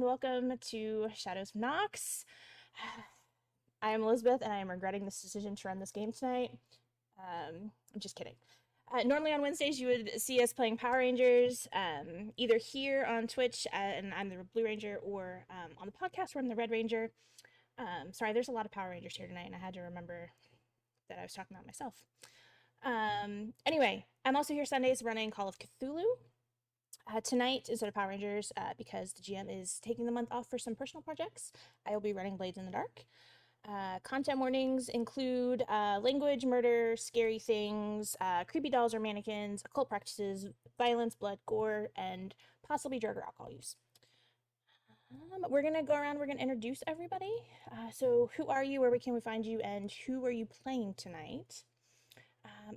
and welcome to Shadows of Nox. I am Elizabeth, and I am regretting this decision to run this game tonight. I'm just kidding. Normally on Wednesdays, you would see us playing Power Rangers, either here on Twitch, and I'm the Blue Ranger, or on the podcast where I'm the Red Ranger. Sorry, there's a lot of Power Rangers here tonight, and I had to remember that I was talking about myself. Anyway, I'm also here Sundays running Call of Cthulhu. Tonight, instead of Power Rangers, because the GM is taking the month off for some personal projects, I will be running Blades in the Dark. Content warnings include language, murder, scary things, creepy dolls or mannequins, occult practices, violence, blood, gore, and possibly drug or alcohol use. We're going to go around, we're going to introduce everybody. So who are you, where can we find you, and who are you playing tonight?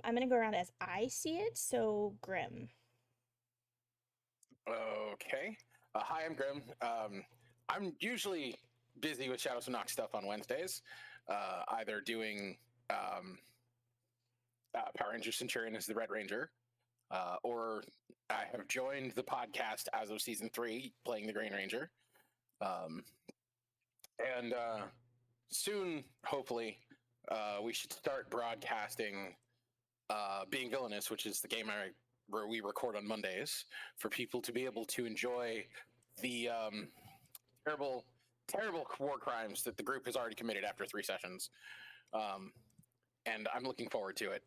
I'm going to go around as I see it, so Grim. Okay. Hi, I'm Grim. I'm usually busy with Shadows of Nox stuff on Wednesdays, either doing Power Ranger Centurion as the Red Ranger, or I have joined the podcast as of Season 3, playing the Green Ranger. And soon, hopefully, we should start broadcasting Being Villainous, which is the game where we record on Mondays, for people to be able to enjoy the terrible war crimes that the group has already committed after 3 sessions. And I'm looking forward to it.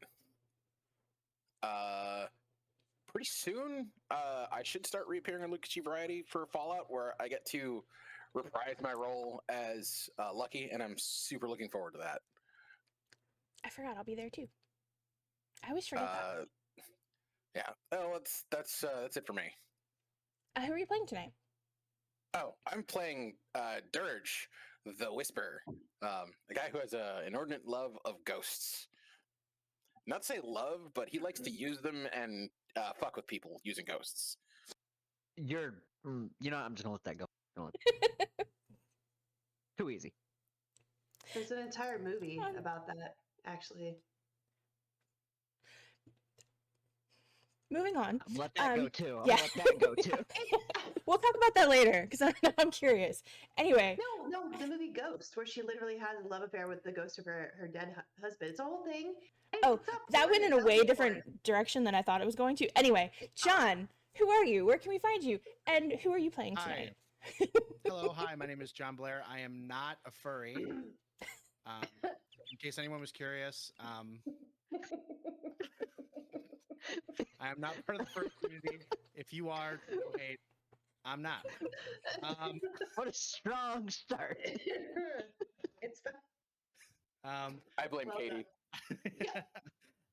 Pretty soon, I should start reappearing on Lucas Variety for Fallout, where I get to reprise my role as Lucky, and I'm super looking forward to that. I forgot I'll be there too. I always forget that. Yeah. Oh, that's it for me. Who are you playing tonight? Oh, I'm playing Dirge, the Whisperer, a guy who has an inordinate love of ghosts. Not to say love, but he likes to use them and fuck with people using ghosts. I'm just gonna let that go. Too easy. There's an entire movie about that, actually. Moving on. Let that go too. Yeah. Let that go too. We'll talk about that later, because I'm curious. Anyway. No, the movie Ghost, where she literally has a love affair with the ghost of her dead husband. It's a whole thing. That went in a way different direction than I thought it was going to. Anyway, John, who are you? Where can we find you? And who are you playing tonight? Hello, hi, my name is John Blair. I am not a furry. In case anyone was curious, I am not part of the furry community. If you are, wait, I'm not. What a strong start. It's I blame Katie.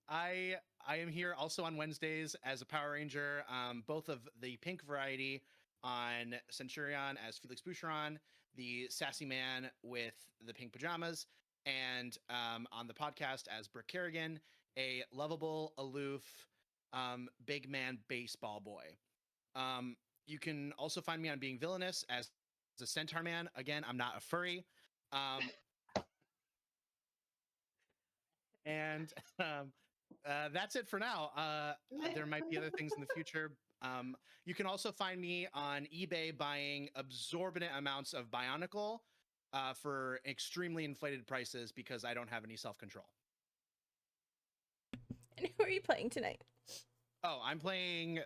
I am here also on Wednesdays as a Power Ranger, both of the pink variety on Centurion as Felix Boucheron, the sassy man with the pink pajamas, and on the podcast as Brooke Kerrigan, a lovable, aloof, big man baseball boy. You can also find me on Being Villainous as a centaur man. Again, I'm not a furry. And that's it for now. There might be other things in the future. You can also find me on eBay buying exorbitant amounts of Bionicle for extremely inflated prices because I don't have any self-control. And who are you playing tonight? Oh, I'm playing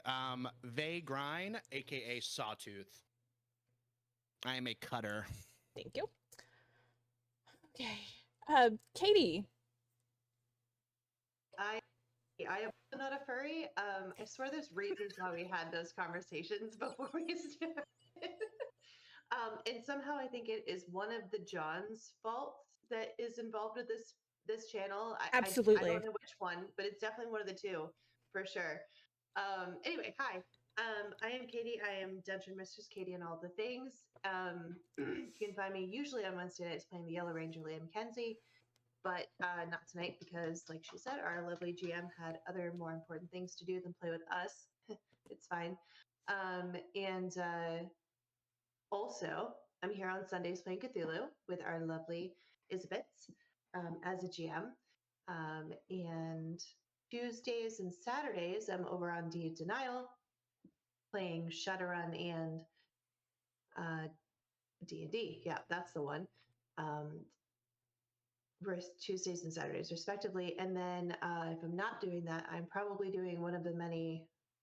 Vay Grine, aka Sawtooth. I am a cutter. Thank you. Okay. Katie. I am not a furry. I swear there's reasons why we had those conversations before we started. And somehow I think it is one of the John's faults that is involved with this channel. Absolutely. I don't know which one, but it's definitely one of the two, for sure. Anyway, hi. I am Katie. I am Dungeon Mistress Katie and all the things. You can find me usually on Wednesday nights playing the Yellow Ranger, Leah Mackenzie. But not tonight because, like she said, our lovely GM had other more important things to do than play with us. It's fine. And also, I'm here on Sundays playing Cthulhu with our lovely Isabeth as a GM. And Tuesdays and Saturdays, I'm over on Deed Denial playing Shadowrun and D&D. Yeah, that's the one. Tuesdays and Saturdays, respectively. And then if I'm not doing that, I'm probably doing one of the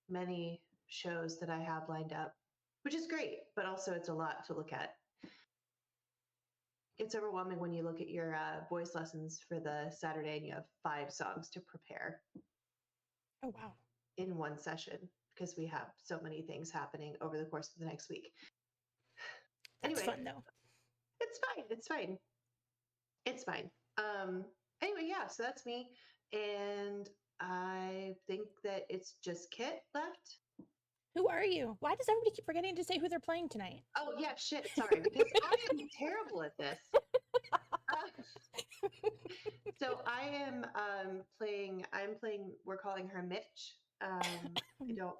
many shows that I have lined up, which is great, but also it's a lot to look at. It's overwhelming when you look at your voice lessons for the Saturday and you have 5 songs to prepare. Oh, wow. In one session, because we have so many things happening over the course of the next week. That's Anyway, fun, though. it's fine. It's fine. It's fine. Anyway, yeah, so that's me. And I think that it's just Kit left. Who are you? Why does everybody keep forgetting to say who they're playing tonight? Oh, yeah, shit. Sorry, because I am terrible at this. So I am playing, we're calling her Mitch. I don't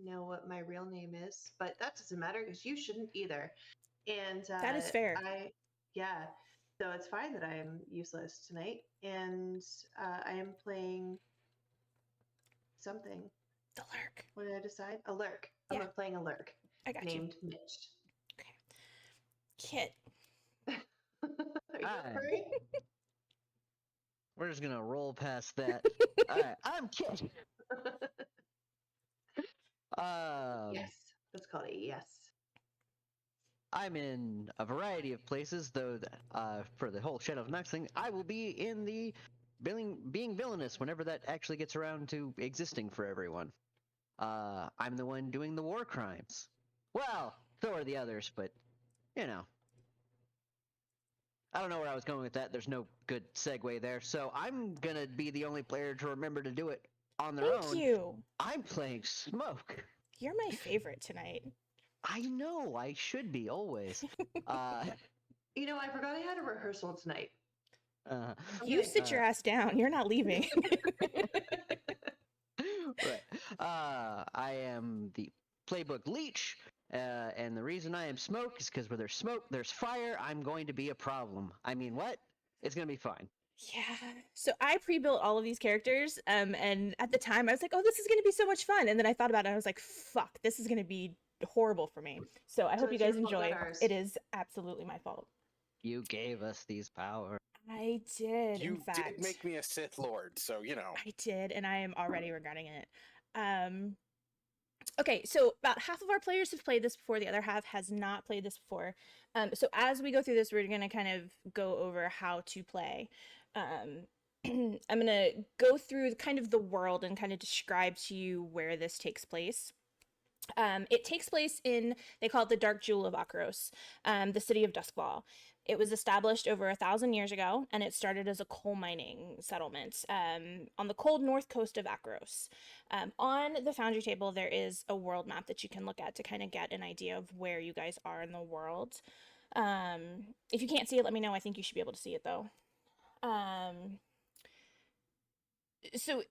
know what my real name is, but that doesn't matter because you shouldn't either. And That is fair. Yeah. So it's fine that I am useless tonight. And I am playing something. The Lurk. What did I decide? A Lurk. Yeah. I'm playing a Lurk. I got named Mitch. Okay. Kit. Are you Hi. furry? We're just gonna roll past that. All right, I'm Kit. Yes. Let's call it a yes. I'm in a variety of places, though. For the whole Shadow of Nox thing, I will be in the being Villainous whenever that actually gets around to existing for everyone. I'm the one doing the war crimes. Well, so are the others, but you know. I don't know where I was going with that. There's no good segue there. So I'm gonna be the only player to remember to do it on their own. Thank you. I'm playing Smoke. You're my favorite tonight. I know. I should be always. You know, I forgot I had a rehearsal tonight. You sit your ass down. You're not leaving. Right. I am the playbook Leech, and the reason I am Smoke is because where there's smoke, there's fire. I'm going to be a problem. I mean, what? It's going to be fine. Yeah. So I pre-built all of these characters, and at the time I was like, "Oh, this is going to be so much fun." And then I thought about it, and I was like, "Fuck, this is going to be horrible for me." So I hope you it's your guys fault, enjoy. not ours. It is absolutely my fault. You gave us these powers. I did. You in fact, did make me a Sith Lord, so you know. I did, and I am already regretting it. Okay, so about half of our players have played this before, the other half has not played this before. So as we go through this, we're going to kind of go over how to play. I'm going to go through kind of the world and kind of describe to you where this takes place. It takes place in, they call it the Dark Jewel of Akros, the city of Doskvol. It was established over 1,000 years ago, and it started as a coal mining settlement on the cold north coast of Akros. On the Foundry table, there is a world map that you can look at to kind of get an idea of where you guys are in the world. If you can't see it, let me know. I think you should be able to see it, though. So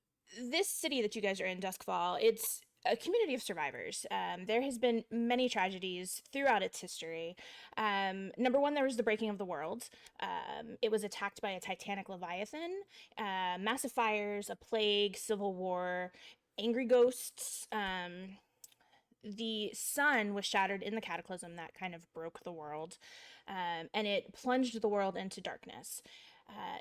this city that you guys are in, Doskvol, it's a community of survivors. There has been many tragedies throughout its history. Number one, there was the breaking of the world. It was attacked by a titanic leviathan, massive fires, a plague, civil war, angry ghosts. The sun was shattered in the cataclysm that kind of broke the world, and it plunged the world into darkness.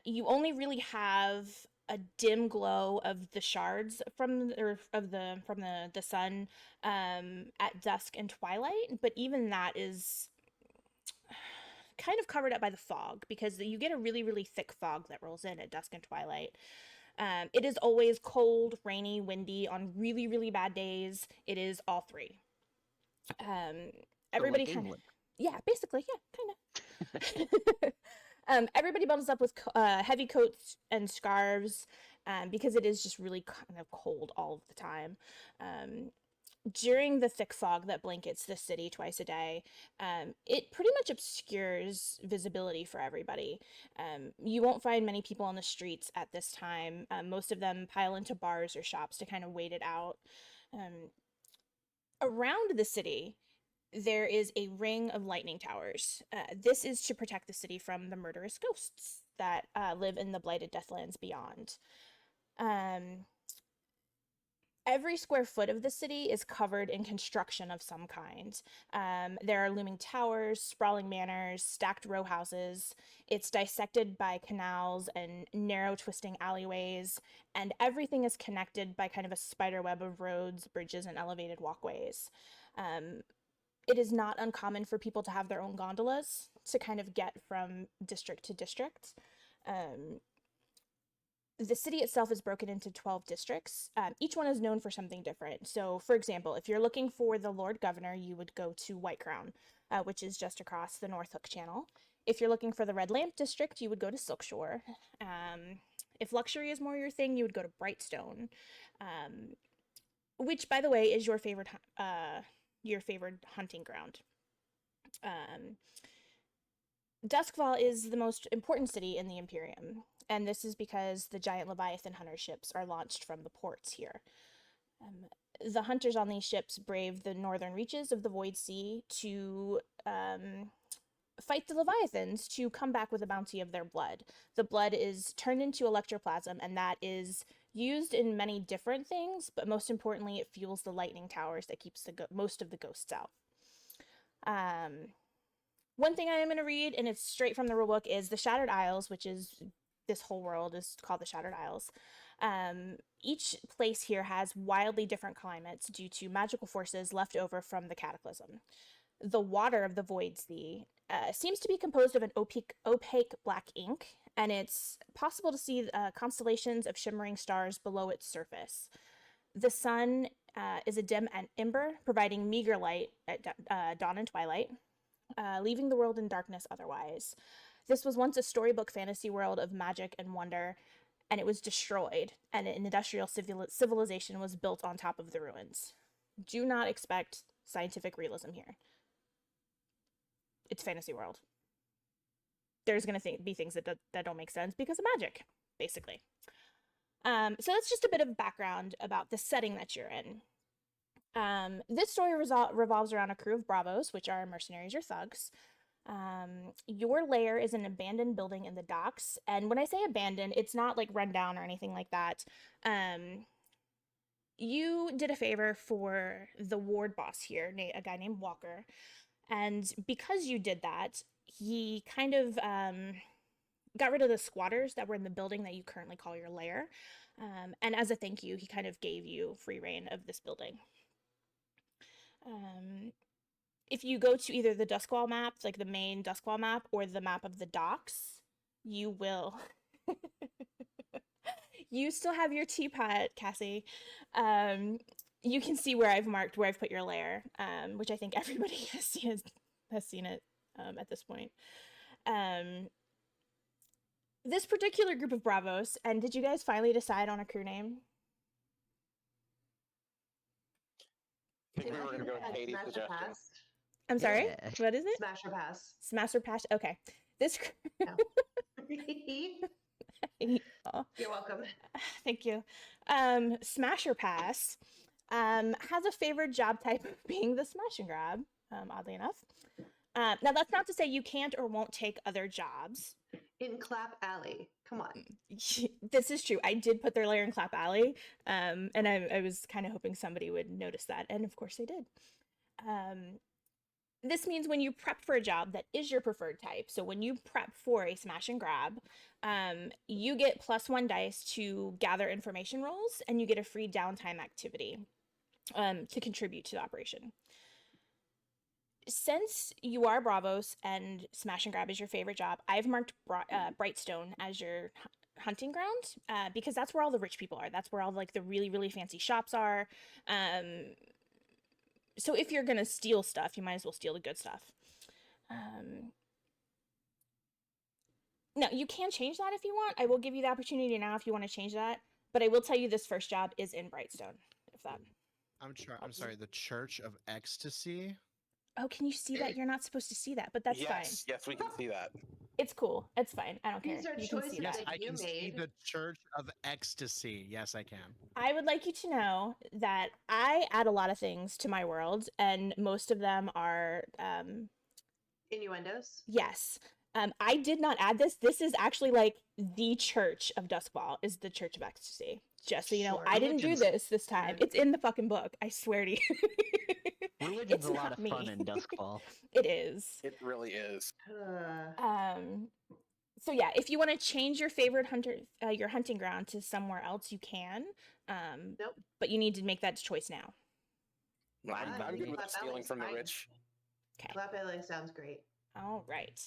You only really have a dim glow of the shards from the sun at dusk and twilight, but even that is kind of covered up by the fog, because you get a really, really thick fog that rolls in at dusk and twilight. It is always cold, rainy, windy. On really, really bad days, it is all three. Everybody kind of, yeah, basically, yeah, kind of. Everybody bundles up with heavy coats and scarves because it is just really kind of cold all of the time. During the thick fog that blankets the city twice a day, it pretty much obscures visibility for everybody. You won't find many people on the streets at this time. Most of them pile into bars or shops to kind of wait it out. Around the city, there is a ring of lightning towers. This is to protect the city from the murderous ghosts that live in the blighted Deathlands beyond. Every square foot of the city is covered in construction of some kind. There are looming towers, sprawling manors, stacked row houses. It's dissected by canals and narrow twisting alleyways, and everything is connected by kind of a spider web of roads, bridges, and elevated walkways. It is not uncommon for people to have their own gondolas to kind of get from district to district. The city itself is broken into 12 districts. Each one is known for something different. So, for example, if you're looking for the Lord Governor, you would go to White Crown, which is just across the North Hook Channel. If you're looking for the Red Lamp District, you would go to Silkshore. If luxury is more your thing, you would go to Brightstone, which, by the way, is your favorite hunting ground. Doskvol is the most important city in the Imperium, and this is because the giant Leviathan hunter ships are launched from the ports here. The hunters on these ships brave the northern reaches of the Void Sea to fight the Leviathans to come back with a bounty of their blood. The blood is turned into electroplasm, and that is used in many different things, but most importantly, it fuels the lightning towers that keeps most of the ghosts out. One thing I am going to read, and it's straight from the rulebook, is the Shattered Isles, which is this whole world is called the Shattered Isles. Each place here has wildly different climates due to magical forces left over from the Cataclysm. The water of the Void Sea seems to be composed of an opaque black ink, and it's possible to see constellations of shimmering stars below its surface. The sun is a dim ember, providing meager light at dawn and twilight, leaving the world in darkness otherwise. This was once a storybook fantasy world of magic and wonder, and it was destroyed, and an industrial civilization was built on top of the ruins. Do not expect scientific realism here. It's fantasy world. There's going to be things that don't make sense because of magic, basically. So that's just a bit of background about the setting that you're in. This story revolves around a crew of bravos, which are mercenaries or thugs. Your lair is an abandoned building in the docks, and when I say abandoned, it's not like run down or anything like that. You did a favor for the ward boss here, a guy named Walker, and because you did that, he kind of got rid of the squatters that were in the building that you currently call your lair, and as a thank you, he kind of gave you free reign of this building. If you go to either the Doskvol map, like the main Doskvol map, or the map of the docks, you will... You still have your teapot, Cassie. You can see where I've marked where I've put your lair, which I think everybody has seen it at this point. This particular group of bravos, and did you guys finally decide on a crew name? I think we were going to go with Katie's suggestion. I'm sorry? Yeah. What is it? Smash or pass. Smash or pass? Okay. This... Oh, You're welcome. thank you. Smash or Pass has a favored job type of being the smash and grab, oddly enough. Now, that's not to say you can't or won't take other jobs. In Clap Alley. Come on. This is true. I did put their lair in Clap Alley, and I was kind of hoping somebody would notice that, and of course they did. This means when you prep for a job that is your preferred type, so when you prep for a smash and grab, you get +1 dice to gather information rolls, and you get a free downtime activity to contribute to the operation. Since you are bravos and smash and grab is your favorite job, I've marked Brightstone as your hunting ground because that's where all the rich people are. That's where all like the really, really fancy shops are. So if you're going to steal stuff, you might as well steal the good stuff. Now, you can change that if you want. I will give you the opportunity now if you want to change that. But I will tell you this first job is in Brightstone. If that. I'm sorry, the Church of Ecstasy? Oh, can you see that? You're not supposed to see that, but that's fine. Yes, we can see that. It's cool. It's fine. I don't care. These are You can see choices that. Yes, I you can see made. the Church of Ecstasy. Yes, I can. I would like you to know that I add a lot of things to my world, and most of them are Innuendos. yes. I did not add this. This is actually like the Church of Doskvol is the Church of Ecstasy. Just so you know, Sure. I didn't do Religion's this time. fun. It's in the fucking book. I swear to you. Religion's It's a lot not of me. fun in Doskvol. It is. It really is. So yeah, if you want to change your favorite your hunting ground to somewhere else, you can. Nope. But you need to make that choice now. I'm I good think with Flat stealing Valley's from the fine. rich. Okay. Flat Valley sounds great. All right.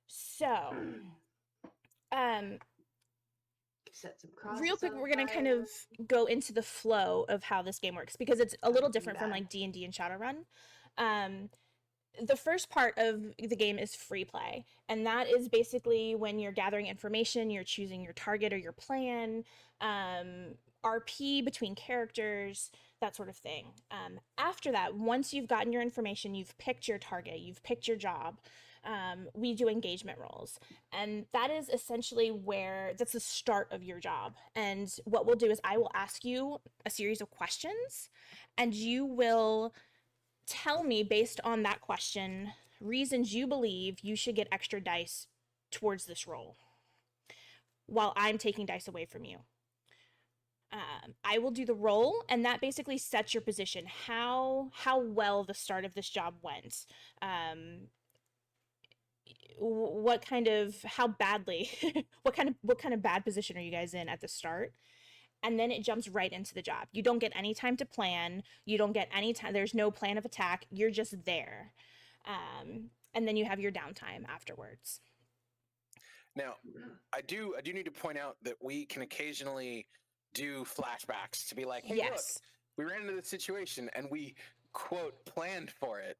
So, um, Set some crosses real quick, on we're gonna kind fire. of go into the flow of how this game works because it's a little do different from that. like D&D and Shadowrun. The first part of the game is free play, and that is basically when you're gathering information, you're choosing your target or your plan, RP between characters, that sort of thing. After that, once you've gotten your information, you've picked your target, you've picked your job, we do engagement rolls. And that is essentially that's the start of your job. And what we'll do is I will ask you a series of questions, and you will tell me based on that question reasons you believe you should get extra dice towards this roll while I'm taking dice away from you. I will do the roll, and that basically sets your position, how well the start of this job went, how badly what kind of bad position are you guys in at the start. And then it jumps right into the job. You don't get any time to plan. You don't get any time. There's no plan of attack. You're just there. And then you have your downtime afterwards. Now, I do need to point out that we can occasionally do flashbacks to be like, hey, Yes. look, we ran into this situation and we, quote, planned for it.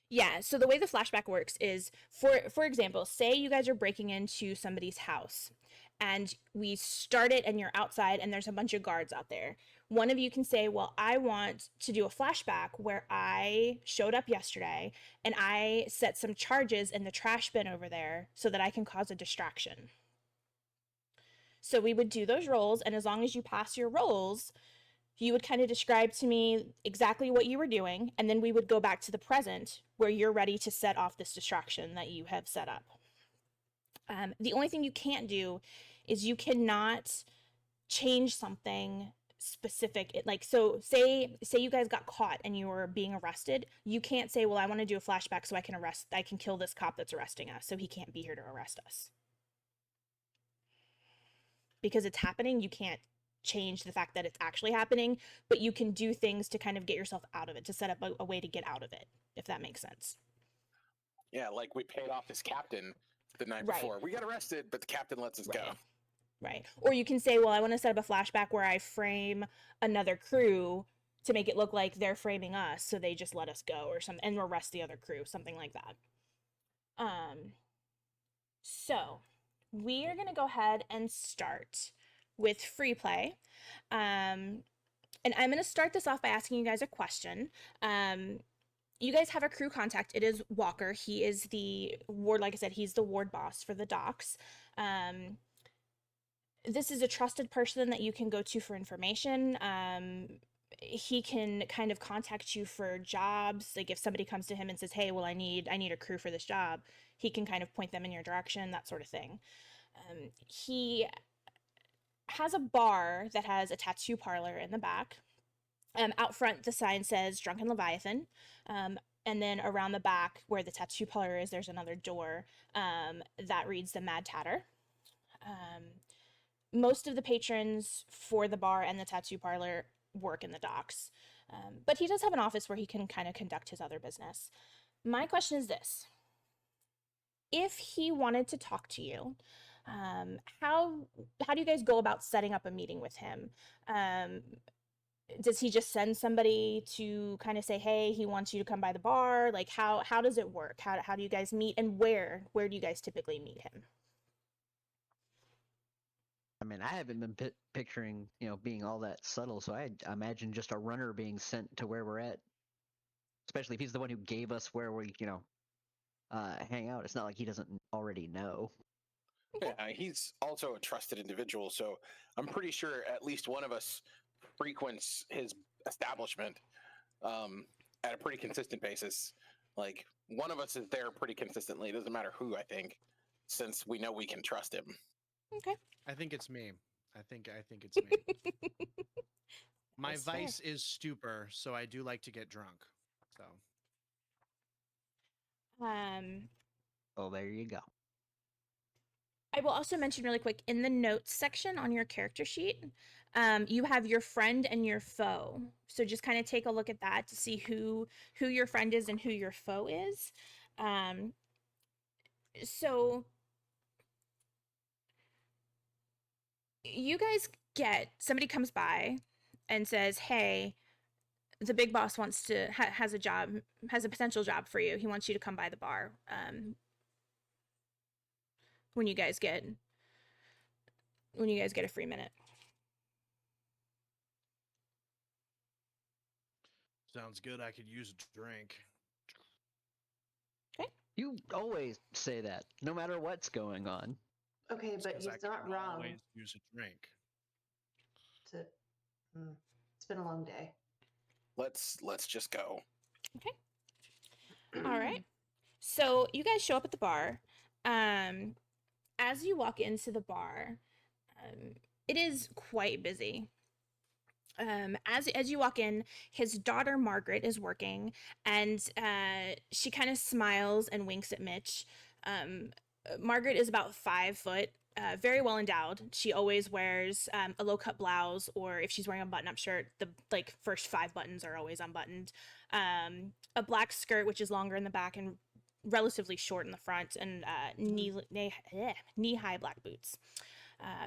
Yeah, so the way the flashback works is, for example, say you guys are breaking into somebody's house, and we start it and you're outside and there's a bunch of guards out there. One of you can say, well, I want to do a flashback where I showed up yesterday and I set some charges in the trash bin over there so that I can cause a distraction. So we would do those rolls, and as long as you pass your rolls, you would kind of describe to me exactly what you were doing, and then we would go back to the present where you're ready to set off this distraction that you have set up. The only thing you can't do is you cannot change something specific. So say you guys got caught and you were being arrested. You can't say, well, I want to do a flashback so I can kill this cop that's arresting us, so he can't be here to arrest us. Because it's happening, you can't change the fact that it's actually happening, but you can do things to kind of get yourself out of it, to set up a way to get out of it, if that makes sense. Yeah, like we paid off this captain the night Right. before. We got arrested, but the captain lets us go. Right. Or you can say, well, I want to set up a flashback where I frame another crew to make it look like they're framing us, so they just let us go or something, and arrest the other crew, something like that. So we are going to go ahead and start with free play. And I'm going to start this off by asking you guys a question. You guys have a crew contact. It is Walker. He is the ward, like I said, he's the ward boss for the docks. This is a trusted person that you can go to for information. He can kind of contact you for jobs. Like if somebody comes to him and says, hey, well, I need a crew for this job, he can kind of point them in your direction, that sort of thing. He has a bar that has a tattoo parlor in the back. Out front, the sign says Drunken Leviathan. And then around the back where the tattoo parlor is, there's another door that reads the Mad Tatter. Most of the patrons for the bar and the tattoo parlor work in the docks. But he does have an office where he can kind of conduct his other business. My question is this. If he wanted to talk to you, how do you guys go about setting up a meeting with him? Does he just send somebody to kind of say, hey, he wants you to come by the bar? Like how does it work? How do you guys meet, and where do you guys typically meet him? I mean, I haven't been picturing, being all that subtle, so I imagine just a runner being sent to where we're at. Especially if he's the one who gave us where we, hang out. It's not like he doesn't already know. Yeah, he's also a trusted individual, so I'm pretty sure at least one of us frequents his establishment at a pretty consistent basis. Like, one of us is there pretty consistently. It doesn't matter who, I think, since we know we can trust him. Okay. I think it's me. I think it's me. My is fair. vice is stupor, so I do like to get drunk. So Oh, there you go. I will also mention really quick in the notes section on your character sheet, you have your friend and your foe. So just kind of take a look at that to see who your friend is and who your foe is. So you guys get somebody comes by and says, "Hey, the big boss wants to has a job, has a potential job for you. He wants you to come by the bar." When you guys get a free minute. sounds good. I could use a drink. You always say that, no matter what's going on. Okay, It's but 'cause he's I not can wrong. always use a drink. It's been a long day. Let's just go. Okay. All right. So you guys show up at the bar. As you walk into the bar, it is quite busy. As you walk in, his daughter Margaret is working, and she kind of smiles and winks at Mitch. Margaret is about 5 foot, very well endowed. She always wears a low cut blouse, or if she's wearing a button up shirt, the first 5 buttons are always unbuttoned. A black skirt, which is longer in the back and relatively short in the front, and knee high black boots.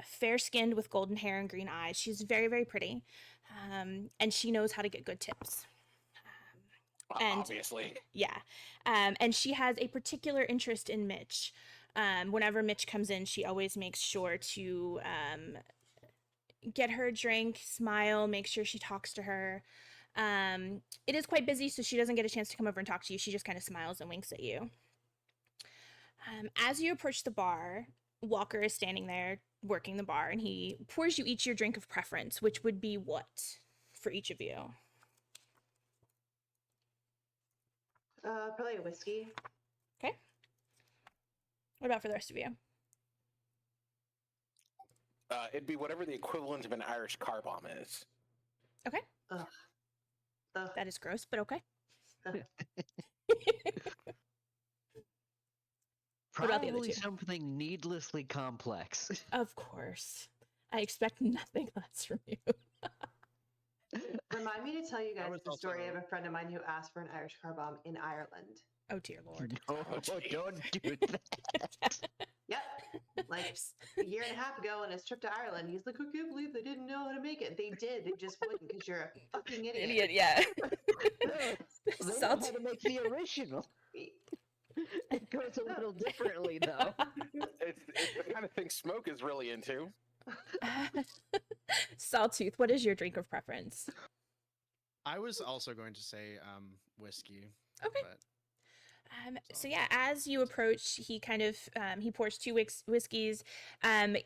Fair skinned with golden hair and green eyes. She's very, very pretty. And she knows how to get good tips. And Obviously. yeah. And she has a particular interest in Mitch. Whenever Mitch comes in, she always makes sure to get her a drink, smile, make sure she talks to her. It is quite busy, so she doesn't get a chance to come over and talk to you. She just kind of smiles and winks at you. As you approach the bar, Walker is standing there working the bar, and he pours you each your drink of preference, which would be what for each of you? Probably a whiskey. Okay. What about for the rest of you? It'd be whatever the equivalent of an Irish car bomb is. Okay. Ugh. That is gross, but okay. What about the other Probably two? something needlessly complex. Of course. I expect nothing less from you. Remind me to tell you I guys was the story also- of a friend of mine who asked for an Irish car bomb in Ireland. Oh dear lord. No, gee. don't do that. Yep. Like a year and a half ago on his trip to Ireland, he's like, I can't believe they didn't know how to make it. They did. They just wouldn't because you're a fucking idiot. Idiot, yeah. No, they know Salt. how to make the original. It goes a little differently, though. It's the kind of thing Smoke is really into. Sawtooth, what is your drink of preference? I was also going to say whiskey. Okay. But So yeah, as you approach, he kind of he pours 2 whiskeys.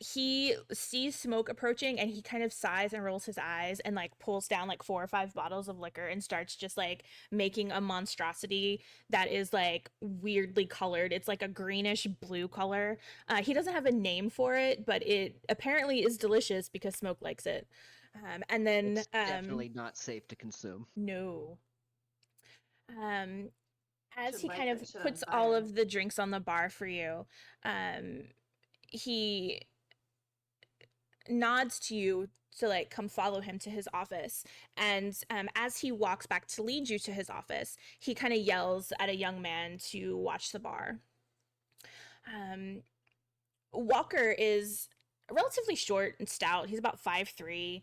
He sees Smoke approaching, and he kind of sighs and rolls his eyes and like pulls down like 4 or 5 bottles of liquor and starts just like making a monstrosity that is like weirdly colored. It's like a greenish blue color. He doesn't have a name for it, but it apparently is delicious because Smoke likes it. And then It's definitely not safe to consume. no. As Should he light kind of that shit on puts all fire. of the drinks on the bar for you, he nods to you to like come follow him to his office. And as he walks back to lead you to his office, he kind of yells at a young man to watch the bar. Walker is relatively short and stout. He's about 5'3".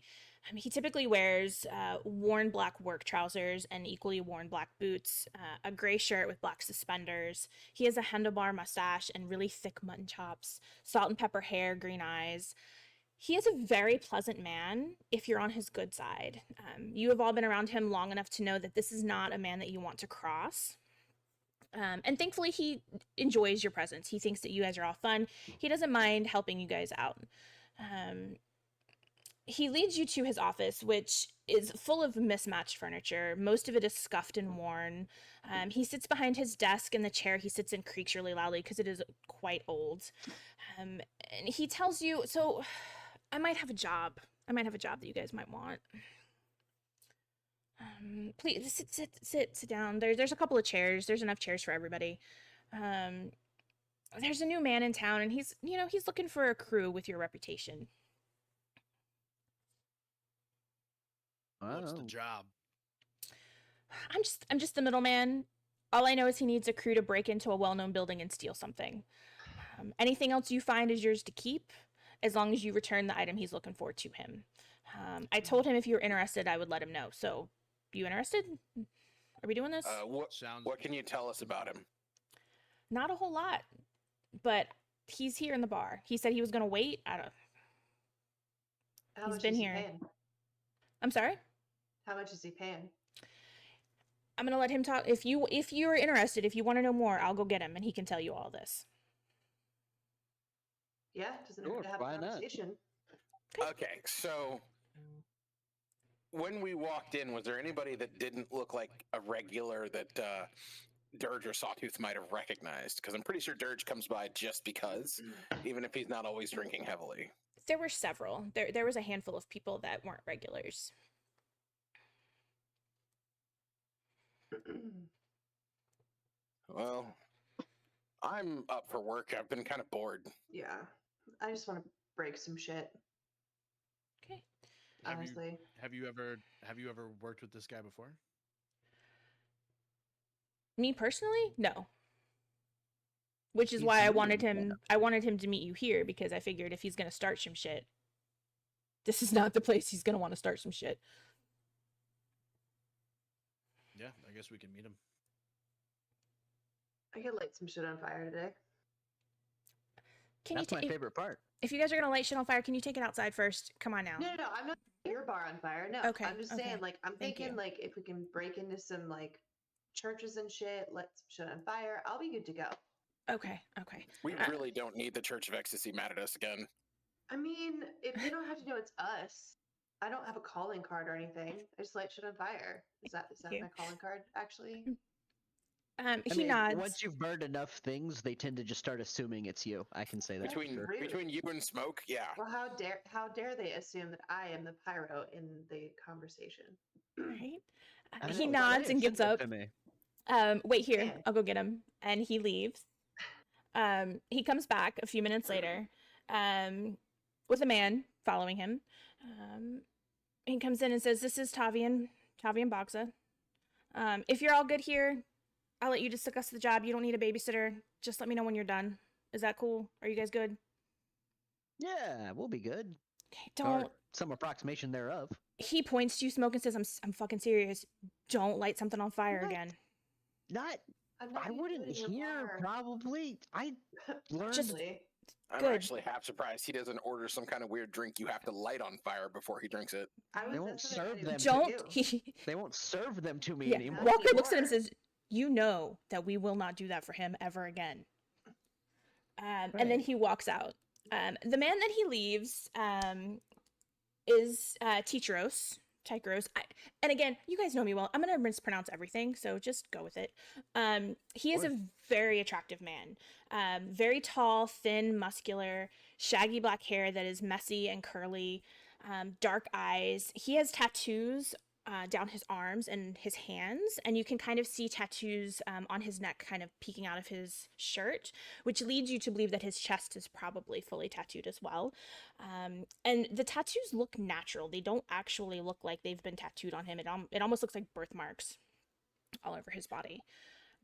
He typically wears worn black work trousers and equally worn black boots, a gray shirt with black suspenders. He has a handlebar mustache and really thick mutton chops, salt and pepper hair, green eyes. He is a very pleasant man if you're on his good side. You have all been around him long enough to know that this is not a man that you want to cross. And thankfully, he enjoys your presence. He thinks that you guys are all fun. He doesn't mind helping you guys out. He leads you to his office, which is full of mismatched furniture. Most of it is scuffed and worn. He sits behind his desk, and the chair he sits in creaks really loudly because it is quite old. And he tells you, so I might have a job. I might have a job that you guys might want. Please sit down. There's a couple of chairs. There's enough chairs for everybody. There's a new man in town, and he's looking for a crew with your reputation. What's the Oh. job? I'm just the middleman. All I know is he needs a crew to break into a well-known building and steal something. Anything else you find is yours to keep, as long as you return the item he's looking for to him. I told him if you were interested, I would let him know. So, you interested? Are we doing this? What can you tell us about him? Not a whole lot, but he's here in the bar. He said he was gonna wait. I don't. How He's much been is he here. paying? I'm sorry. How much is he paying? I'm gonna let him talk. If you're interested, if you want to know more, I'll go get him, and he can tell you all this. Yeah, doesn't Sure, hurt to have why a not? conversation. Okay, so when we walked in, was there anybody that didn't look like a regular that Dirge or Sawtooth might have recognized? Because I'm pretty sure Dirge comes by just because, even if he's not always drinking heavily. There were several. There was a handful of people that weren't regulars. Well, I'm up for work. I've been kind of bored. Yeah, I just want to break some shit. Okay. Honestly, Have you ever worked with this guy before? Me personally, no. Which is He's why I new, wanted yeah. him. I wanted him to meet you here because I figured if he's gonna start some shit, this is not the place he's gonna want to start some shit. Yeah, I guess we can meet him. I could light some shit on fire today. Can That's you my take? favorite part. If you guys are gonna light shit on fire, can you take it outside first? Come on now. No, I'm not setting your bar on fire. No, Okay, I'm just okay. saying, like, I'm Thank thinking, you. like, if we can break into some like churches and shit, light some shit on fire, I'll be good to go. Okay. We really don't need the Church of Ecstasy mad at us again. I mean, if they don't have to know it's us. I don't have a calling card or anything. I just light shit on fire. Is that you. my calling card actually? I He mean, nods. once you've burned enough things, they tend to just start assuming it's you. I can say that. for Between sure. Rude. between you and Smoke, yeah. Well, how dare they assume that I am the pyro in the conversation? Right? I He know, nods say and it, gets send it up. to me. Wait here. Yeah. I'll go get him. And he leaves. He comes back a few minutes later, with a man following him. He comes in and says, "This is Tavian Boxa. If you're all good here, I'll let you discuss the job. You don't need a babysitter. Just let me know when you're done. Is that cool? Are you guys good?" Yeah, we'll be good. Okay, Or don't. some approximation thereof. He points to you, Smoke, and says, I'm fucking serious. Don't light something on fire What? again. Not. I'm not I gonna do wouldn't it in your hear. bar. Probably. I learned. Just- Honestly. I'm Good. actually half surprised he doesn't order some kind of weird drink you have to light on fire before he drinks it. They won't That's what I serve thought them it to was Don't. too. They won't serve them to me Yeah. anymore. Walker looks at him and anymore. says, "You know that we will not do that for him ever again." And then Right. he walks out. The man that he leaves is Tycheros. And again, you guys know me well. I'm going to mispronounce everything, so just go with it. He is a very attractive man. Very tall, thin, muscular, shaggy black hair that is messy and curly, dark eyes. He has tattoos down his arms and his hands, and you can kind of see tattoos on his neck kind of peeking out of his shirt, which leads you to believe that his chest is probably fully tattooed as well. And the tattoos look natural. They don't actually look like they've been tattooed on him. It almost looks like birthmarks all over his body.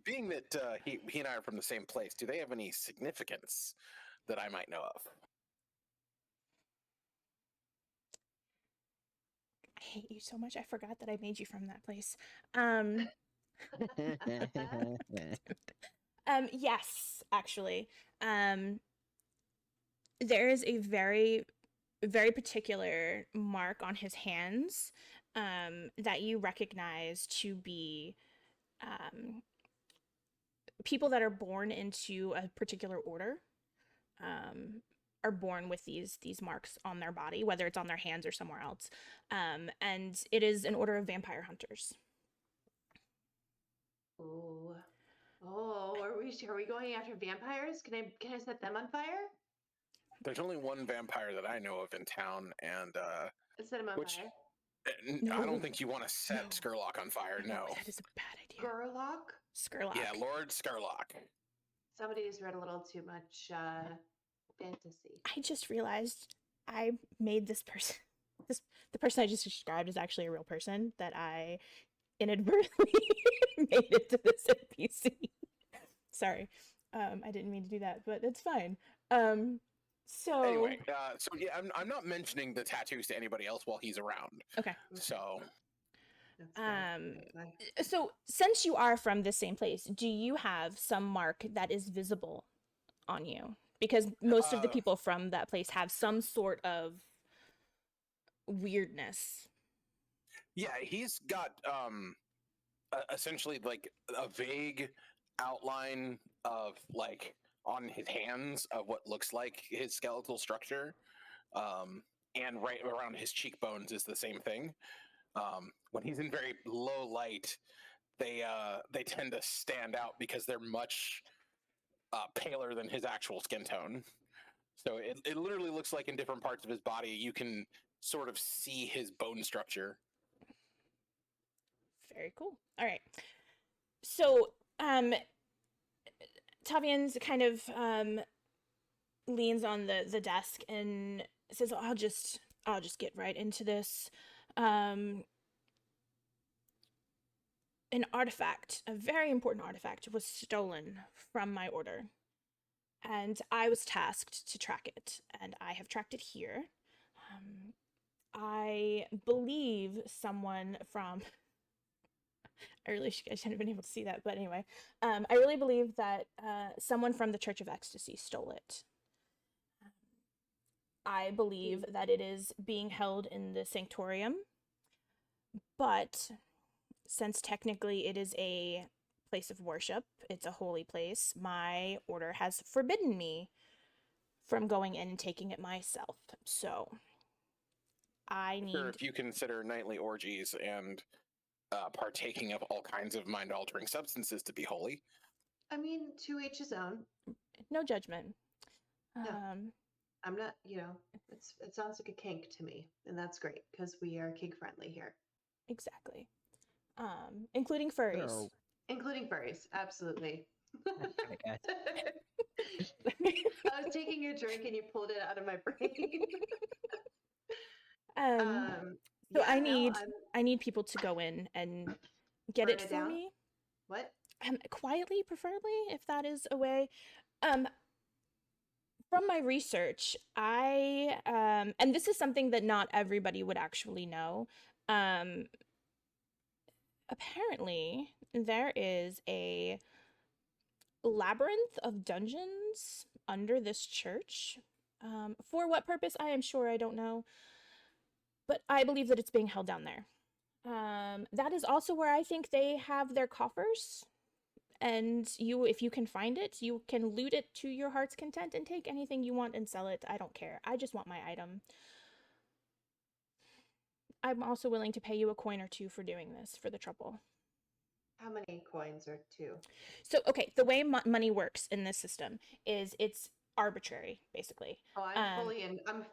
Being that he and I are from the same place, do they have any significance that I might know of? I hate you so much. I forgot that I made you from that place. Yes, actually. There is a very, very particular mark on his hands that you recognize to be people that are born into a particular order. Are born with these marks on their body, whether it's on their hands or somewhere else. And it is an order of vampire hunters. Oh, are we going after vampires? Can I set them on fire? There's only one vampire that I know of in town, and Cinema which Fire. I No. don't think you want to set No. Skurlock on fire. No. that is a bad idea. Gurlock. Skurlock. Yeah, Lord Skurlock. Somebody's read a little too much fantasy. I just realized I made this person. The person I just described is actually a real person that I inadvertently made into this NPC. Sorry, I didn't mean to do that, but it's fine. So Anyway, so yeah, I'm not mentioning the tattoos to anybody else while he's around. okay. So That's fair. Okay. So since you are from the same place, do you have some mark that is visible on you? Because most of the people from that place have some sort of weirdness. yeah, he's got essentially like a vague outline of like on his hands of what looks like his skeletal structure, and right around his cheekbones is the same thing. When he's in very low light, they tend to stand out because they're much paler than his actual skin tone. So it literally looks like in different parts of his body you can sort of see his bone structure. Very cool. All right. So, Tavian's kind of leans on the desk and says, "I'll just get right into this. An artifact, a very important artifact, was stolen from my order, and I was tasked to track it, and I have tracked it here. I believe someone from." I really wish you guys hadn't been able to see that, but anyway, I really believe that someone from the Church of Ecstasy stole it. I believe that it is being held in the Sactorium, but since technically it is a place of worship, it's a holy place, my order has forbidden me from going in and taking it myself. So I need... Sure, if you consider nightly orgies and partaking of all kinds of mind-altering substances to be holy. I mean, to each his own. No judgment. No. I'm not, it sounds like a kink to me, and that's great because we are kink friendly here. Exactly. Including furries. Oh. Including furries, absolutely. Okay. I was taking a drink and you pulled it out of my brain. So yeah, I need people to go in and get it for me. What? Quietly, preferably, if that is a way. From my research, I and this is something that not everybody would actually know. Apparently, there is a labyrinth of dungeons under this church. For what purpose, I am sure I don't know. But I believe that it's being held down there. That is also where I think they have their coffers. And if you can find it, you can loot it to your heart's content and take anything you want and sell it. I don't care. I just want my item. I'm also willing to pay you a coin or two for doing this, for the trouble. How many coins are two? So, okay, the way money works in this system is it's arbitrary, basically. Oh, I'm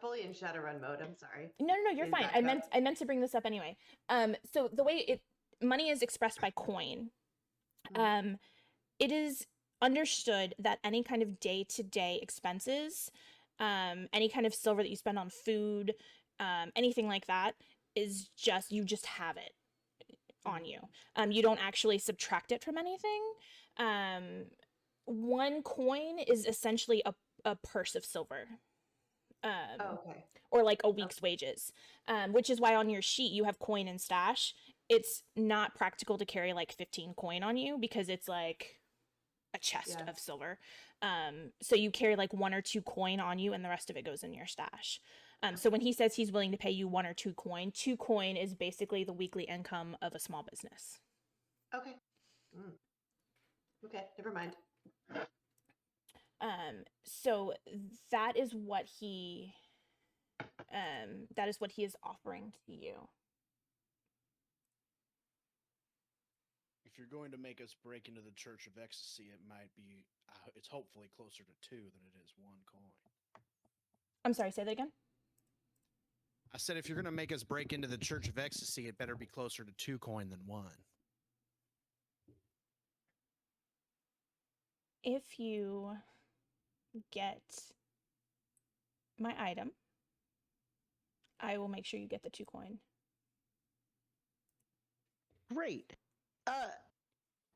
fully in Shadowrun mode. I'm sorry. No, you're fine. I meant to bring this up anyway. So the way money is expressed by coin. It is understood that any kind of day-to-day expenses, any kind of silver that you spend on food, anything like that, is you just have it on you. You don't actually subtract it from anything. One coin is essentially a purse of silver. Okay. Or like a week's wages, which is why on your sheet you have coin and stash. It's not practical to carry like 15 coin on you because it's like a chest of silver. So you carry like 1 or 2 coin on you and the rest of it goes in your stash. So when he says he's willing to pay you 1 or 2 coin, 2 coin is basically the weekly income of a small business. Okay. Okay, never mind. So that is what he is offering to you. If you're going to make us break into the Church of Ecstasy, it might be, it's hopefully closer to 2 than it is 1 coin. I'm sorry, say that again. I said if you're gonna make us break into the Church of Ecstasy, it better be closer to 2 coin than 1. If you get my item, I will make sure you get the 2 coin. Great.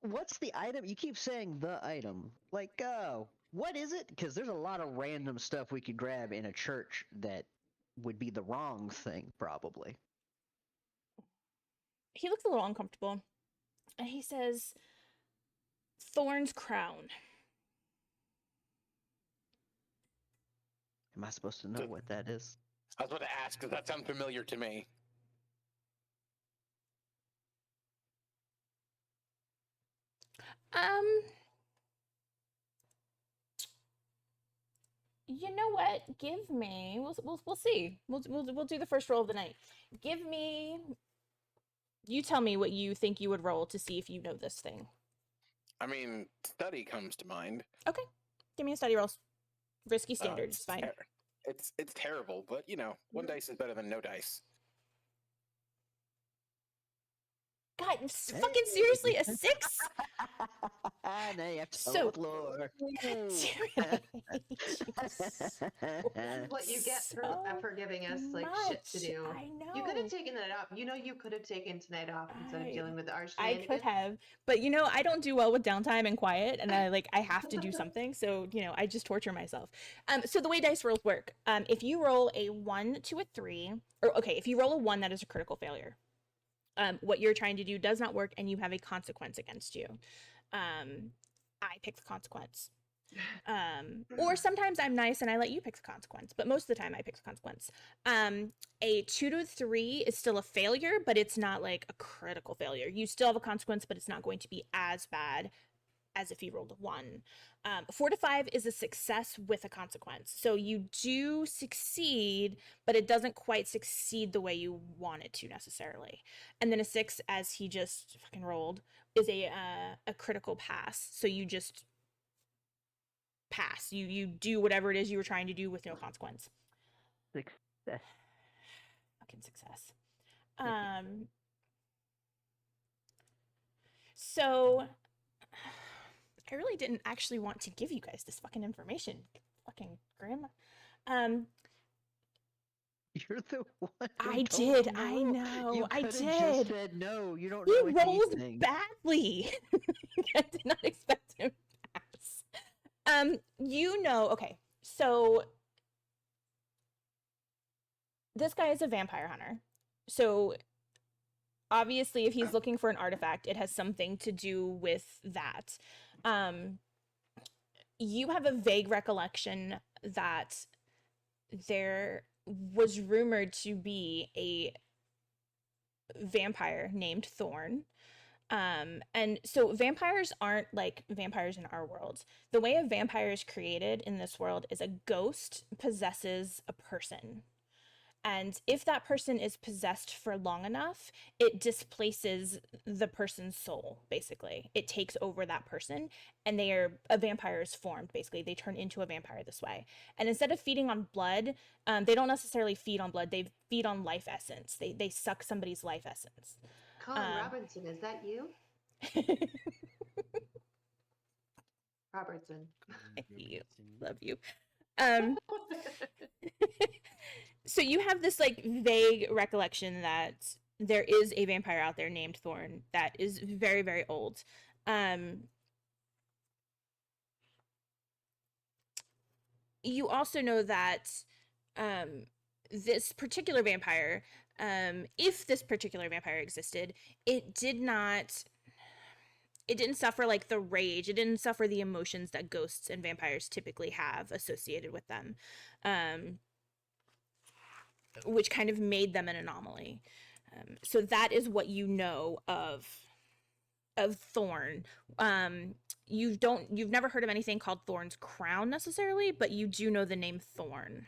What's the item? You keep saying the item. Like, what is it? Because there's a lot of random stuff we could grab in a church that would be the wrong thing, probably. He looks a little uncomfortable, and he says, Thorn's crown. Am I supposed to know what that is? I was about to ask because that sounds familiar to me. You know what? Give me. We'll see. We'll do the first roll of the night. Give me. You tell me what you think you would roll to see if you know this thing. I mean, study comes to mind. Okay, give me a study roll. Risky standard. It's fine. It's terrible, but you know, 1 dice is better than no dice. God, fucking seriously, a 6? Now you have to So- tell the floor. What you get for giving us like shit to do. I know. You could have taken that off. You know, you could have taken tonight off instead of dealing with the arch. I could have, but you know, I don't do well with downtime and quiet, and I have to do something, so you know, I just torture myself. So the way dice rolls work, if you roll a 1 to a 3, or okay, if you roll a 1, that is a critical failure. What you're trying to do does not work, and you have a consequence against you. I pick the consequence. Or sometimes I'm nice and I let you pick the consequence, but most of the time I pick the consequence. A 2 to 3 is still a failure, but it's not like a critical failure. You still have a consequence, but it's not going to be as bad as if you rolled a 1. 4 to 5 is a success with a consequence. So you do succeed, but it doesn't quite succeed the way you want it to necessarily. And then a 6, as he just fucking rolled, is a critical pass. So you just pass. You do whatever it is you were trying to do with no consequence. Success. Fucking success. So I really didn't actually want to give you guys this fucking information. Fucking Grim. You're the one. Who I don't did. I know. know. You I coulda did. Just said no. You don't He know rolled anything. badly. I did not expect him to pass. You know, okay, so this guy is a vampire hunter. So obviously if he's looking for an artifact, it has something to do with that. You have a vague recollection that there was rumored to be a vampire named Thorn. And so vampires aren't like vampires in our world. The way a vampire is created in this world is a ghost possesses a person. And if that person is possessed for long enough, it displaces the person's soul, basically. It takes over that person, and a vampire is formed, basically. They turn into a vampire this way. And instead of feeding on blood, they don't necessarily feed on blood. They feed on life essence. They suck somebody's life essence. Colin Robinson, is that you? Robertson. I hate you. Love you. So you have this like vague recollection that there is a vampire out there named Thorn that is very, very old. You also know that this particular vampire, if this particular vampire existed, it didn't suffer like the rage. It didn't suffer the emotions that ghosts and vampires typically have associated with them. Which kind of made them an anomaly. So that is what you know of Thorn. You've never heard of anything called Thorn's crown necessarily, but you do know the name Thorn.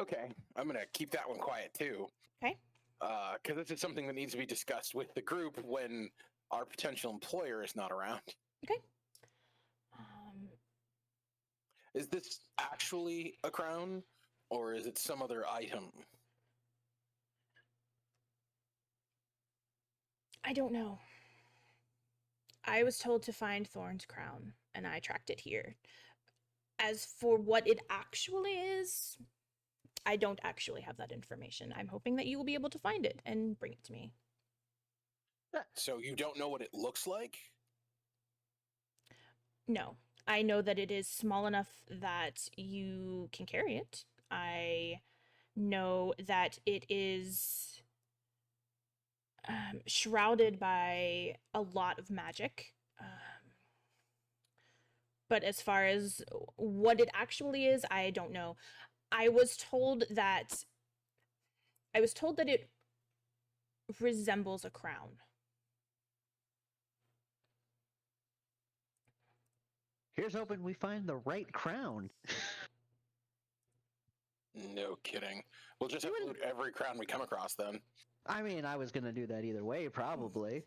Okay, I'm gonna keep that one quiet too. Okay. Because this is something that needs to be discussed with the group when our potential employer is not around. Okay. Is this actually a crown, or is it some other item? I don't know. I was told to find Thorn's crown, and I tracked it here. As for what it actually is, I don't actually have that information. I'm hoping that you will be able to find it and bring it to me. So you don't know what it looks like? No. I know that it is small enough that you can carry it. I know that it is shrouded by a lot of magic. But as far as what it actually is, I don't know. I was told that it resembles a crown. Here's hoping we find the right crown. No kidding. We'll just have to loot every crown we come across then. I mean, I was gonna do that either way, probably.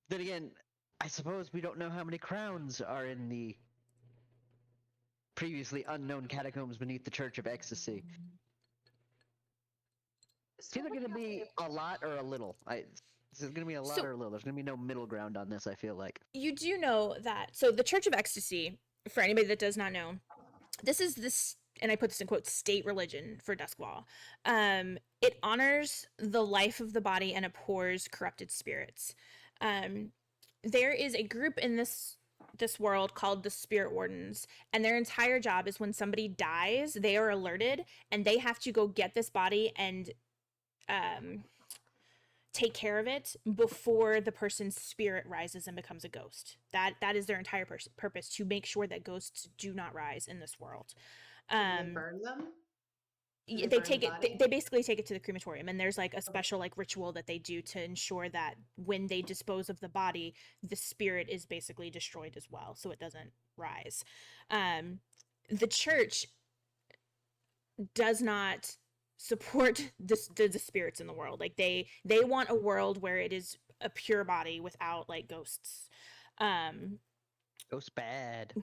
Then again, I suppose we don't know how many crowns are in the previously unknown catacombs beneath the Church of Ecstasy. It's either going to be a lot or a little. This is going to be a lot or a little. There's going to be no middle ground on this, I feel like. You do know that, so the Church of Ecstasy, for anybody that does not know, this is this, and I put this in quotes, state religion for Doskvol. It honors the life of the body and abhors corrupted spirits. There is a group in this world called the Spirit Wardens, and their entire job is when somebody dies, they are alerted, and they have to go get this body and take care of it before the person's spirit rises and becomes a ghost. That is their entire purpose, to make sure that ghosts do not rise in this world. They burn them? They take it. They basically take it to the crematorium, and there's like a special like ritual that they do to ensure that when they dispose of the body, the spirit is basically destroyed as well, so it doesn't rise. The church does not support the spirits in the world. Like they want a world where it is a pure body without like ghosts. Ghost bad.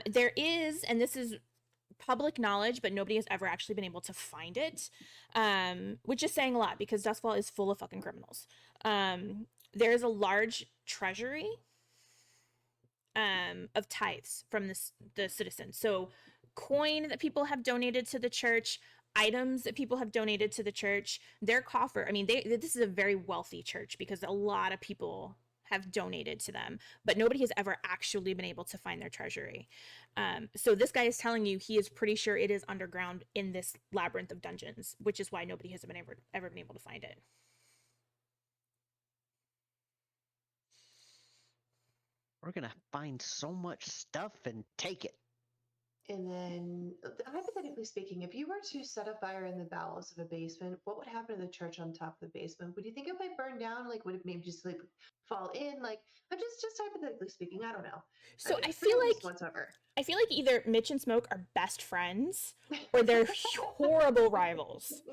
There is, and this is public knowledge, but nobody has ever actually been able to find it, which is saying a lot because Doskvol is full of fucking criminals. There's a large treasury of tithes from the citizens. So coin that people have donated to the church, items that people have donated to the church, their coffer. I mean, this is a very wealthy church because a lot of people have donated to them, but nobody has ever actually been able to find their treasury. So this guy is telling you he is pretty sure it is underground in this labyrinth of dungeons, which is why nobody has ever been able to find it. We're gonna find so much stuff and take it. And then, hypothetically speaking, if you were to set a fire in the bowels of a basement, what would happen to the church on top of the basement? Would you think it might burn down? Like, would it maybe just like fall in? Like, I'm just hypothetically speaking, I don't know. So I feel like either Mitch and Smoke are best friends or they're horrible rivals.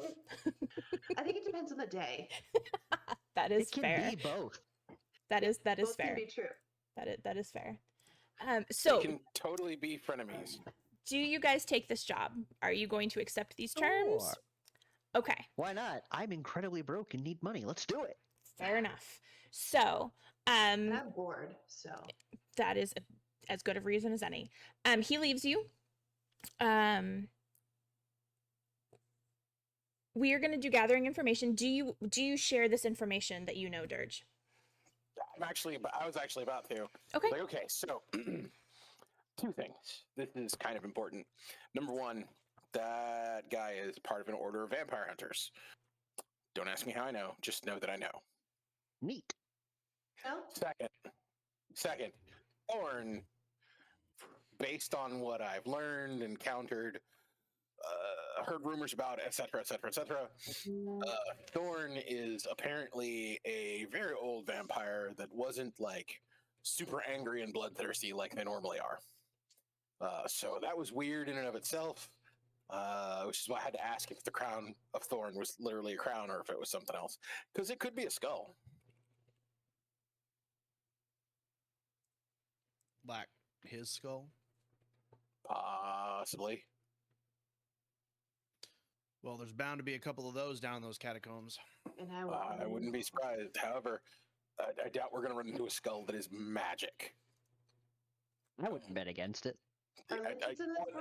I think it depends on the day. That is fair. It can be both. That is both fair. Can be true. That is fair. So they can totally be frenemies. Do you guys take this job? Are you going to accept these terms? Sure. Okay. Why not? I'm incredibly broke and need money. Let's do it. Fair enough. So, and I'm bored, so that is as good a reason as any. He leaves you. We are going to do gathering information. Do you share this information that you know, Dirge? I was actually about to. Okay. Like, okay, so two things. This is kind of important. Number one, that guy is part of an order of vampire hunters. Don't ask me how I know. Just know that I know. Neat. No? Second, Thorn, based on what I've learned, encountered, heard rumors about, etc., etc., etc. Thorn is apparently a very old vampire that wasn't like super angry and bloodthirsty like they normally are. So that was weird in and of itself, which is why I had to ask if the crown of Thorn was literally a crown or if it was something else, because it could be a skull. Like his skull? Possibly. Well, there's bound to be a couple of those down in those catacombs. And I wouldn't be surprised. However, I doubt we're going to run into a skull that is magic. I wouldn't bet against it.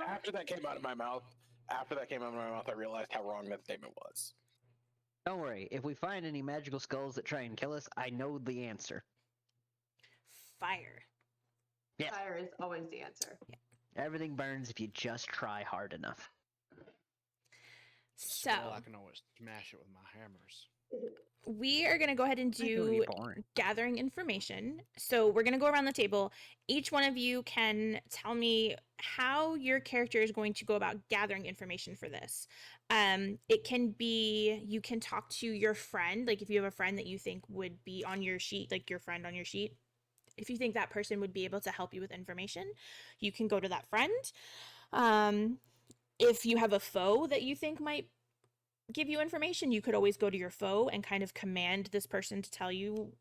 After that came out of my mouth, I realized how wrong that statement was. Don't worry. If we find any magical skulls that try and kill us, I know the answer. Fire. Yeah. Fire is always the answer. Everything burns if you just try hard enough. So Skull, I can always smash it with my hammers. we are going to go ahead and That's gonna be do boring. gathering information. So we're going to go around the table. Each one of you can tell me how your character is going to go about gathering information for this. It can be, you can talk to your friend, like if you have a friend that you think would be on your sheet, like your friend on your sheet. If you think that person would be able to help you with information, you can go to that friend. If you have a foe that you think might give you information, you could always go to your foe and kind of command this person to tell you.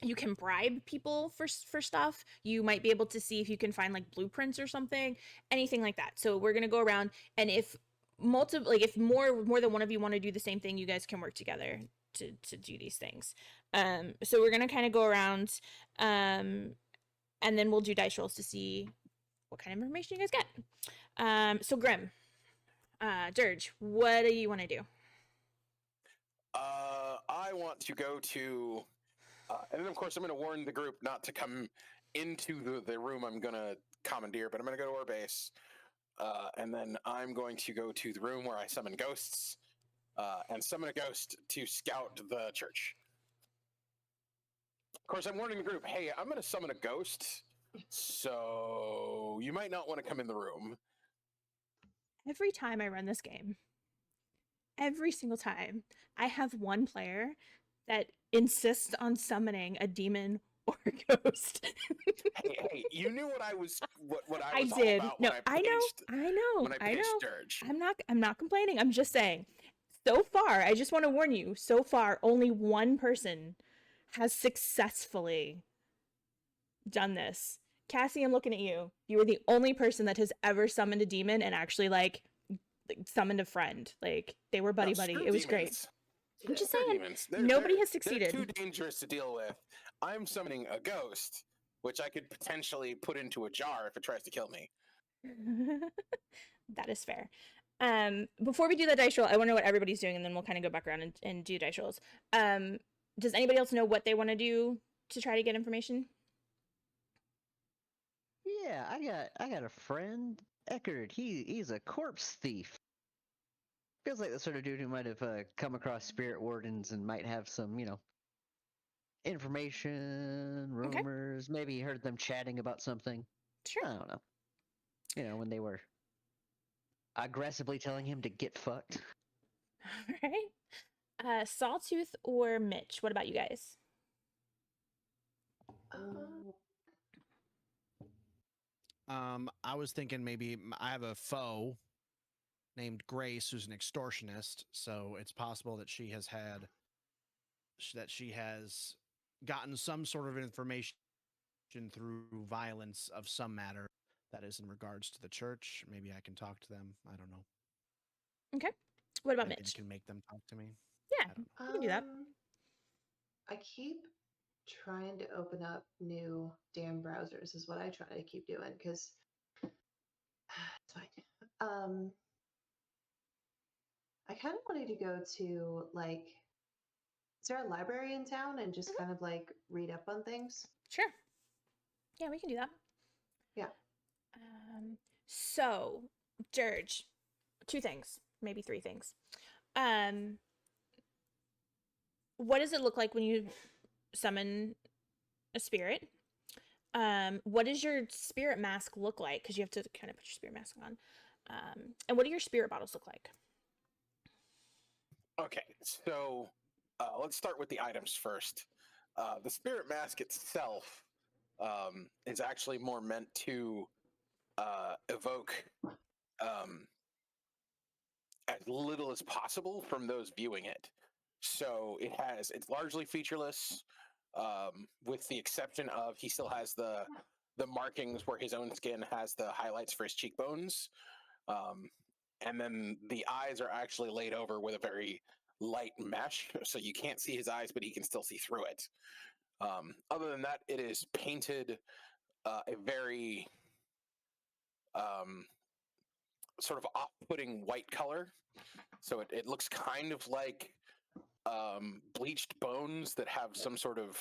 You can bribe people for stuff. You might be able to see if you can find like blueprints or something, anything like that. So we're gonna go around, and if if more than one of you want to do the same thing, you guys can work together to do these things. So we're gonna kind of go around, and then we'll do dice rolls to see what kind of information you guys get. So Grim, Dirge, what do you want to do? I want to go to, and then of course I'm going to warn the group not to come into the room I'm going to commandeer, but I'm going to go to our base, and then I'm going to go to the room where I summon ghosts, and summon a ghost to scout the church. Of course, I'm warning the group, hey, I'm going to summon a ghost, so you might not want to come in the room. Every time I run this game, every single time, I have one player that insists on summoning a demon or a ghost. hey, you knew what I was what I was did. all about No, when I know. when I pitched Dirge. I'm not complaining. I'm just saying. So far, I just want to warn you. So far, only one person has successfully done this. Cassie, I'm looking at you. You were the only person that has ever summoned a demon and actually like summoned a friend. Like they were buddy. It was great. I'm just saying, nobody has succeeded. They're too dangerous to deal with. I'm summoning a ghost, which I could potentially put into a jar if it tries to kill me. That is fair. Before we do that dice roll, I want to know what everybody's doing, and then we'll kind of go back around and do dice rolls. Does anybody else know what they want to do to try to get information? Yeah, I got a friend, Eckerd. He's a corpse thief. Feels like the sort of dude who might have come across spirit wardens and might have some, information, rumors. Maybe he heard them chatting about something. Sure. I don't know. When they were aggressively telling him to get fucked. All right. Sawtooth or Mitch? What about you guys? I was thinking maybe I have a foe named Grace who's an extortionist, so it's possible that she has gotten some sort of information through violence of some matter that is in regards to the church. Maybe I can talk to them. I don't know. Okay. What about Maybe Mitch? I can make them talk to me. Yeah, you can do that. I keep trying to open up new damn browsers is what I try to keep doing because it's fine. I kind of wanted to go to is there a library in town and just kind of read up on things? Sure. Yeah, we can do that. Yeah. So, Dirge, 2 things, maybe 3 things. What does it look like when you summon a spirit? What does your spirit mask look like? Because you have to kind of put your spirit mask on. And what do your spirit bottles look like? Okay, so let's start with the items first. The spirit mask itself is actually more meant to evoke as little as possible from those viewing it. So it's largely featureless, with the exception of he still has the the markings where his own skin has the highlights for his cheekbones. And then the eyes are actually laid over with a very light mesh, so you can't see his eyes, but he can still see through it. Other than that, it is painted a very sort of off-putting white color. So it looks kind of like bleached bones that have some sort of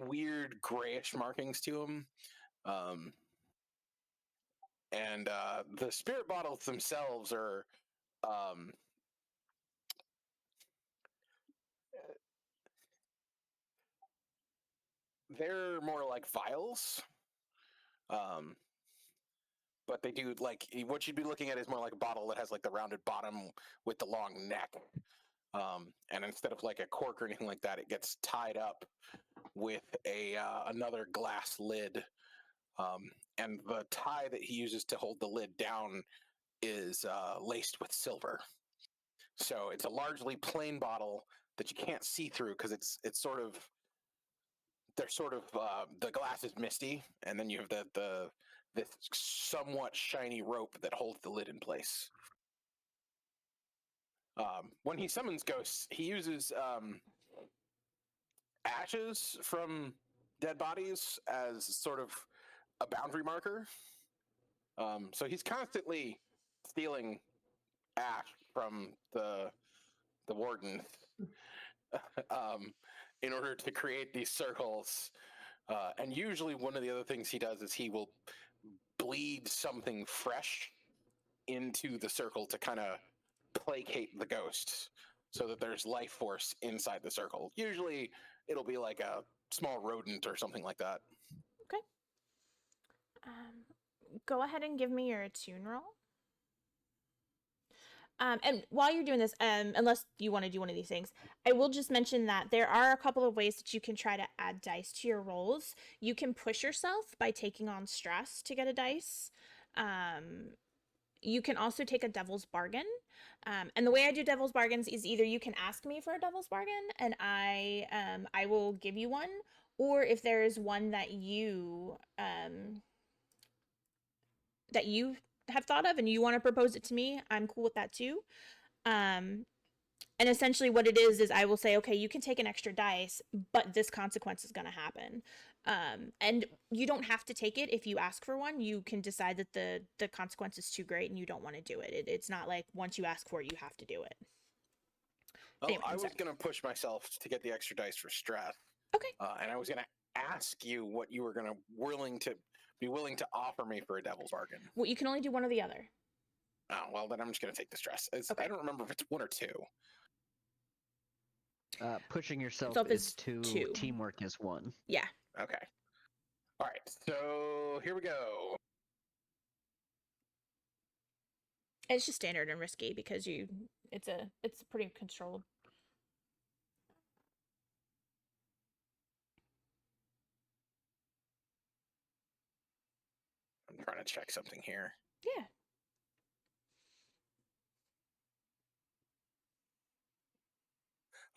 weird grayish markings to them. And the spirit bottles themselves are they're more like vials. But they do, like, what you'd be looking at is more like a bottle that has like the rounded bottom with the long neck. And instead of like a cork or anything like that, it gets tied up with another glass lid. And the tie that he uses to hold the lid down is laced with silver. So it's a largely plain bottle that you can't see through because it's sort of the glass is misty, and then you have this somewhat shiny rope that holds the lid in place. When he summons ghosts, he uses ashes from dead bodies as sort of a boundary marker. So he's constantly stealing ash from the warden in order to create these circles. And usually one of the other things he does is he will bleed something fresh into the circle to kind of placate the ghosts so that there's life force inside the circle. Usually it'll be like a small rodent or something like that. Okay. Go ahead and give me your attune roll. And while you're doing this, unless you want to do one of these things, I will just mention that there are a couple of ways that you can try to add dice to your rolls. You can push yourself by taking on stress to get a dice. You can also take a devil's bargain. And the way I do devil's bargains is either you can ask me for a devil's bargain and I will give you one, or if there is one that you have thought of and you want to propose it to me, I'm cool with that too. And essentially what it is I will say, okay, you can take an extra dice, but this consequence is going to happen. And you don't have to take it if you ask for one. You can decide that the consequence is too great and you don't want to do it. It's not like once you ask for it, you have to do it. Well, Anyway, I was going to push myself to get the extra dice for Strath. Okay. And I was going to ask you what you were going to be willing to offer me for a devil's bargain. Well, you can only do one or the other. Oh, well, then I'm just going to take the stress. Okay. I don't remember if it's one or two. Pushing yourself Self is is two. two. Teamwork is one. Yeah. Okay. All right. So here we go. It's just standard and risky because it's pretty controlled. I'm trying to check something here. Yeah.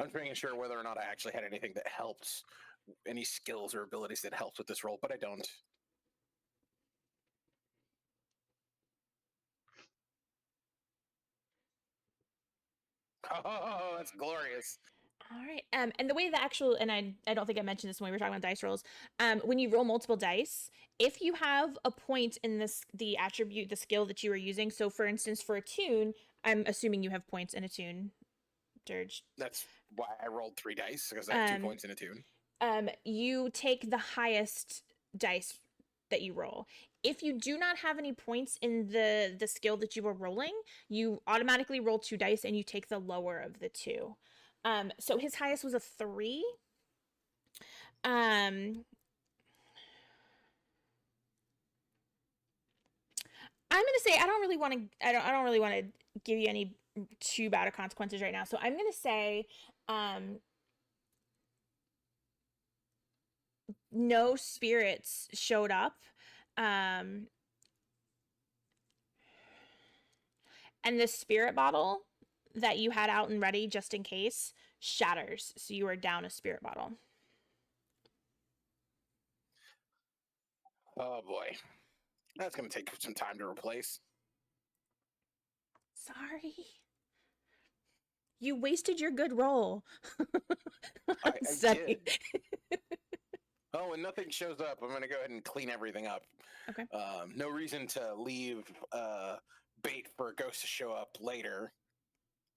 I'm just making sure whether or not I actually had anything that helps, any skills or abilities that helped with this role, but I don't. Oh, that's glorious. All right. And the way the actual, and I don't think I mentioned this when we were talking about dice rolls. When you roll multiple dice, if you have a point in the attribute, the skill that you are using. So for instance, for attune, I'm assuming you have points in attune, Dirge. That's why I rolled 3 dice, because I have 2 points in attune. You take the highest dice that you roll. If you do not have any points in the skill that you are rolling, you automatically roll 2 dice and you take the lower of the 2. So his highest was a 3. I'm gonna say I don't really want to give you any too bad of consequences right now. So I'm gonna say no spirits showed up. And the spirit bottle that you had out and ready just in case shatters. So you are down a spirit bottle. Oh boy, that's gonna take some time to replace. Sorry. You wasted your good roll. I Sorry. did. Oh, when nothing shows up, I'm gonna go ahead and clean everything up. Okay. No reason to leave bait for a ghost to show up later.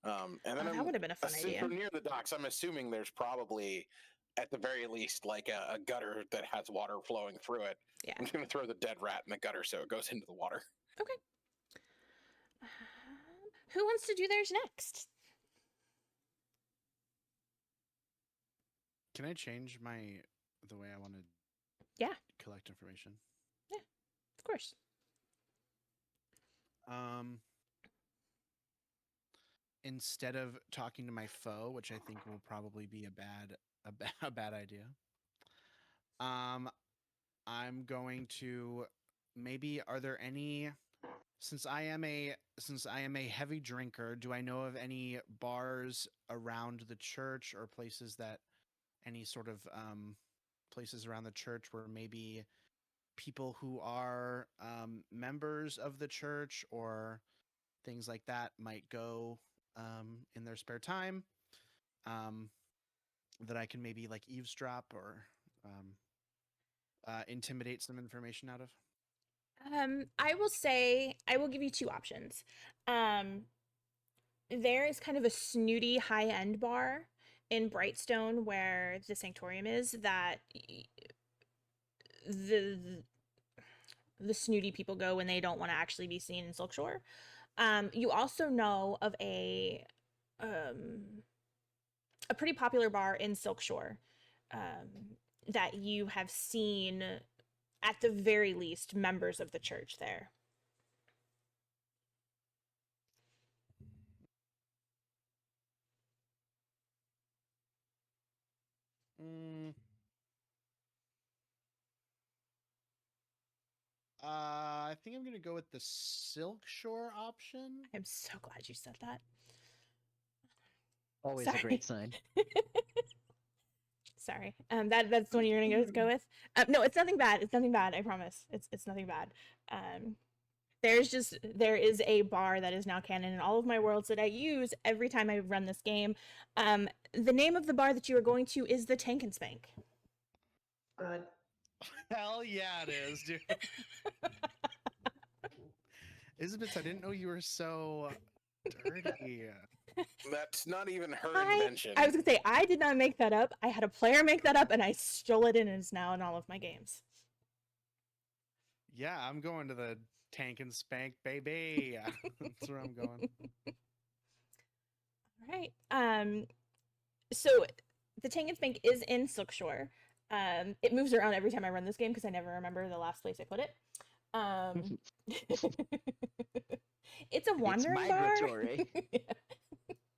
And then That would have been a fun idea. From near the docks, I'm assuming there's probably, at the very least, like a gutter that has water flowing through it. Yeah. I'm just gonna throw the dead rat in the gutter so it goes into the water. Okay. Who wants to do theirs next? Can I change the way I want to Yeah. collect information? Of course. Instead of talking to my foe, which I think will probably be a bad idea. I'm going to maybe, are there any, since I am a heavy drinker, do I know of any bars around the church or places that any sort of places around the church where maybe people who are members of the church or things like that might go in their spare time, that I can maybe like eavesdrop or intimidate some information out of? I will say I will give you two options. There is kind of a snooty high-end bar in Brightstone where the Sactorium is that the snooty people go when they don't want to actually be seen in Silkshore. You also know of a pretty popular bar in Silkshore that you have seen, at the very least, members of the church there. I think I'm going to go with the Silkshore option. I'm so glad you said that. Always Sorry. a great sign. Sorry. That's the one you're gonna go with. No, it's nothing bad. It's nothing bad. I promise. It's nothing bad. There is a bar that is now canon in all of my worlds that I use every time I run this game. The name of the bar that you are going to is the Tank and Spank. Good. Hell yeah, it is, dude. Elizabeth, I didn't know you were so dirty. That's not even her invention. I was gonna say, I did not make that up. I had a player make that up, and I stole it, and it's now in all of my games. Yeah, I'm going to the Tank and Spank, baby. That's where I'm going. All right. So the Tank and Spank is in Silkshore. It moves around every time I run this game because I never remember the last place I put it. It's a wandering bar. migratory.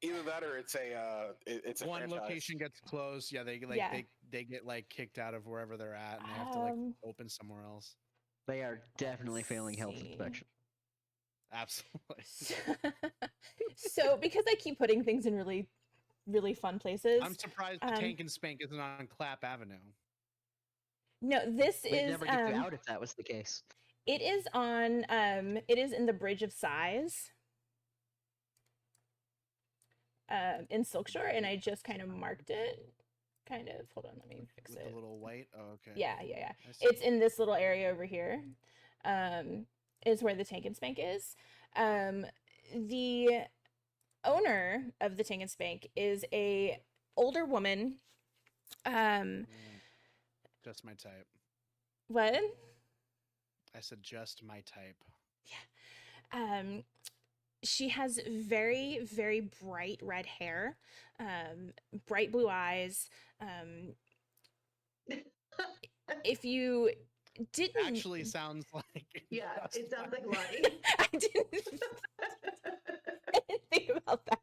Either that or it's a One franchise. location gets closed. Yeah, they get like kicked out of wherever they're at, and they have to like open somewhere else. They are definitely failing health inspection. Absolutely. So because I keep putting things in really, really fun places, I'm surprised the Tank and Spank isn't on Clap Avenue. No, this They'd is never get you out if that was the case. It is on it is in the Bridge of Sighs. In Silkshore, and I just kind of marked it. Kind of. Hold on, let me fix With it. the little white? Oh, okay. Yeah. I see. It's in this little area over here. Is where the Tank and Spank is. The owner of the Tank and Spank is a older woman. Just my type. What? I said just my type. Yeah. She has very, very bright red hair, bright blue eyes. If you didn't Actually sounds like Yeah, it sounds like Lottie. I didn't think about that.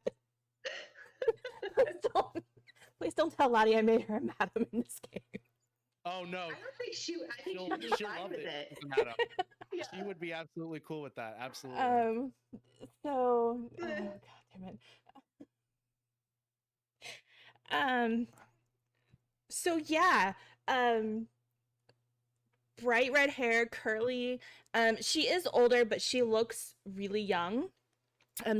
Please don't tell Lottie I made her a madam in this game. Oh no. I don't think she. I think She'll she'll be fine love with it. it. Doesn't matter. Yeah. She would be absolutely cool with that. Absolutely. Oh god damn it. So yeah, bright red hair, curly. She is older, but she looks really young.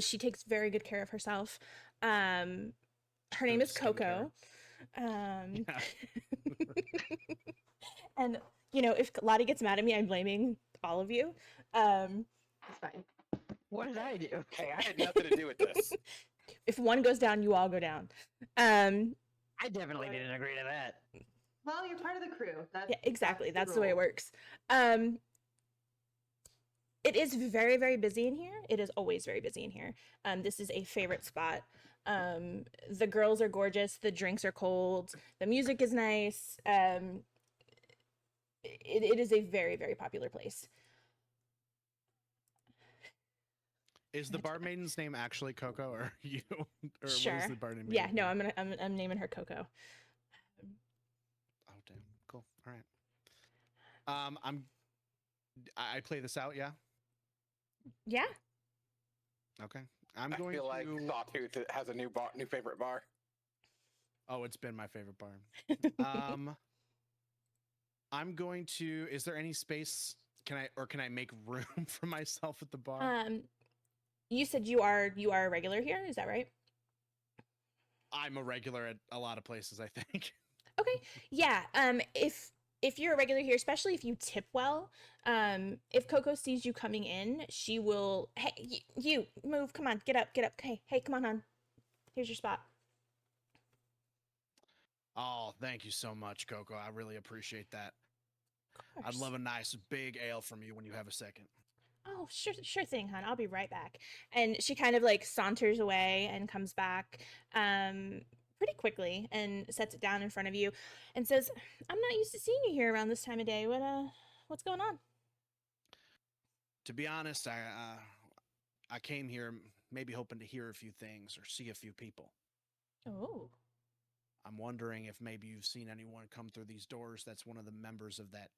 She takes very good care of herself. Her name Good is Coco. Yeah. And if Lottie gets mad at me, I'm blaming all of you. It's fine. What did I do? Hey, I had nothing to do with this. If one goes down, you all go down. I definitely didn't agree to that. Well, you're part of the crew. Yeah, exactly. That's the way it rule. works. It is very, very busy in here. It is always very busy in here. This is a favorite spot. The girls are gorgeous. The drinks are cold. The music is nice. It is a very, very popular place. Is the barmaiden's name actually Coco, or you? Or Sure. What is the barmaid? Yeah, no, I'm naming her Coco. Oh damn, cool. All right. I play this out, yeah. Yeah. Okay. I'm I going feel to. like Sawtooth has a new favorite bar. Oh, it's been my favorite bar. I'm going to. Is there any space? Can I make room for myself at the bar? You said you are a regular here, is that right? I'm a regular at a lot of places, I think. Okay. Yeah. If you're a regular here, especially if you tip well, if Coco sees you coming in, she will. Hey, you move. Come on, get up. Hey, come on, hon. Here's your spot. Oh, thank you so much, Coco. I really appreciate that. Of I'd course. love a nice big ale from you when you have a second. Oh, sure thing, hon. I'll be right back. And she kind of like saunters away and comes back pretty quickly and sets it down in front of you and says, "I'm not used to seeing you here around this time of day. What's going on?" To be honest, I came here maybe hoping to hear a few things or see a few people. Oh. I'm wondering if maybe you've seen anyone come through these doors that's one of the members of that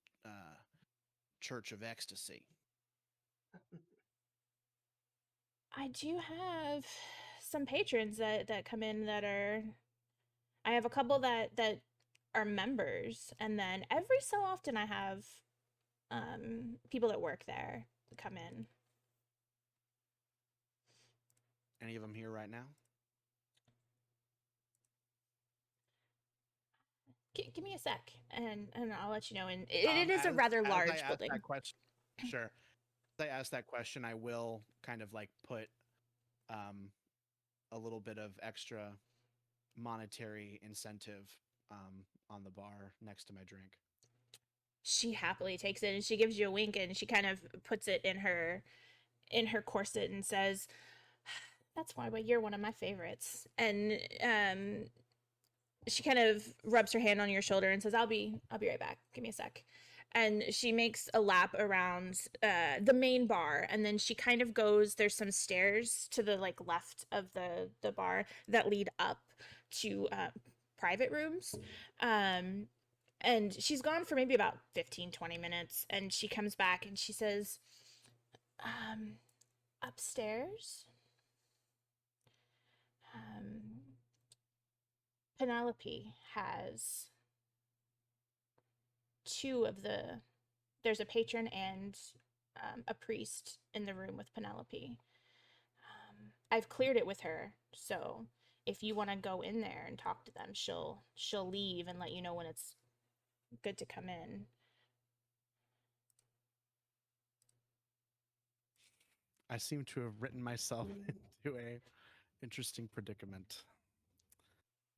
Church of Ecstasy. I do have some patrons that come in that are. I have a couple that are members, and then every so often I have people that work there come in. Any of them here right now? Give me a sec, and I'll let you know. And it is a rather large building. That question, sure. As I ask that question, I will kind of like put a little bit of extra monetary incentive on the bar next to my drink. She happily takes it and she gives you a wink and she kind of puts it in her corset and says, "That's why you're one of my favorites." And she kind of rubs her hand on your shoulder and says, I'll be right back. Give me a sec." And she makes a lap around the main bar, and then she kind of goes. There's some stairs to the like left of the bar that lead up to private rooms. And she's gone for maybe about 15-20 minutes, and she comes back and she says, "Upstairs, Penelope has there's a patron and a priest in the room with Penelope. I've cleared it with her, so if you want to go in there and talk to them, she'll leave and let you know when it's good to come in." I seem to have written myself into a interesting predicament.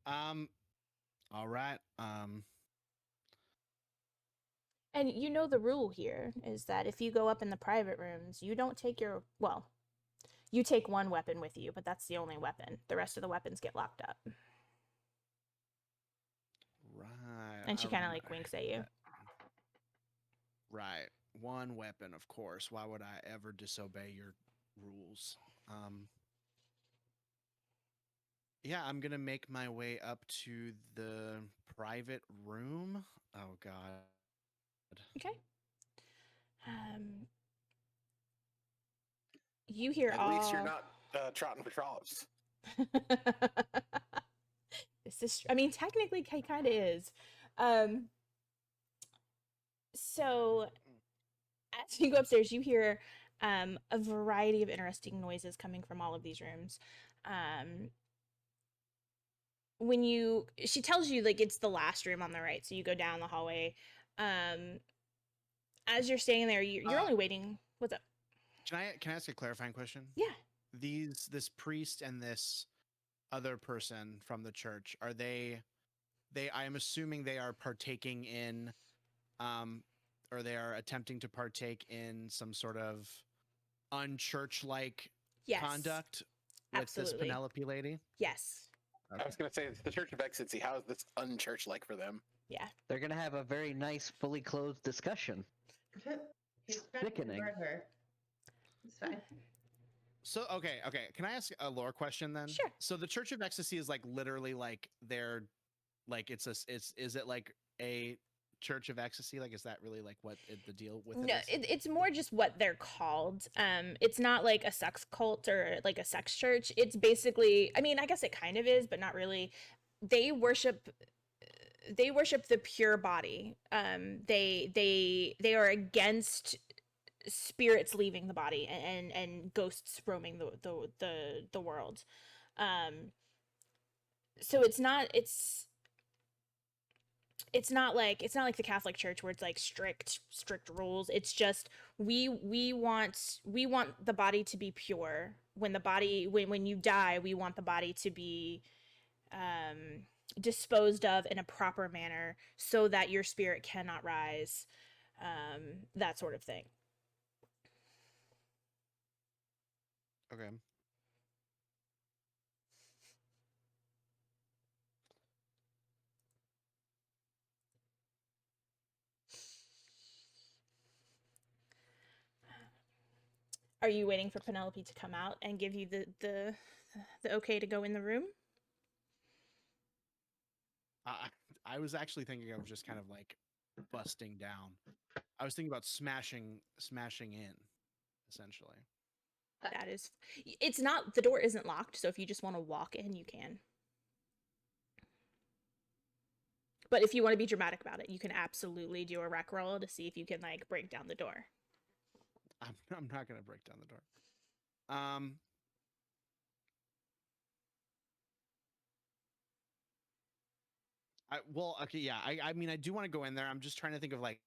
All right. And you know the rule here is that if you go up in the private rooms, you don't take you take one weapon with you, but that's the only weapon. The rest of the weapons get locked up. Right. And she kind of like winks at you. Right. One weapon, of course. Why would I ever disobey your rules? Yeah, I'm gonna make my way up to the private room. Oh God. Okay. You hear At least you're not trotting for trollops. This is, I mean, technically, Kay kind of is. So as you go upstairs, you hear a variety of interesting noises coming from all of these rooms. She tells you like it's the last room on the right, so you go down the hallway. As you're staying there, you're only waiting. What's up? Can I ask a clarifying question? Yeah. This priest and this other person from the church, are they I am assuming they are partaking in or they are attempting to partake in some sort of unchurch-like Yes. conduct with Absolutely. this Penelope lady? Yes. I was going to say, it's the Church of Ecstasy. How is this unchurch-like for them? Yeah. They're gonna have a very nice, fully clothed discussion. He's trying to Sickening. convert her. It's fine. So okay. Can I ask a lore question then? Sure. So the Church of Ecstasy is like literally like they're like is it like a Church of Ecstasy? Like is that really like what the deal with it No, is? it's more just what they're called. It's not like a sex cult or like a sex church. It's basically, I mean, I guess it kind of is, but not really. They worship the pure body. They are against spirits leaving the body and ghosts roaming the world. So it's not like the Catholic Church where it's like strict rules. It's just we want the body to be pure. When you die, we want the body to be disposed of in a proper manner so that your spirit cannot rise. That sort of thing. Okay. Are you waiting for Penelope to come out and give you the okay to go in the room? I was actually thinking of just kind of like busting down. I was thinking about smashing in, essentially. That is, it's not, the door isn't locked, so if you just want to walk in, you can. But if you want to be dramatic about it, you can absolutely do a rec roll to see if you can like break down the door. I'm not gonna break down the door. I mean, I do want to go in there. I'm just trying to think of like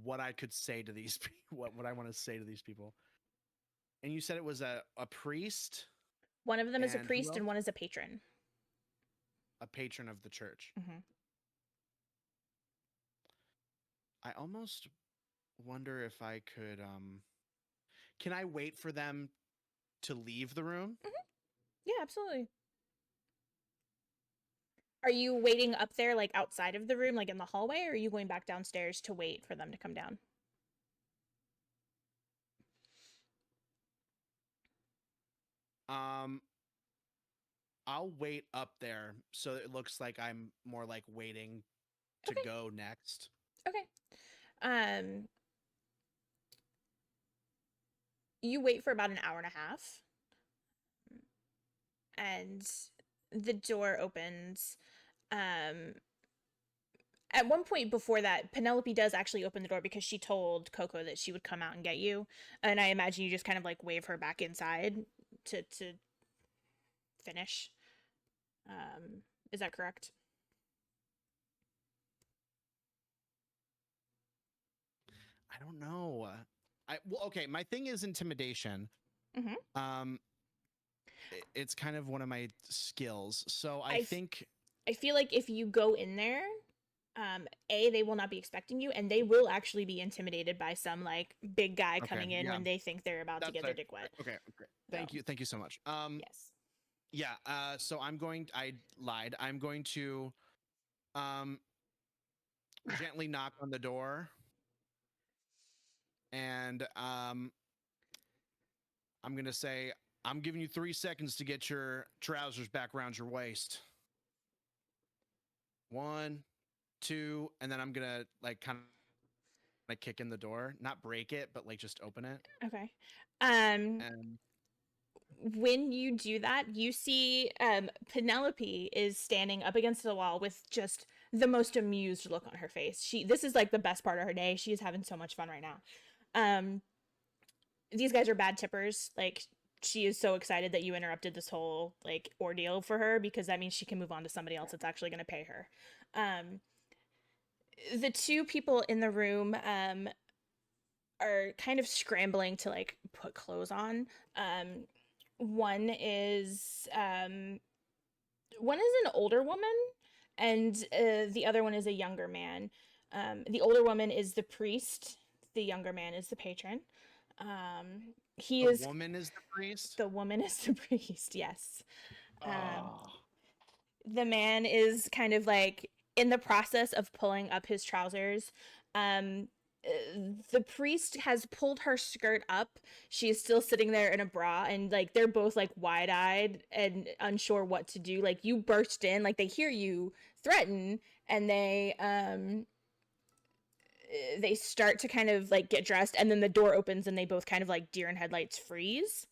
what I could say to these people, what I want to say to these people. And you said it was a priest? One of them is a And who priest and else? one is a patron. A patron of the church. Mhm. I almost wonder if I could can I wait for them to leave the room? Yeah, absolutely. Are you waiting up there, like outside of the room, like in the hallway, or are you going back downstairs to wait for them to come down? I'll wait up there so it looks like I'm more like waiting to Okay. go next. Okay. You wait for about an hour and a half. And the door opens. At one point before that, Penelope does actually open the door because she told Coco that she would come out and get you. And I imagine you just kind of like wave her back inside to finish. Is that correct? I don't know. Okay, my thing is intimidation. Mhm. It's kind of one of my skills. So I think I feel like if you go in there, they will not be expecting you, and they will actually be intimidated by some like big guy coming in when they think they're about to get their dick wet. Okay, great. Thank you so much. Yes. Yeah, so I lied. I'm going to gently knock on the door, and I'm gonna say, I'm giving you 3 seconds to get your trousers back around your waist. 1, 2, and then I'm gonna like kind of like kick in the door, not break it, but like just open it. Okay. And When you do that, you see Penelope is standing up against the wall with just the most amused look on her face. This is like the best part of her day. She is having so much fun right now. These guys are bad tippers. Like, she is so excited that you interrupted this whole like ordeal for her, because that means she can move on to somebody else that's actually going to pay her. The two people in the room are kind of scrambling to like put clothes on. One is an older woman, and the other one is a younger man. The older woman is the priest. The younger man is the patron. The woman is the priest? The woman is the priest, yes. Oh. The man is kind of like in the process of pulling up his trousers. The priest has pulled her skirt up. She is still sitting there in a bra, and like they're both like wide-eyed and unsure what to do. Like, you burst in, like they hear you threaten, and they start to kind of like get dressed, and then the door opens and they both kind of like deer in headlights freeze.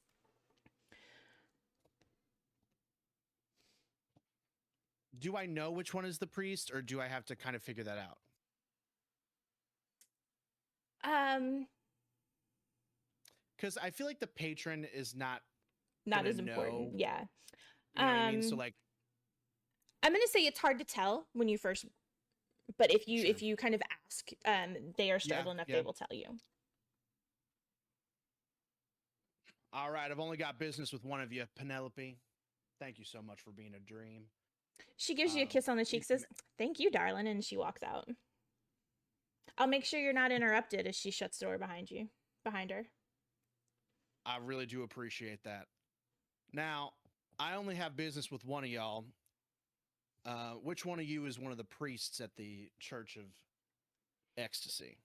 Do I know which one is the priest, or do I have to kind of figure that out? Because I feel like the patron is not as know, important. Yeah. You know what I mean? So like, I'm gonna say it's hard to tell when you first, but if you kind of ask, they are startled enough, they will tell you. All right, I've only got business with one of you, Penelope. Thank you so much for being a dream. She gives you a kiss on the cheek, says, "Thank you, darling," and she walks out. I'll make sure you're not interrupted as she shuts the door behind her. I really do appreciate that. Now, I only have business with one of y'all. Which one of you is one of the priests at the Church of Ecstasy?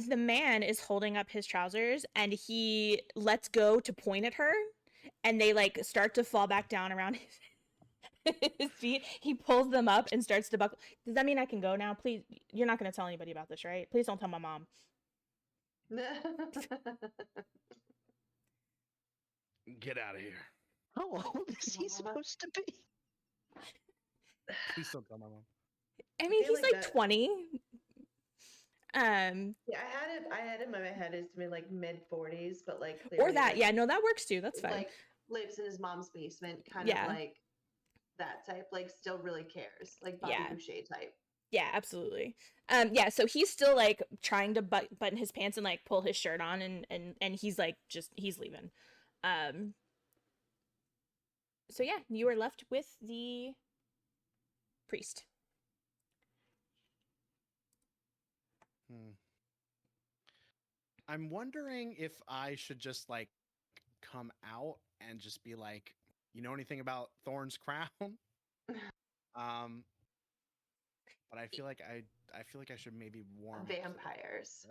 The man is holding up his trousers, and he lets go to point at her, and they like start to fall back down around his feet. He pulls them up and starts to buckle. Does that mean I can go now? Please, you're not going to tell anybody about this, right? Please don't tell my mom. Get out of here. How old is he supposed to be? Please don't tell my mom. I mean, he's like 20. Yeah, I had him in my head as to be like mid-40s, but like or that, like, yeah, no, that works too. That's fine. Like lives in his mom's basement, kind of like that type. Like still really cares, like Bobby Boucher type. Yeah, absolutely. Yeah, so he's still like trying to button his pants and like pull his shirt on, and he's like he's leaving. So yeah, you are left with the priest. I'm wondering if I should just like come out and just be like, you know anything about Thorn's crown? But I feel like I should maybe warm vampires.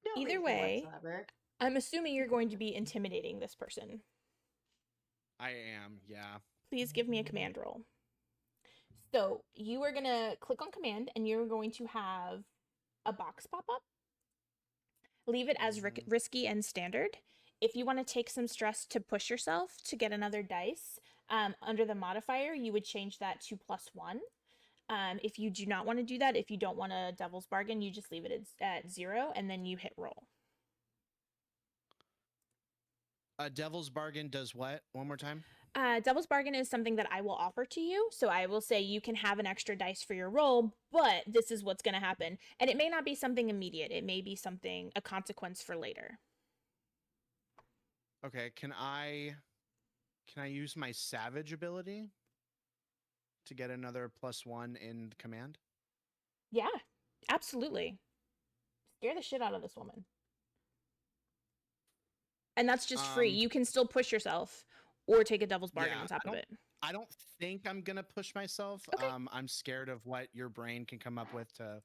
No Either way, whatsoever. I'm assuming you're going to be intimidating this person. I am, yeah. Please give me a command roll. So you are going to click on command, and you're going to have a box pop up. Leave it as risky and standard. If you want to take some stress to push yourself to get another dice, under the modifier, you would change that to +1. If you do not want to do that, if you don't want a devil's bargain, you just leave it at 0, and then you hit roll. A devil's bargain does what? One more time? Devil's bargain is something that I will offer to you. So I will say you can have an extra dice for your roll, but this is what's going to happen. And it may not be something immediate. It may be a consequence for later. Okay, can I use my savage ability to get another +1 in command? Yeah, absolutely. Scare the shit out of this woman. And that's just free. You can still push yourself or take a devil's bargain on top of it. I don't think I'm going to push myself. Okay. I'm scared of what your brain can come up with to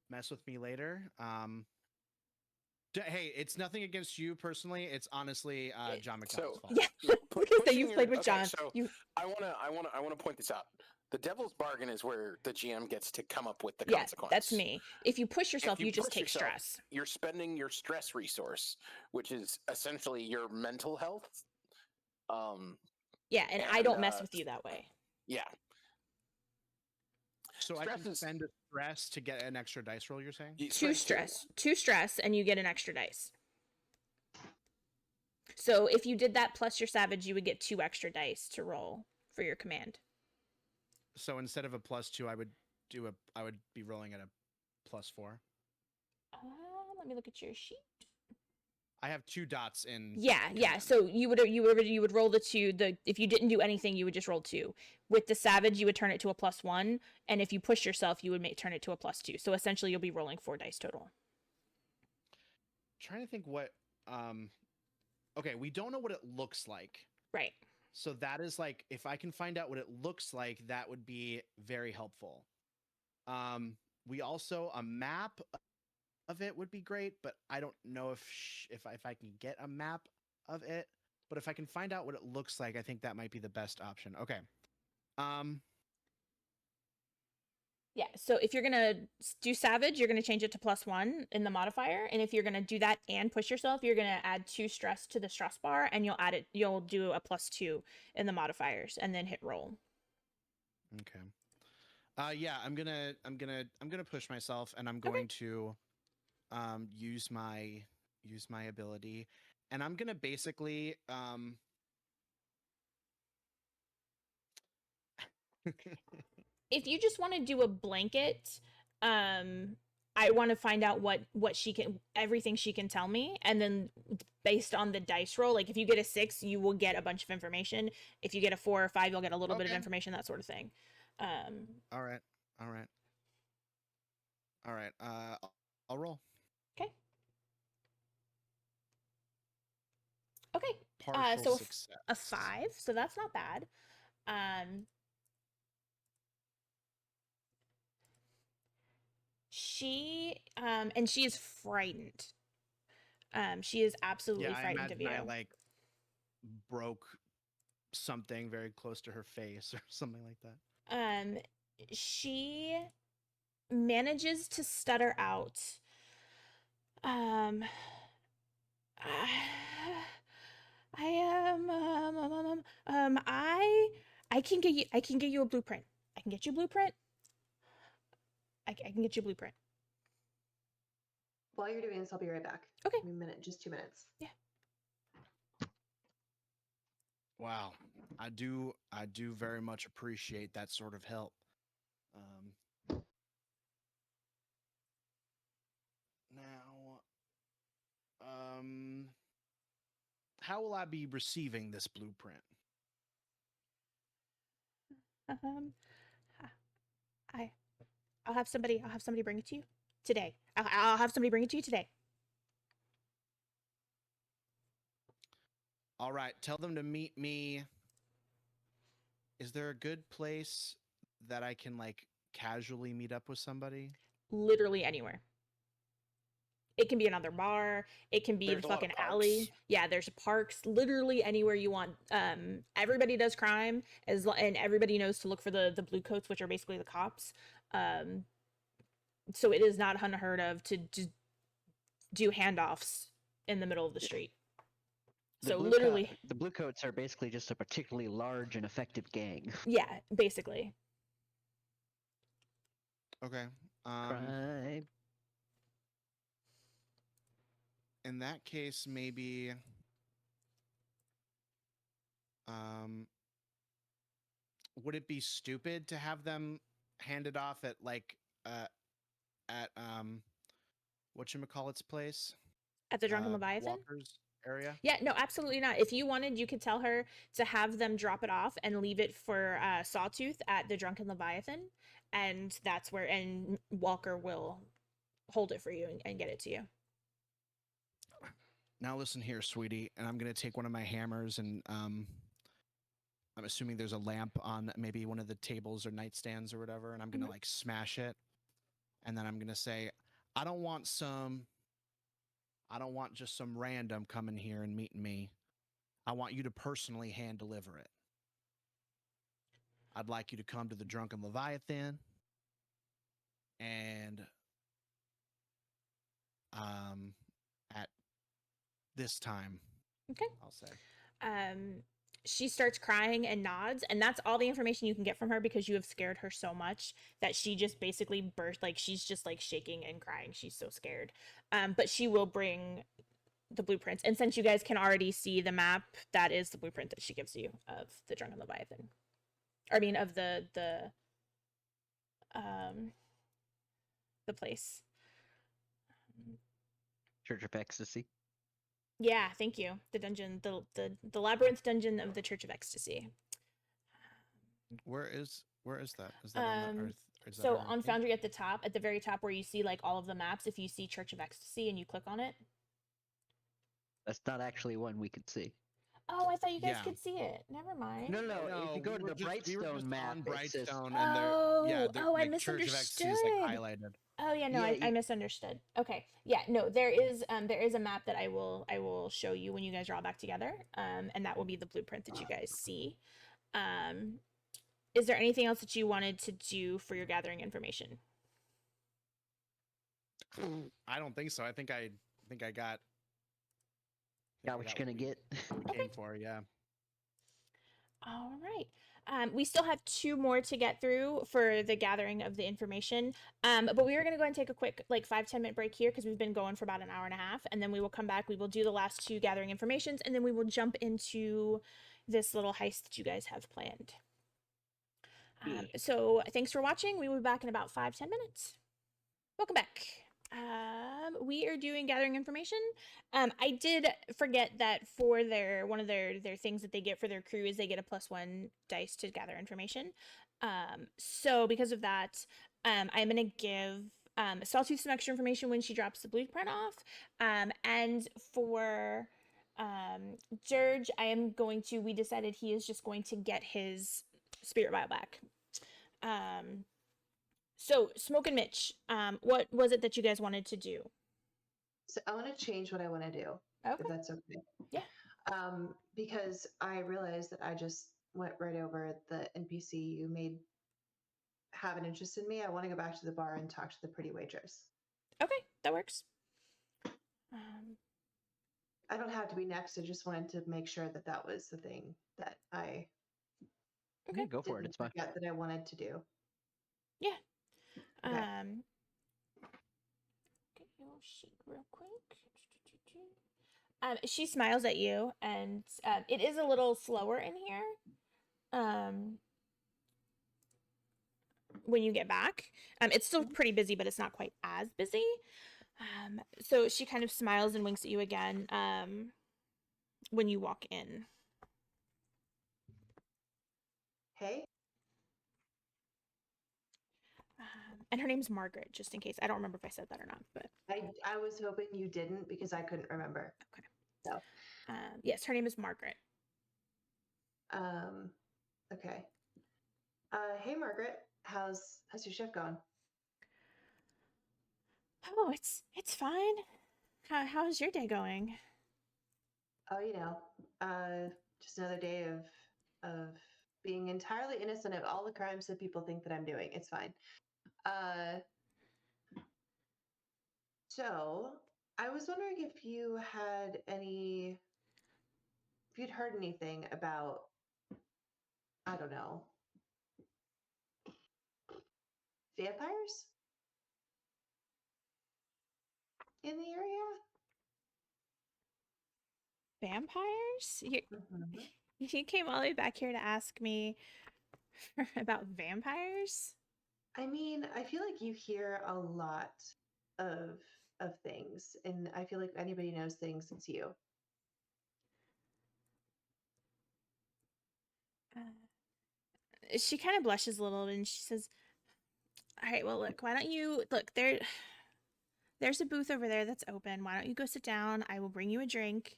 mess with me later. Hey, it's nothing against you personally. It's honestly John McDonald's fault. Yeah, because you've played with John. So I want to point this out. The devil's bargain is where the GM gets to come up with the consequence. That's me. If you push yourself, you just take stress. You're spending your stress resource, which is essentially your mental health. Yeah, and I don't mess with you that way. Yeah. So I Stress can is- spend a stress to get an extra dice roll. You're saying? You Two spend stress, and you get an extra dice. So if you did that plus your savage, you would get 2 extra dice to roll for your command. So instead of a +2, I would be rolling at a +4. Let me look at your sheet. I have 2 dots in. Yeah. command. So you would roll the 2. If you didn't do anything, you would just roll 2. With the savage, you would turn it to a +1, and if you push yourself, you would turn it to a +2. So essentially, you'll be rolling 4 dice total. Trying to think what. Okay, we don't know what it looks like. Right. So that is like, if I can find out what it looks like, that would be very helpful. We also, a map of it would be great, but I don't know if I can get a map of it. But if I can find out what it looks like, I think that might be the best option. Okay. Yeah, so if you're gonna do savage, you're gonna change it to +1 in the modifier, and if you're gonna do that and push yourself, you're gonna add 2 stress to the stress bar, and you'll do a +2 in the modifiers, and then hit roll. Okay. Yeah, I'm gonna push myself, and I'm going to use my ability, and I'm gonna basically If you just want to do a blanket, I want to find out what everything she can tell me, and then based on the dice roll, like if you get a 6, you will get a bunch of information. If you get a 4 or 5, you'll get a little bit of Okay. information, that sort of thing. All right. I'll roll. Okay. Partial So success. a 5, so that's not bad. She and she is frightened. She is absolutely Yeah, I frightened of imagine you. I like broke something very close to her face or something like that. She manages to stutter out. I am I can get you a blueprint. I can get you a blueprint. I can get you a blueprint. While you're doing this, I'll be right back. Okay. Give me a minute, just 2 minutes. Yeah. Wow, I do very much appreciate that sort of help. Now, how will I be receiving this blueprint? I'll have somebody bring it to you today. I'll have somebody bring it to you today. All right, tell them to meet me. Is there a good place that I can like casually meet up with somebody? Literally anywhere. It can be another bar. It can be There's the a lot of fucking alley. parks. Yeah, there's parks. Literally anywhere you want. Everybody does crime, and everybody knows to look for the blue coats, which are basically the cops. So it is not unheard of to do handoffs in the middle of the street. So literally, the blue coats are basically just a particularly large and effective gang. yeah, basically. Okay. Right. In that case, maybe would it be stupid to have them handed off at like at whatchamacallit's place? At the Drunken Leviathan? Walker's area? Yeah, no, absolutely not. If you wanted, you could tell her to have them drop it off and leave it for Sawtooth at the Drunken Leviathan, and that's where and Walker will hold it for you and get it to you. Now listen here, sweetie, and I'm gonna take one of my hammers and I'm assuming there's a lamp on maybe one of the tables or nightstands or whatever, and I'm gonna like smash it, and then I'm gonna say, I don't want just some random coming here and meeting me. I want you to personally hand deliver it. I'd like you to come to the Drunken Leviathan and at this time. Okay. I'll say. she starts crying and nods, and that's all the information you can get from her because you have scared her so much that she just basically burst, like she's just like shaking and crying. She's so scared. But she will bring the blueprints, and since you guys can already see the map, that is the blueprint that she gives you of the Drunken Leviathan. I mean, of the place. Church of Ecstasy. Yeah, thank you. The dungeon, the labyrinth dungeon of the Church of Ecstasy. Where is that? Is that on the Earth? Or is that So on on page? Foundry at the top, at the very top where you see like all of the maps, if you see Church of Ecstasy and you click on it. That's not actually one we could see. Oh, I thought you guys Yeah. could see it. Never mind. No, if you go to the we were Brightstone just map, on it says Brightstone, and there, I like, Church of Ecstasy is like highlighted. Oh yeah, no, Yeah, I misunderstood. Okay, yeah, no, there is a map that I will show you when you guys are all back together, and that will be the blueprint that you guys see. Is there anything else that you wanted to do for your gathering information? I don't think so. I think I got. got what you're gonna get. We came for, yeah. All right. We still have 2 more to get through for the gathering of the information. But we are going to go and take a quick, like 5-10 minute break here because we've been going for about an hour and a half. And then we will come back. We will do the last 2 gathering informations, and then we will jump into this little heist that you guys have planned. So thanks for watching. We will be back in about 5-10 minutes. Welcome back. We are doing gathering information. I did forget that for one of their things that they get for their crew is they get a +1 dice to gather information. So because of that, I'm gonna give Sawtooth some extra information when she drops the blueprint off. And for Dirge, we decided he is just going to get his spirit vial back. So Smoke and Mitch, what was it that you guys wanted to do? So I want to change what I want to do, Okay. if that's okay. Yeah. Because I realized that I just went right over the NPC you made have an interest in me. I want to go back to the bar and talk to the pretty waitress. Okay, that works. I don't have to be next. I just wanted to make sure that that was the thing that I Okay, go for it. It's fine. forget that I wanted to do. Yeah. Okay. Get your sheet real quick. She smiles at you, and it is a little slower in here. When you get back, it's still pretty busy, but it's not quite as busy. So she kind of smiles and winks at you again. When you walk in. Hey. And her name's Margaret, just in case. I don't remember if I said that or not, but I was hoping you didn't because I couldn't remember. okay. So, yes, her name is Margaret. Okay. Hey Margaret, how's your shift going? Oh, it's fine. How's your day going? Oh, just another day of being entirely innocent of all the crimes that people think that I'm doing. It's fine. So I was wondering if you'd heard anything about, I don't know, vampires in the area? Vampires? Mm-hmm. You came all the way back here to ask me about vampires? I mean, I feel like you hear a lot of things, and I feel like if anybody knows things, it's you. She kind of blushes a little and she says, all right, well, look, why don't you look there's a booth over there that's open. Why don't you go sit down? I will bring you a drink.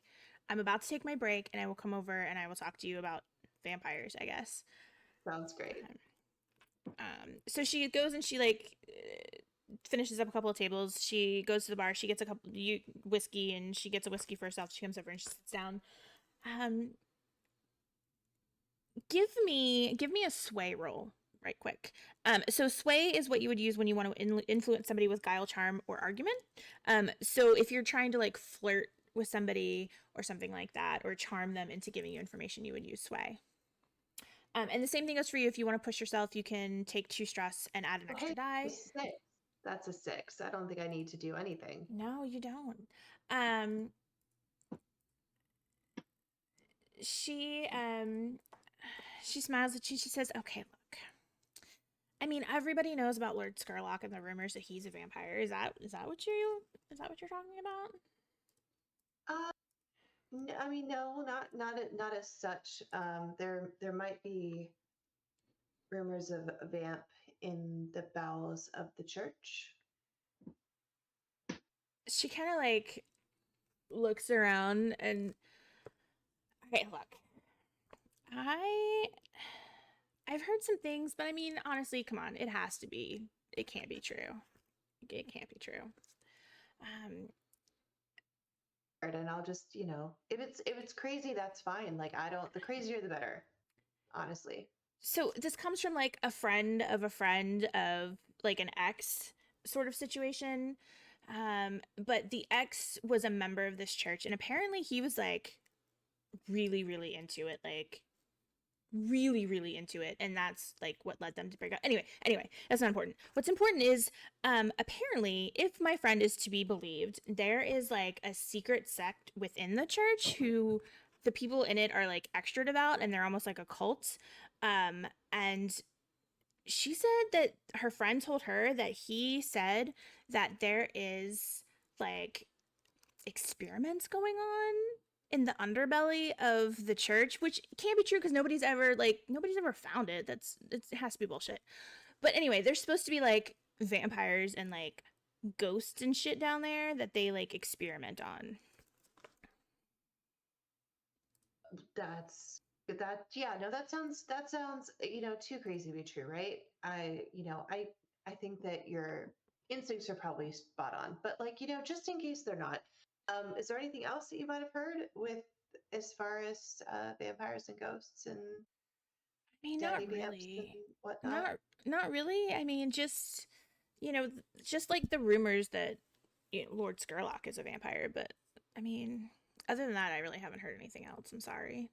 I'm about to take my break, and I will come over and I will talk to you about vampires, I guess. Sounds great. So she goes and she finishes up a couple of tables. She goes to the bar. She gets a couple whiskey, and she gets a whiskey for herself. She comes over and she sits down. Give me a sway roll right quick. So sway is what you would use when you want to influence somebody with guile, charm, or argument. So if you're trying to flirt with somebody or something like that, or charm them into giving you information, you would use sway. And the same thing goes for you. If you want to push yourself, you can take 2 stress and add an extra die. 6. That's a 6. I don't think I need to do anything. No, you don't. She smiles at you. She says, "Okay, look. I mean, everybody knows about Lord Scarlock and the rumors that he's a vampire. Is that what you're talking about?" I mean, no, not as such. There might be rumors of a vamp in the bowels of the church. She kind of like looks around and, okay, look. I've heard some things, but I mean, honestly, come on, it can't be true. It can't be true. And I'll just, if it's crazy, that's fine. Like, the crazier the better, honestly. So this comes from like a friend of like an ex sort of situation. But the ex was a member of this church, and apparently he was like really, really into it, like really, really into it, and that's like what led them to break up. Anyway, that's not important. What's important is apparently, if my friend is to be believed, there is like a secret sect within the church who the people in it are like extra devout, and they're almost like a cult. And she said that her friend told her that he said that there is like experiments going on in the underbelly of the church, which can't be true because nobody's ever found it. It has to be bullshit. But anyway, there's supposed to be like vampires and like ghosts and shit down there that they like experiment on. That sounds too crazy to be true, right? I think that your instincts are probably spot on, but like, just in case they're not, is there anything else that you might have heard with as far as vampires and ghosts and I mean, daddy not vamps really. and whatnot? Not really. I mean, just just like the rumors that Lord Scarlock is a vampire, but I mean, other than that, I really haven't heard anything else. I'm sorry.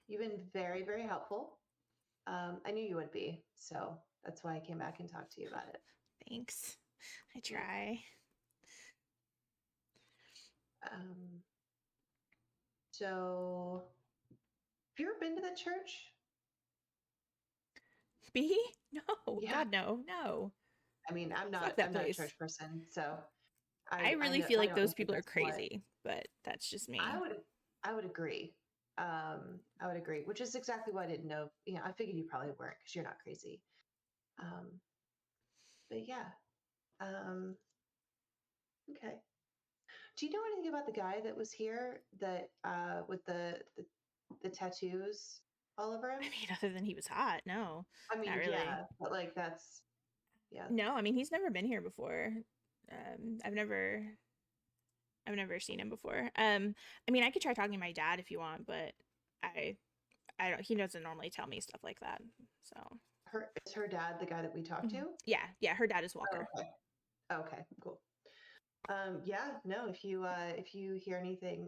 You've been very, very helpful. I knew you would be, so that's why I came back and talked to you about it. Thanks. I try. So have you ever been to the church? Me? No. Yeah. God, no. I mean, I'm Fuck not that a place. church person, so I really feel like those people are crazy, but that's just me. I would agree. I would agree, which is exactly why I didn't know. I figured you probably weren't because you're not crazy. But yeah. Okay. Do you know anything about the guy that was here that with the tattoos all over him? I mean, other than he was hot, no. I mean, not really. yeah, but like that's No, I mean he's never been here before. I've never seen him before. I mean, I could try talking to my dad if you want, but I don't. He doesn't normally tell me stuff like that. So is her dad the guy that we talked to? Yeah. Her dad is Walker. Okay, cool. No. If you hear anything,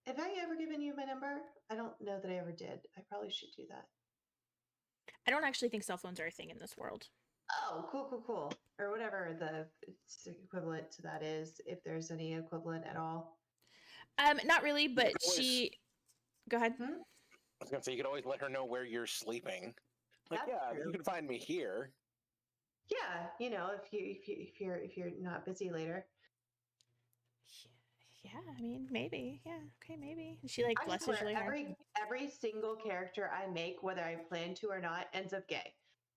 have I ever given you my number? I don't know that I ever did. I probably should do that. I don't actually think cell phones are a thing in this world. Oh, cool. Or whatever the equivalent to that is, if there's any equivalent at all. Not really, but go ahead. I was gonna say, you could always let her know where you're sleeping. Like, That's true. You can find me here. Yeah, if you're not busy later. Yeah, I mean, maybe. Yeah, okay, maybe. She like blesses really hard. Every single character I make, whether I plan to or not, ends up gay.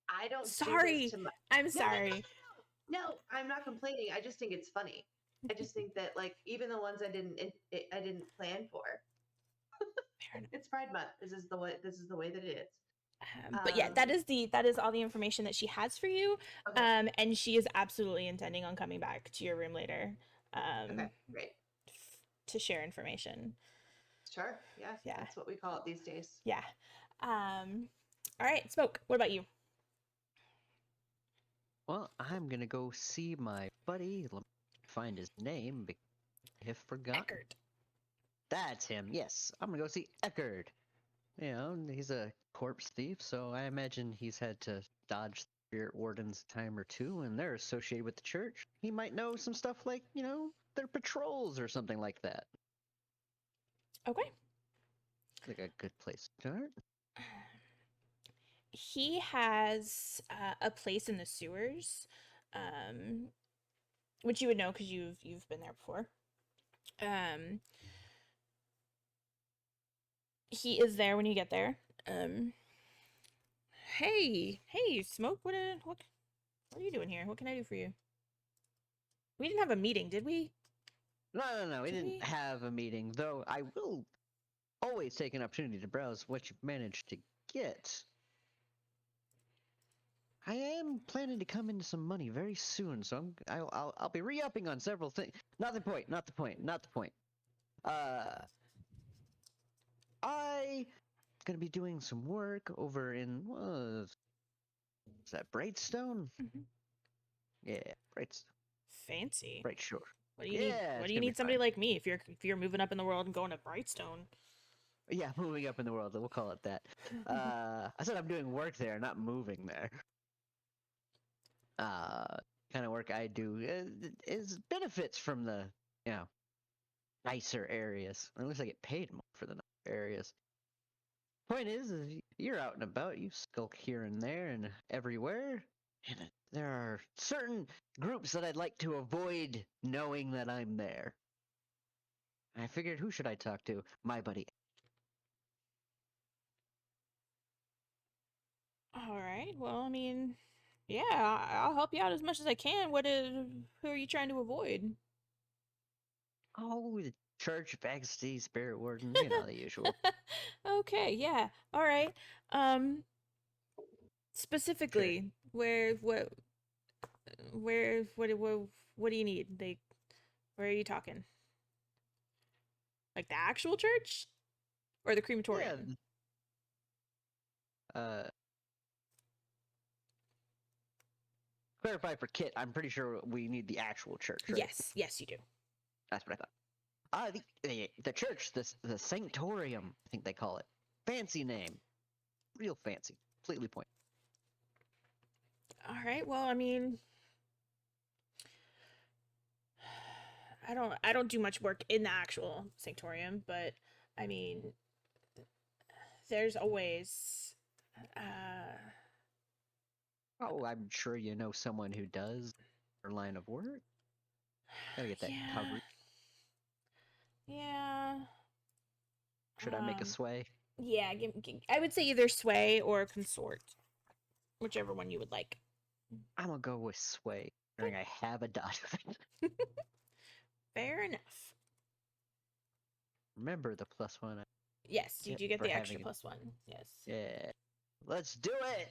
I don't. Sorry, I'm sorry. No, I'm not complaining. I just think it's funny. I just think that like even the ones I didn't plan for. It's Pride Month. This is the way that it is. But yeah, that is all the information that she has for you. Okay. And she is absolutely intending on coming back to your room later. Okay, great. To share information. Sure. Yeah. That's what we call it these days. Yeah. All right, Smoke. What about you? Well, I'm gonna go see my buddy find his name. I have forgotten. Eckert. That's him. Yes, I'm gonna go see Eckert. You know, he's a corpse thief, so I imagine he's had to dodge spirit wardens a time or two, and they're associated with the church. He might know some stuff like, you know, their patrols or something like that. Okay. Like a good place to start. He has a place in the sewers, which you would know because you've been there before. He is there when you get there. Hey, Smoke. What are you doing here? What can I do for you? We didn't have a meeting, did we? No. We Did didn't we? have a meeting, though. I will always take an opportunity to browse what you've managed to get. I am planning to come into some money very soon, so I'll be re-upping on several things. Not the point. I gonna be doing some work over in is that Brightstone? Mhm. Yeah, Brightstone. Fancy. Bright Shore. What do you Yeah, need? it's What do you gonna be need somebody fine. like me if you're moving up in the world and going to Brightstone? Yeah, moving up in the world. We'll call it that. I said I'm doing work there, not moving there. Kind of work I do is benefits from the, you know, nicer areas. Or at least I get paid more for the nicer areas. Point is you're out and about. You skulk here and there and everywhere. And there are certain groups that I'd like to avoid knowing that I'm there. I figured, who should I talk to? My buddy. All right. Well, I mean, yeah, I'll help you out as much as I can. Who are you trying to avoid? Oh, the church, backstage, spirit warden, you know, the usual. Okay, yeah. All right. Um, Sure. specifically, what do you need? Like, where are you talking? Like the actual church or the Yeah. crematorium? Uh, clarify for Kit, I'm pretty sure we need the actual church, right? Yes, you do. That's what I thought. The church, the Sactorium, I think they call it. Fancy name. Real fancy. Completely point. All right. Well, I mean, I don't do much work in the actual Sanctorium, but I mean, there's always uh Oh, I'm sure you know someone who does their line of work. Gotta get that yeah. coverage. Yeah. Should I make a sway? Yeah, I would say either sway or consort. Whichever one you would like. I'm gonna go with sway. Considering I have a dot of it. Fair enough. Remember the +1 I Yes, you get do get for the extra having it. +1. Yes. Yeah. Let's do it!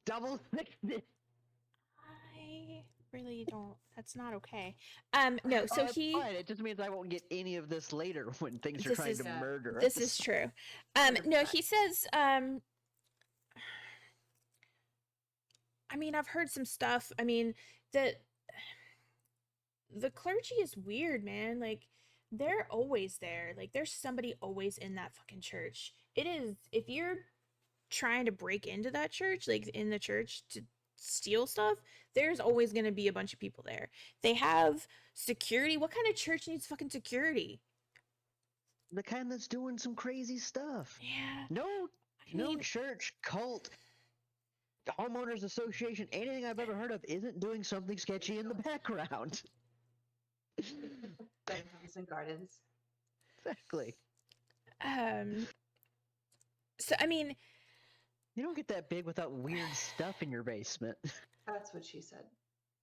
Double thickness! I really don't. That's not okay. No, so Oh, it's he fine. It just means I won't get any of this later when things are This trying is- to murder this us. is true. No, he says I mean, I've heard some stuff. I mean, the clergy is weird, man. Like they're always there. Like there's somebody always in that fucking church. It is if you're trying to break into that church, like in the church to steal stuff, there's always going to be a bunch of people there. They have security. What kind of church needs fucking security? The kind that's doing some crazy stuff. Yeah. No I mean, church, cult, homeowners association, anything I've ever heard of isn't doing something sketchy in the background. Bedrooms and gardens. Exactly. so I mean, You don't get that big without weird stuff in your basement. That's what she said.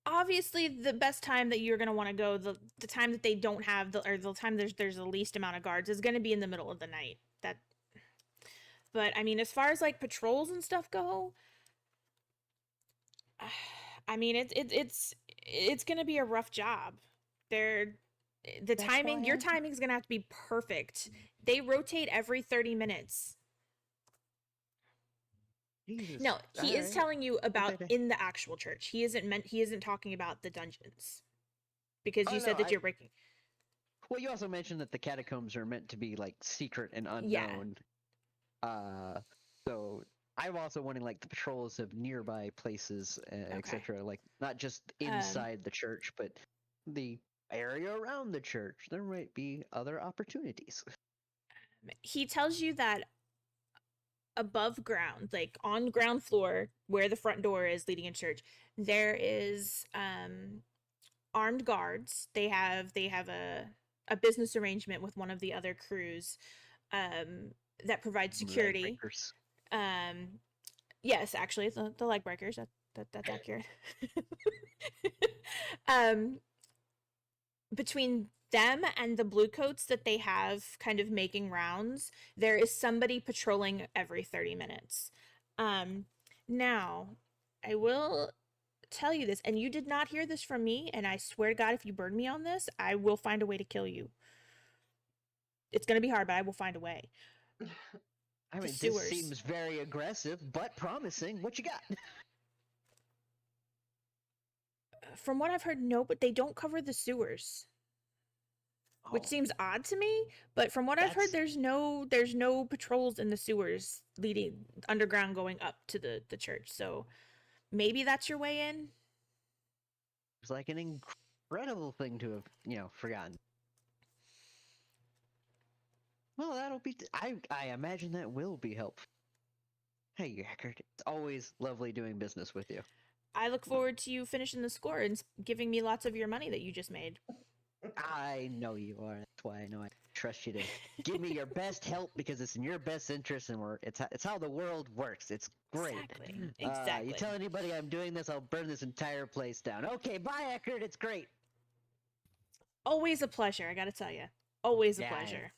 obviously the best time that you're going to want to go, the time that they don't have the time there's the least amount of guards is going to be in the middle of the night. But I mean, as far as like patrols and stuff go, I mean, it's going to be a rough job. Your timing is going to have to be perfect. They rotate every 30 minutes. Jesus. No, he is Alright. telling you about Okay. in the actual church. He isn't talking about the dungeons. Because Oh, you no, said that you're breaking. Well, you also mentioned that the catacombs are meant to be like secret and Yeah. unknown. So I'm also wanting like the patrols of nearby places, Okay. etc. Like not just inside the church, but the area around the church. There might be other opportunities. He tells you that above ground, like on ground floor, where the front door is leading in church, there is armed guards. They have a business arrangement with one of the other crews that provides security. Breakers. Yes, actually, the leg breakers. That's accurate. Between them and the bluecoats that they have kind of making rounds, there is somebody patrolling every 30 minutes. Now, I will tell you this, and you did not hear this from me, and I swear to God, if you burn me on this, I will find a way to kill you. It's gonna be hard, but I will find a way. I mean, this sewers. seems very aggressive, but promising. What you got? From what I've heard, no, but they don't cover the sewers. Which Oh, seems odd to me, but from what I've heard, That's- there's no patrols in the sewers leading underground going up to the church. So maybe that's your way in. it's like an incredible thing to have, forgotten. Well, that'll be. I imagine that will be helpful. Hey, Eckert, it's always lovely doing business with you. I look forward to you finishing the score and giving me lots of your money that you just made. I know you are. That's why I know I trust you to give me your best help because it's in your best interest, and it's how the world works. It's great. Exactly. You tell anybody I'm doing this, I'll burn this entire place down. Okay, bye, Eckert. It's great. Always a pleasure, I gotta tell you. Always a Yeah, pleasure.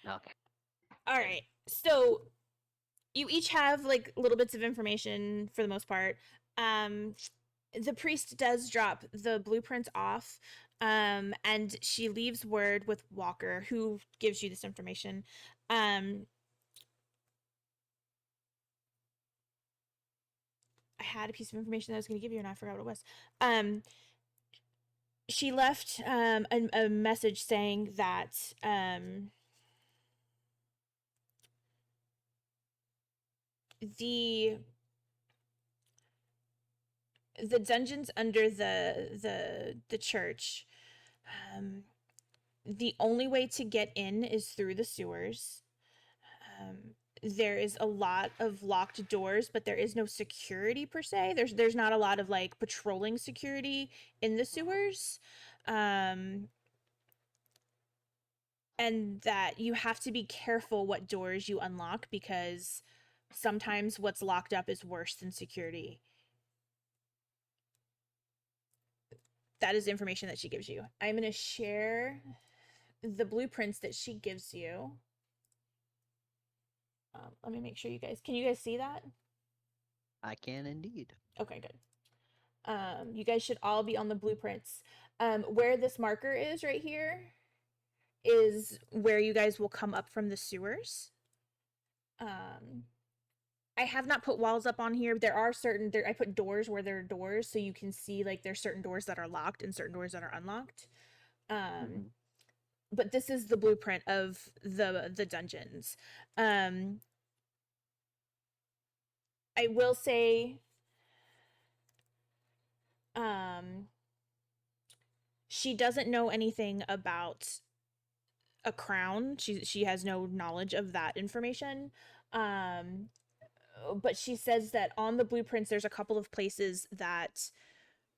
Okay. All right. So you each have like little bits of information for the most part. The priest does drop the blueprints off, and she leaves word with Walker, who gives you this information. I had a piece of information that I was going to give you, and I forgot what it was. She left a message saying that the dungeons under the church, the only way to get in is through the sewers. There is a lot of locked doors, but there is no security per se. There's not a lot of like patrolling security in the sewers. And that you have to be careful what doors you unlock, because sometimes what's locked up is worse than security. That is information that she gives you. I'm going to share the blueprints that she gives you. Let me make sure can you guys see that? I can indeed. Okay, good. You guys should all be on the blueprints. Where this marker is right here is where you guys will come up from the sewers. I have not put walls up on here. There are I put doors where there are doors, so you can see like there's certain doors that are locked and certain doors that are unlocked. But this is the blueprint of the dungeons. I will say, she doesn't know anything about a crown. She has no knowledge of that information. But she says that on the blueprints there's a couple of places that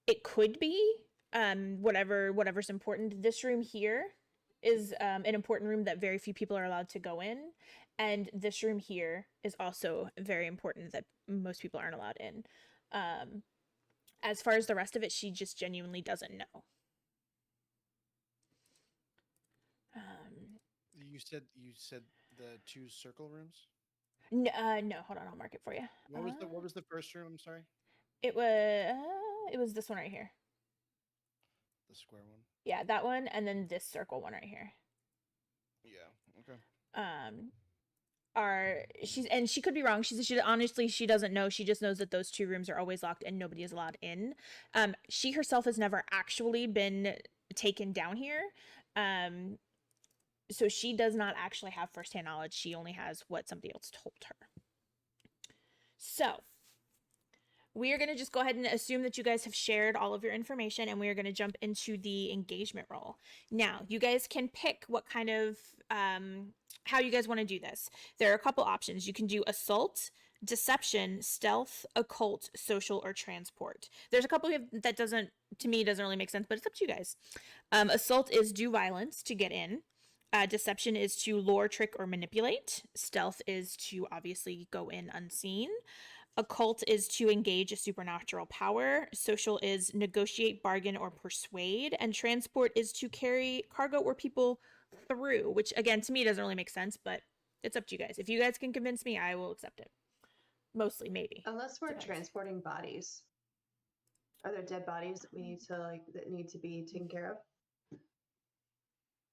it could be whatever's important. This room here is an important room that very few people are allowed to go in, and this room here is also very important that most people aren't allowed in. As far as the rest of it, she just genuinely doesn't know. You said the two circle rooms? No, hold on, I'll mark it for you. What was the first room? I'm sorry. It was this one right here. The square one. Yeah, that one, and then this circle one right here. Yeah. Okay. she could be wrong. She honestly, she doesn't know. She just knows that those 2 rooms are always locked and nobody is allowed in. She herself has never actually been taken down here. So she does not actually have firsthand knowledge. She only has what somebody else told her. So we are going to just go ahead and assume that you guys have shared all of your information, and we are going to jump into the engagement roll. Now, you guys can pick what kind of, how you guys want to do this. There are a couple options. You can do assault, deception, stealth, occult, social, or transport. There's a couple that doesn't really make sense, but it's up to you guys. Assault is do violence to get in. Deception is to lure, trick, or manipulate. Stealth is to obviously go in unseen. Occult is to engage a supernatural power. Social is negotiate, bargain, or persuade. And transport is to carry cargo or people through, which again, to me, doesn't really make sense, but it's up to you guys. If you guys can convince me, I will accept it. Mostly, maybe. Unless we're Depends. transporting bodies. Are there dead bodies that we need to that need to be taken care of?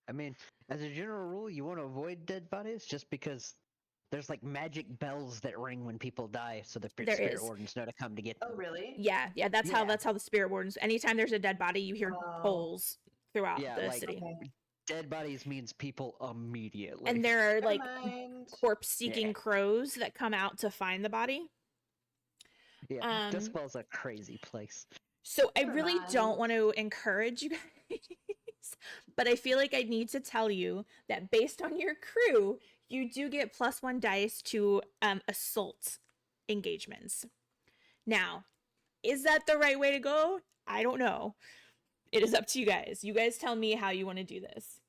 I mean, as a general rule, you want to avoid dead bodies just because there's like magic bells that ring when people die, so the There spirit is. wardens know to come to get them. Oh, really? Yeah, that's how the spirit wardens. Anytime there's a dead body, you hear Oh. tolls throughout Yeah, the like- city. Okay. Dead bodies means people immediately. And there are Never like mind. corpse-seeking Yeah. crows that come out to find the body. yeah, um, Doskvol's a crazy place. So I Never really don't mind. want to encourage you guys, but I feel like I need to tell you that based on your crew, you do get +1 dice to assault engagements. Now, is that the right way to go? I don't know. It is up to you guys. You guys tell me how you want to do this.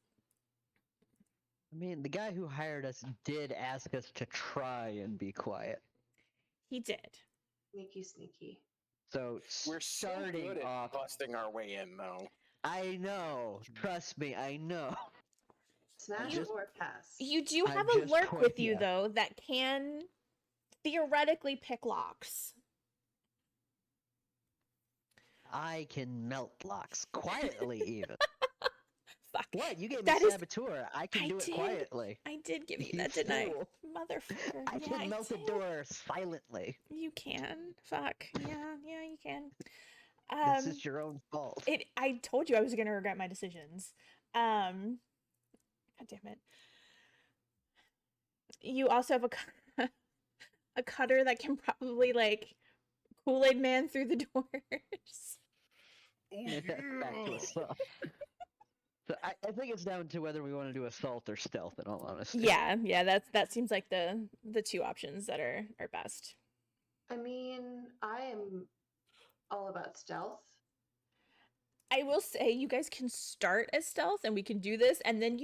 I mean, the guy who hired us did ask us to try and be quiet. He did. Sneaky. So We're so starting good at off, busting our way in, though. I know. Trust me, I know. Smash Just- or pass? You do I'm have a just lurk with toying, you, yeah. though, that can theoretically pick locks. I can melt locks quietly, even. Fuck. What? You gave me That is- saboteur. I can I do it did. quietly. I did give you You that, didn't I? fool. Motherfucker. I Yeah, can melt a did. door silently. You can. Fuck. Yeah, you can. This is your own fault. I told you I was gonna regret my decisions. God damn it. You also have a cutter that can probably like Kool-Aid Man through the doors. Back to assault. So I think it's down to whether we want to do assault or stealth, in all honesty. Yeah, that seems like the 2 options that are best. I mean, I am all about stealth. I will say you guys can start as stealth and we can do this, and then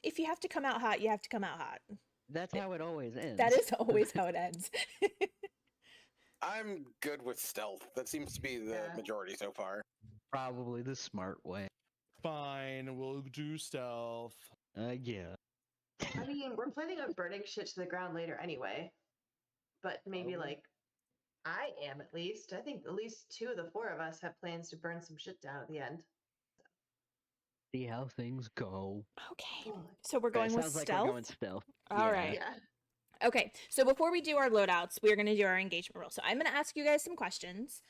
if you have to come out hot, you have to come out hot. That's how it always ends. That is always how it ends. I'm good with stealth. That seems to be the Yeah. majority so far. probably the smart way. Fine, we'll do stealth. Yeah. I mean, we're planning on burning shit to the ground later anyway. But maybe Probably. like I am at least. I think at least 2 of the 4 of us have plans to burn some shit down at the end. See how things go. Okay, so we're going It with sounds like stealth. we're going stealth. All Yeah. right. Yeah. Okay, so before we do our loadouts, we're going to do our engagement roll. So I'm going to ask you guys some questions.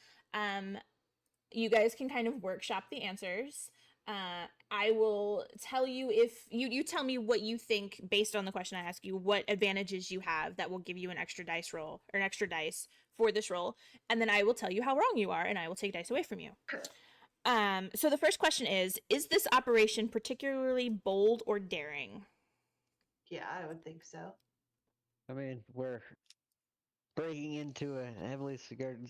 You guys can kind of workshop the answers. I will tell you if you tell me what you think based on the question I ask you, what advantages you have that will give you an extra dice roll or an extra dice for this roll, and then I will tell you how wrong you are, and I will take dice away from you. So the first question is this operation particularly bold or daring? Yeah, I would think so. I mean, we're breaking into a heavily secured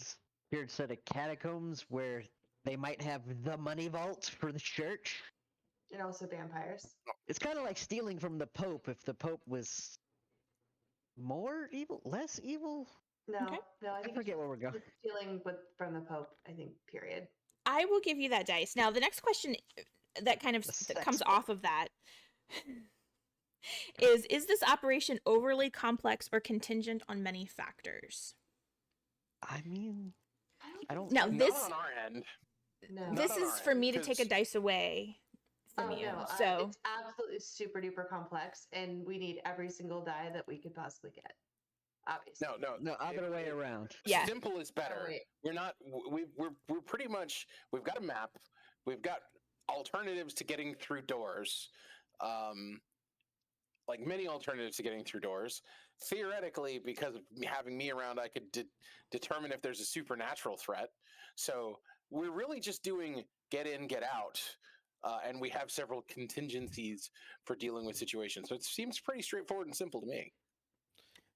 set of catacombs where they might have the money vault for the church. And also vampires. It's kind of like stealing from the Pope if the Pope was more evil, less evil. No, Okay. no, I I think forget where we're going. it's stealing from the Pope, I think, period. I will give you that dice. Now, the next question that kind of The that comes sex off of that is this operation overly complex or contingent on many factors? I mean, I don't. Now, Not this on our end. No. Not this on is our for end, me to take a 'cause- dice away from Oh you. no, So it's absolutely super duper complex, and we need every single die that we could possibly get. Obviously. No, other way around. Yeah. Simple is better. wait. We're not. We're pretty much. We've got a map. We've got alternatives to getting through doors. Like many alternatives to getting through doors. Theoretically, because of having me around, I could determine if there's a supernatural threat. So we're really just doing get in, get out, and we have several contingencies for dealing with situations. So it seems pretty straightforward and simple to me.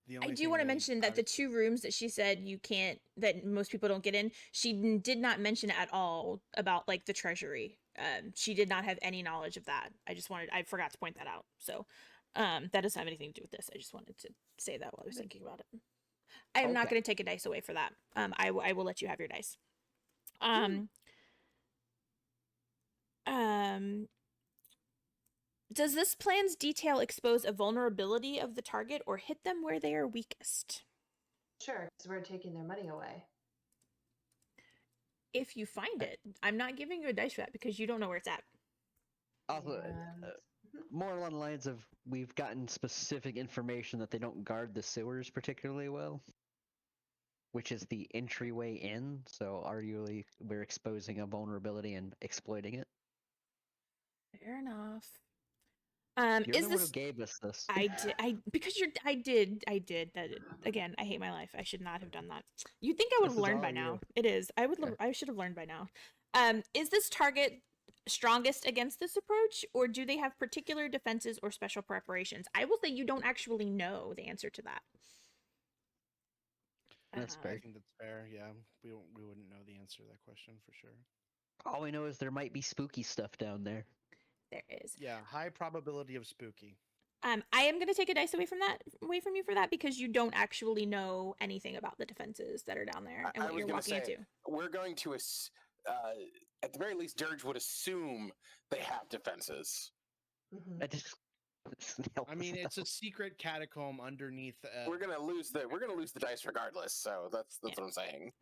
The I only do thing want to really mention that the 2 rooms that she said you can't, that most people don't get in, she did not mention at all about like the treasury. She did not have any knowledge of that. I forgot to point that out. So that doesn't have anything to do with this. I just wanted to say that while I was thinking about it. I am not Okay. going to take a dice away for that. I will let you have your dice. Does this plan's detail expose a vulnerability of the target or hit them where they are weakest? Sure, because we're taking their money away. If you find it, I'm not giving you a dice for that because you don't know where it's at. Also, And- more along the lines of we've gotten specific information that they don't guard the sewers particularly well, which is the entryway in. So arguably, we're exposing a vulnerability and exploiting it. Fair enough. You're Is the one who this? gave us this. I did. I did. That again. I hate my life. I should not have done that. You'd think I would This have is learned by all now. you. It is. I would. Yeah. I should have learned by now. Is this target strongest against this approach, or do they have particular defenses or special preparations? I will say you don't actually know the answer to that. That's I fair. think that's fair. Yeah, we wouldn't know the answer to that question for sure. All we know is there might be spooky stuff down there. There is. Yeah, high probability of spooky. I am going to take a dice away from you for that because you don't actually know anything about the defenses that are down there and I what was you're going walking to say, into. we're going to, at the very least, Dirge would assume they have defenses. Mhm. I just. I mean, it's a secret catacomb underneath. We're gonna lose the dice regardless. So that's what I'm saying.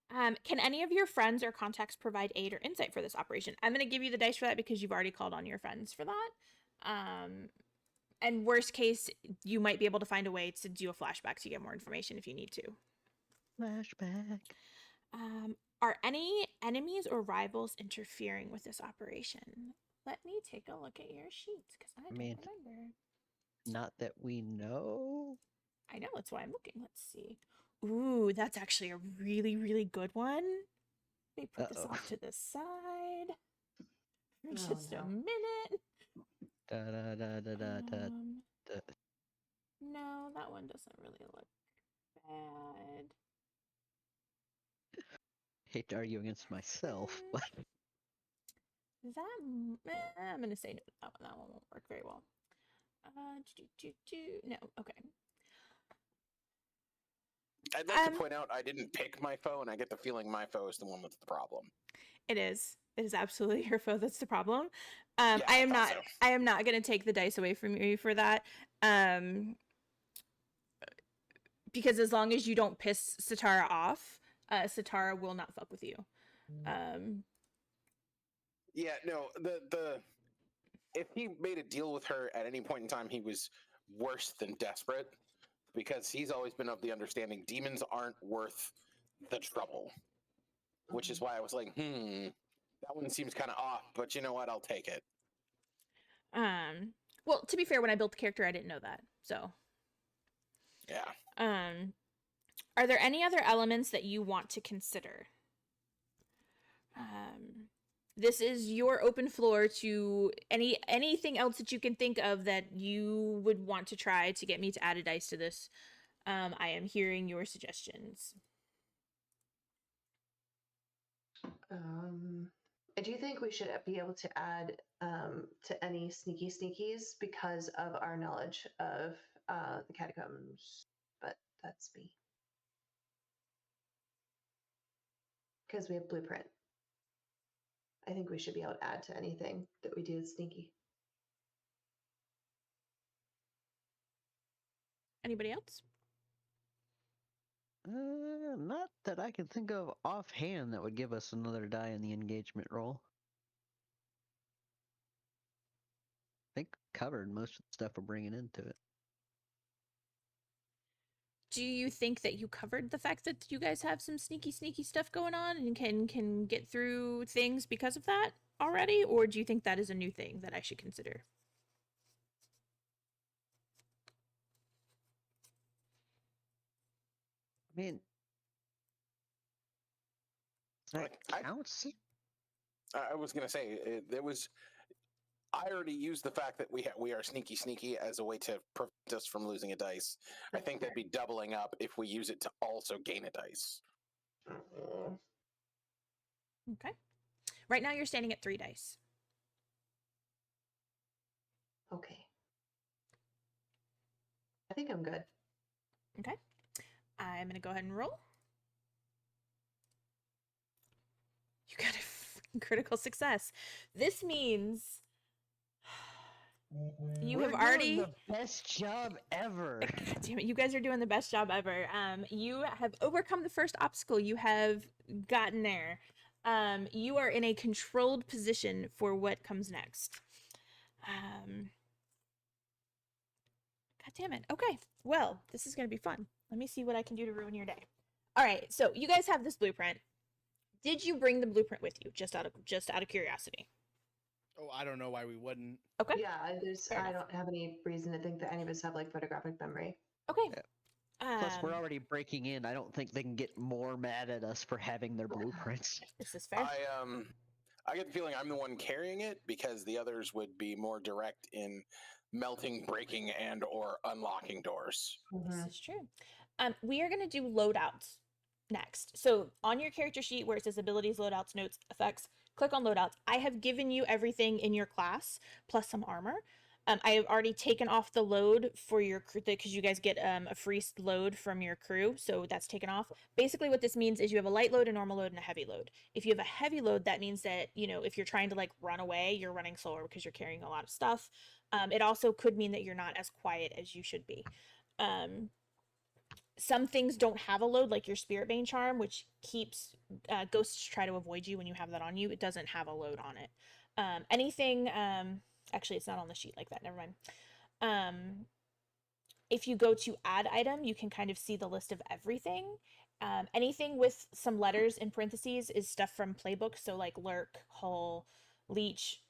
Can any of your friends or contacts provide aid or insight for this operation? I'm going to give you the dice for that because you've already called on your friends for that. And worst case, you might be able to find a way to do a flashback to get more information if you need to. Flashback. Are any enemies or rivals interfering with this operation? Let me take a look at your sheets because I don't remember. Not that we know. I know, that's why I'm looking. Let's see. Ooh, that's actually a really, really good one. Let me put this off to the side for just a minute. Da, da, da, da, da, da, da. No, that one doesn't really look bad. Hate to argue against myself, but I'm gonna say no. That one won't work very well. No, okay. I'd like to point out I didn't pick my foe, and I get the feeling my foe is the one that's the problem. It is. It is absolutely your foe that's the problem. Yeah, I am thought not. so. I am not going to take the dice away from you for that. Because as long as you don't piss Satara off, Satara will not fuck with you. Yeah, no. The if he made a deal with her at any point in time, he was worse than desperate, because he's always been of the understanding demons aren't worth the trouble. Which is why I was like, that one seems kind of off, but you know what? I'll take it. Well, to be fair, when I built the character, I didn't know that. So, yeah. Are there any other elements that you want to consider? This is your open floor to anything else that you can think of that you would want to try to get me to add a dice to this. I am hearing your suggestions. I do think we should be able to add to any sneaky sneakies because of our knowledge of the catacombs, but that's me. Because we have blueprint. I think we should be able to add to anything that we do sneaky. Anybody else? Not that I can think of offhand that would give us another die in the engagement roll. covered most of the stuff we're bringing into it. Do you think that you covered the fact that you guys have some sneaky stuff going on and can get through things because of that already, or do you think that is a new thing that I should consider? I mean, that I- counts. I was gonna say there was. I already used the fact that we are sneaky as a way to prevent us from losing a dice. I think that'd be doubling up if we use it to also gain a dice. Okay. Right now you're standing at 3 dice. Okay. I think I'm good. Okay. I'm going to go ahead and roll. You got a critical success. This means you have We're already doing the best job ever. God damn it, you guys are doing the best job ever. You have overcome the first obstacle. You have gotten there. You are in a controlled position for what comes next. God damn it. Okay. Well, this is going to be fun. Let me see what I can do to ruin your day. All right. So you guys have this blueprint. Did you bring the blueprint with you? Just out of curiosity. Oh, I don't know why we wouldn't. Okay. Yeah, Fair I enough. don't have any reason to think that any of us have like photographic memory. Okay. Plus, we're already breaking in. I don't think they can get more mad at us for having their blueprints. This is fair. I get the feeling I'm the one carrying it because the others would be more direct in melting, breaking, and or unlocking doors. This is true. We are going to do loadouts next. So on your character sheet where it says abilities, loadouts, notes, effects, click on loadouts. I have given you everything in your class plus some armor. I have already taken off the load for your crew because you guys get a free load from your crew, so that's taken off. Basically what this means is you have a light load, a normal load, and a heavy load. If you have a heavy load, that means that, you know, if you're trying to like run away, you're running slower because you're carrying a lot of stuff. It also could mean that you're not as quiet as you should be. Some things don't have a load, like your Spirit Bane charm, which keeps ghosts try to avoid you when you have that on you. It doesn't have a load on it. Anything, actually, it's not on the sheet like that. Never mind. If you go to add item, you can kind of see the list of everything. Anything with some letters in parentheses is stuff from playbook. So like Lurk, Hull, Leech,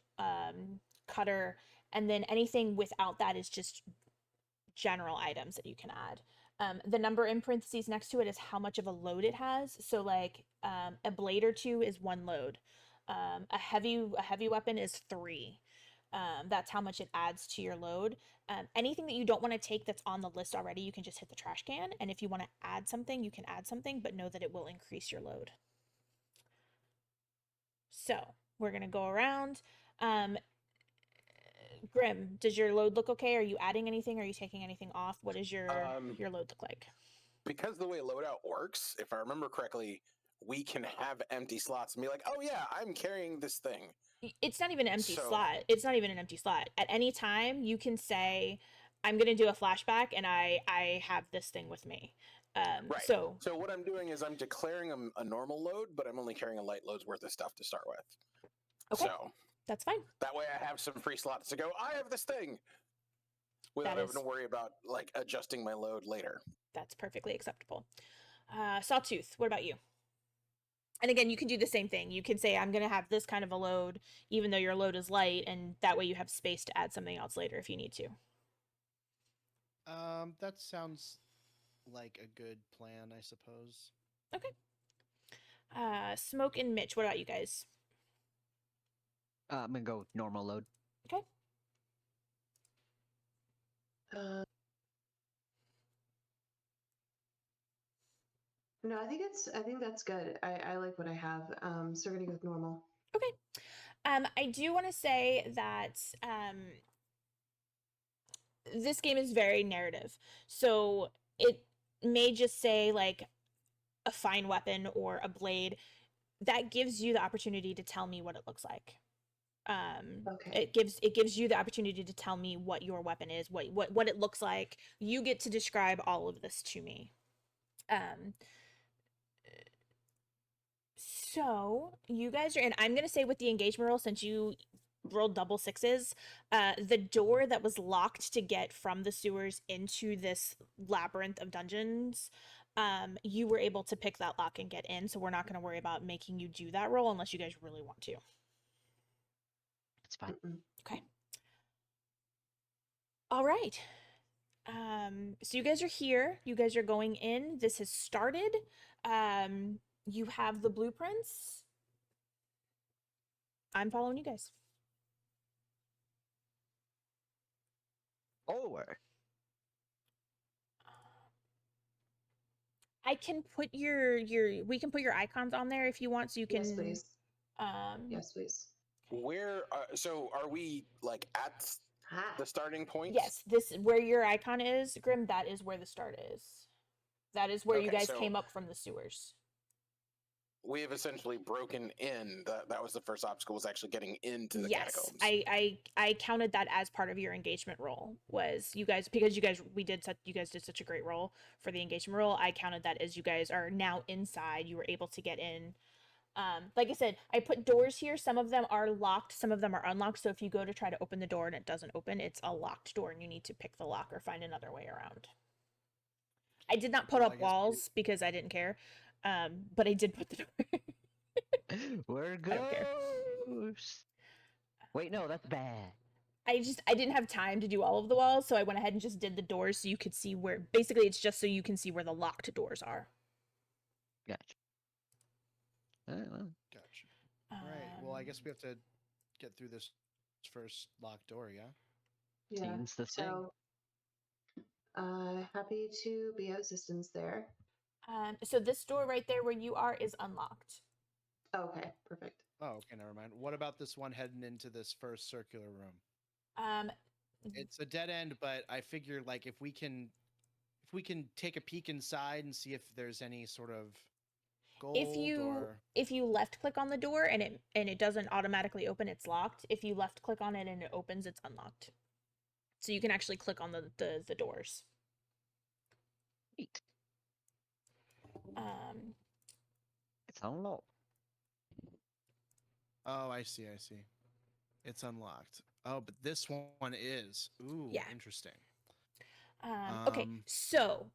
Cutter, and then anything without that is just general items that you can add. The number in parentheses next to it is how much of a load it has. So like a blade or 2 is 1 load. A heavy weapon is 3. That's how much it adds to your load. Anything that you don't want to take that's on the list already, you can just hit the trash can. And if you want to add something, you can add something, but know that it will increase your load. So we're going to go around. Grim, does your load look okay? Are you adding anything? Are you taking anything off? What does your load look like? Because the way loadout works, if I remember correctly, we can have empty slots and be like, oh yeah, I'm carrying this thing. It's not even an empty slot. It's not even an empty slot. At any time, you can say, I'm going to do a flashback and I have this thing with me. Right. So what I'm doing is I'm declaring a normal load, but I'm only carrying a light load's worth of stuff to start with. Okay. So that's fine. that way I have some free slots to go, I have this thing, without having to worry about like adjusting my load later. That's perfectly acceptable. Sawtooth, what about you? And again, you can do the same thing. You can say, I'm going to have this kind of a load, even though your load is light, and that way you have space to add something else later if you need to. That sounds like a good plan, I suppose. Okay. Smoke and Mitch, what about you guys? I'm gonna go with normal load. Okay. No, I think that's good. I like what I have. So we're gonna go with normal. Okay. I do want to say that this game is very narrative. So it may just say like a fine weapon or a blade. That gives you the opportunity to tell me what it looks like. Okay. It gives you the opportunity to tell me what your weapon is, what it looks like. You get to describe all of this to me. So you guys are, and I'm gonna say with the engagement roll, since you rolled double sixes. The door that was locked to get from the sewers into this labyrinth of dungeons, you were able to pick that lock and get in, so we're not going to worry about making you do that roll unless you guys really want to. It's fine. Okay. All right. So you guys are here. You guys are going in. This has started. You have the blueprints. I'm following you guys. Or I can put we can put your icons on there if you want, so you can. Yes, please. Um, Yes, please. Where? So are we like at the starting point? Yes, this where your icon is, Grim. That is where the start is. That is where you Okay, guys so- came up from the sewers. We have essentially broken in. That was the first obstacle, was actually getting into the Yes, catacombs. I counted that as part of your engagement roll. Was you guys, because you guys did such a great roll for the engagement roll. I counted that as you guys are now inside. You were able to get in. Like I said, I put doors here. Some of them are locked, some of them are unlocked. So if you go to try to open the door and it doesn't open, it's a locked door and you need to pick the lock or find another way around. I did not put Well, I up guess walls because I didn't care. But I did put the door. we're don't care. ghosts. Wait, no, that's bad. I didn't have time to do all of the walls, so I went ahead and just did the doors so you could see where, basically it's just so you can see where the locked doors are. Gotcha. Well, Gotcha. All right. Well, I guess we have to get through this first locked door, yeah? Yeah. seems the thing. So, happy to be of assistance there. So this door right there where you are is unlocked. Okay, perfect. Oh, okay, never mind. What about this one heading into this first circular room? It's a dead end, but I figure like if we can take a peek inside and see if there's any sort of gold if you left click on the door and it doesn't automatically open, it's locked. If you left click on it and it opens, it's unlocked. So you can actually click on the doors. Neat. It's unlocked. Oh, I see. It's unlocked. Oh, but this one is. Ooh, Yeah. interesting. Okay, so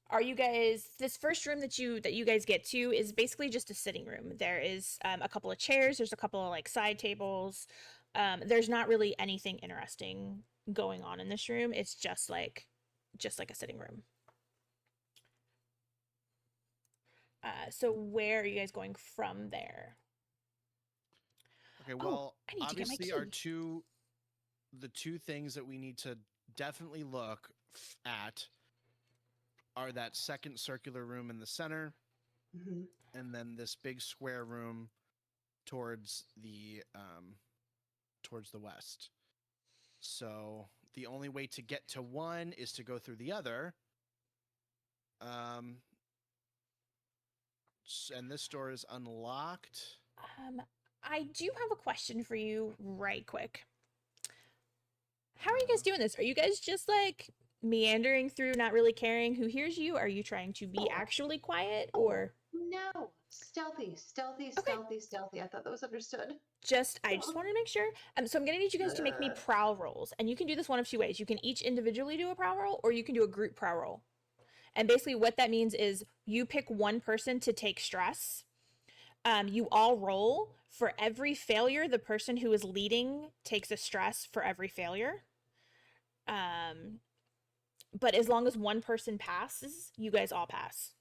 are you guys, this first room that you guys get to is basically just a sitting room. There is a couple of chairs, there's a couple of like side tables. There's not really anything interesting going on in this room. It's just like a sitting room. So where are you guys going from there? Okay, well, I need to get my obviously key. the two things that we need to definitely look at are that second circular room in the center, Mm-hmm. and then this big square room towards the west. So the only way to get to one is to go through the other. And this door is unlocked. I do have a question for you right quick. How are you guys doing this? Are you guys just like meandering through, not really caring who hears you? Are you trying to be actually quiet, or No, stealthy. I thought that was understood. I just want to make sure. So I'm gonna need you guys to make me prowl rolls, and you can do this one of two ways. You can each individually do a prowl roll, or you can do a group prowl roll. And basically, what that means is you pick one person to take stress. You all roll. For every failure, the person who is leading takes a stress for every failure. But as long as one person passes, you guys all pass.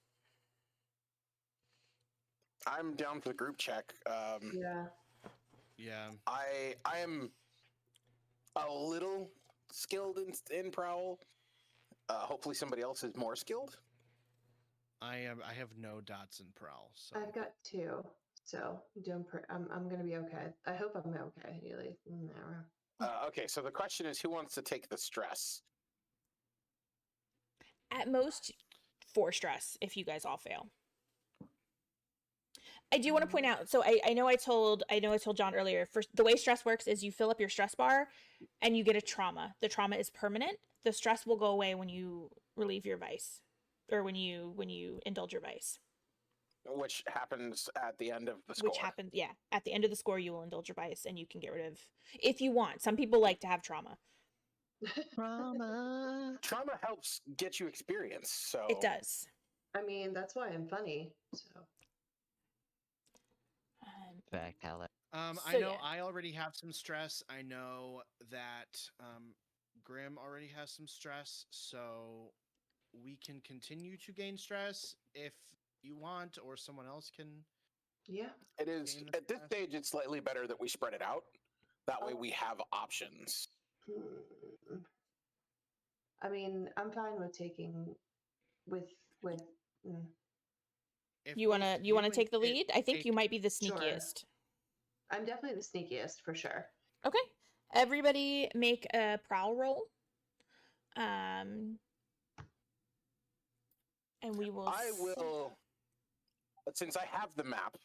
I'm down for the group check. Yeah. Yeah. I am a little skilled in prowl. Hopefully somebody else is more skilled. I have no dots in prowl, so I've got 2, so I'm gonna be okay. I hope I'm okay. Really. Okay, so the question is, who wants to take the stress? At most, 4 stress if you guys all fail. I do want to point out, so I know I told John earlier, the way stress works is you fill up your stress bar and you get a trauma. The trauma is permanent. The stress will go away when you relieve your vice, or when you indulge your vice. which happens at the end of the score. Which happens, yeah. At the end of the score, you will indulge your bias, and you can get rid of, if you want. Some people like to have trauma. Trauma. Trauma helps get you experience, so It does. I mean, that's why I'm funny. So Fact, Alex. I So, know yeah. I already have some stress. I know that Grim already has some stress, so we can continue to gain stress if you want, or someone else can. yeah. it is gain the at this stress. stage. It's slightly better that we spread it out. That way, Oh. we have options. Hmm. I mean, I'm fine with taking with. Mm. If you both wanna and take the Kit lead? I think you take- might be the Sure. sneakiest. I'm definitely the sneakiest for sure. Okay. Everybody make a prowl roll. And we will. I will, since I have the map,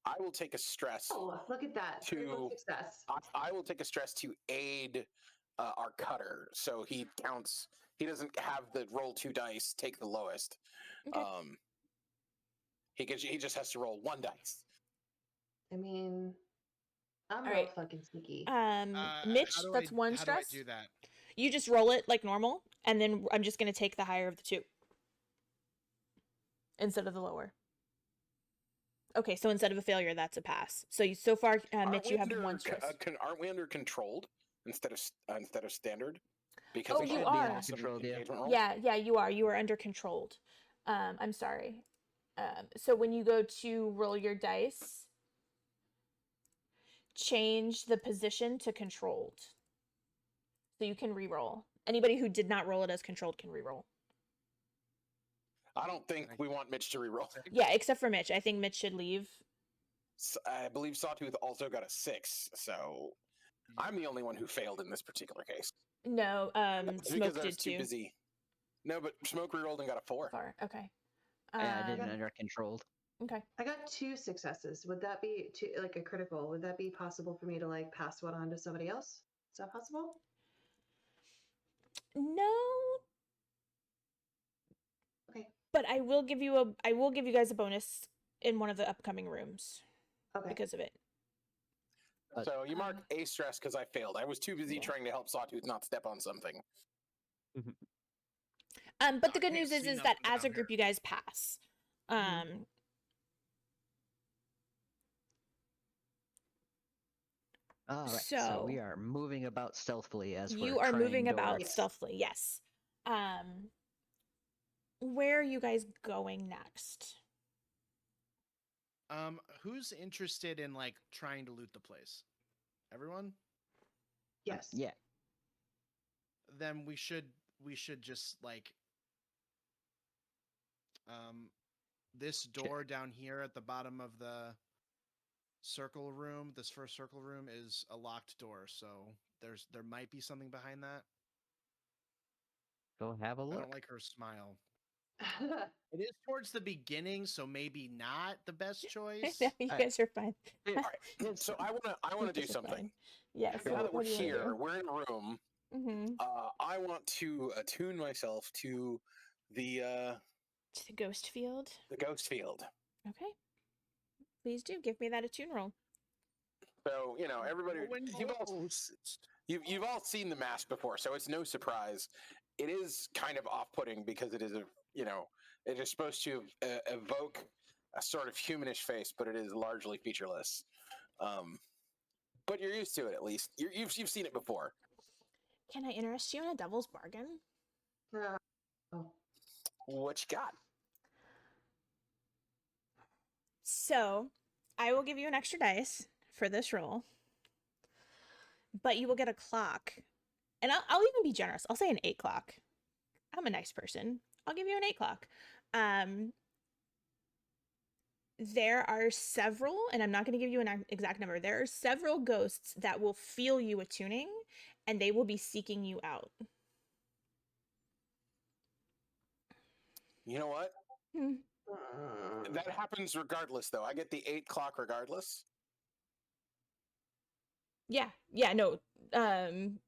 I will take a stress. Oh, look at that! Critical To- success. I will take a stress to aid our cutter, so he counts. He doesn't have the roll 2 dice, take the lowest. Okay. He just has to roll 1 dice. I mean, I'm All real right. fucking sneaky. Mitch, how do that's one how stress. do I do that? You just roll it like normal, and then I'm just gonna take the higher of the two instead of the lower. Okay, so instead of a failure, that's a pass. So so far, Aren't Mitch, we you have under one stress. aren't we under controlled instead of standard? Because Oh, we you had are. the awesome Controlled, yeah. engagement roll? Yeah, you are. You are under controlled. I'm sorry. So when you go to roll your dice, change the position to controlled. So you can re-roll. Anybody who did not roll it as controlled can re-roll. I don't think we want Mitch to reroll. Yeah, except for Mitch. I think Mitch should leave. I believe Sawtooth also got a 6, so I'm the only one who failed in this particular case. No, That's because Smoke I was did too too. busy. No, but Smoke rerolled and got a 4. Far. Okay. Yeah, I didn't Um, under controlled. Okay. I got 2 successes. Would that be like a critical? Would that be possible for me to like pass one on to somebody else? Is that possible? No. Okay. But I will give you guys a bonus in one of the upcoming rooms Okay. because of it. So you mark a stress because I failed. I was too busy Yeah. trying to help Sawtooth not step on something. But the I good can't news see is that nothing as a down group, you guys pass. All right, so we are moving about stealthily as You we're are trying moving about doors. stealthily, yes. Where are you guys going next? Who's interested in like trying to loot the place? Everyone? Yes. Yeah. Then we should just like this door down here at the bottom of the circle room, this first circle room is a locked door, so there might be something behind that. Go have a I look. don't like her smile. It is towards the beginning, so maybe not the best choice. You Alright. guys are fine. All right. So I want to do Guys are something. fine. Yes. Now that we're what do you wanna here, do? we're in a room. Mm-hmm. I want to attune myself to the To the ghost field. ghost field. Okay. Please do give me that attune roll. So everybody, When you've all seen the mask before, so it's no surprise. It is kind of off-putting because it is it is supposed to evoke a sort of humanish face, but it is largely featureless. But you're used to it at least. You've seen it before. Can I interest you in a devil's bargain? Oh. What you got? So, I will give you an extra dice for this roll, but you will get a clock. And I'll even be generous. I'll say an 8 clock. I'm a nice person. I'll give you an 8 clock. There are several, and I'm not going to give you an exact number. There are several ghosts that will feel you attuning, and they will be seeking you out. You know what? That happens regardless, though. I get the 8 clock regardless. Yeah, no.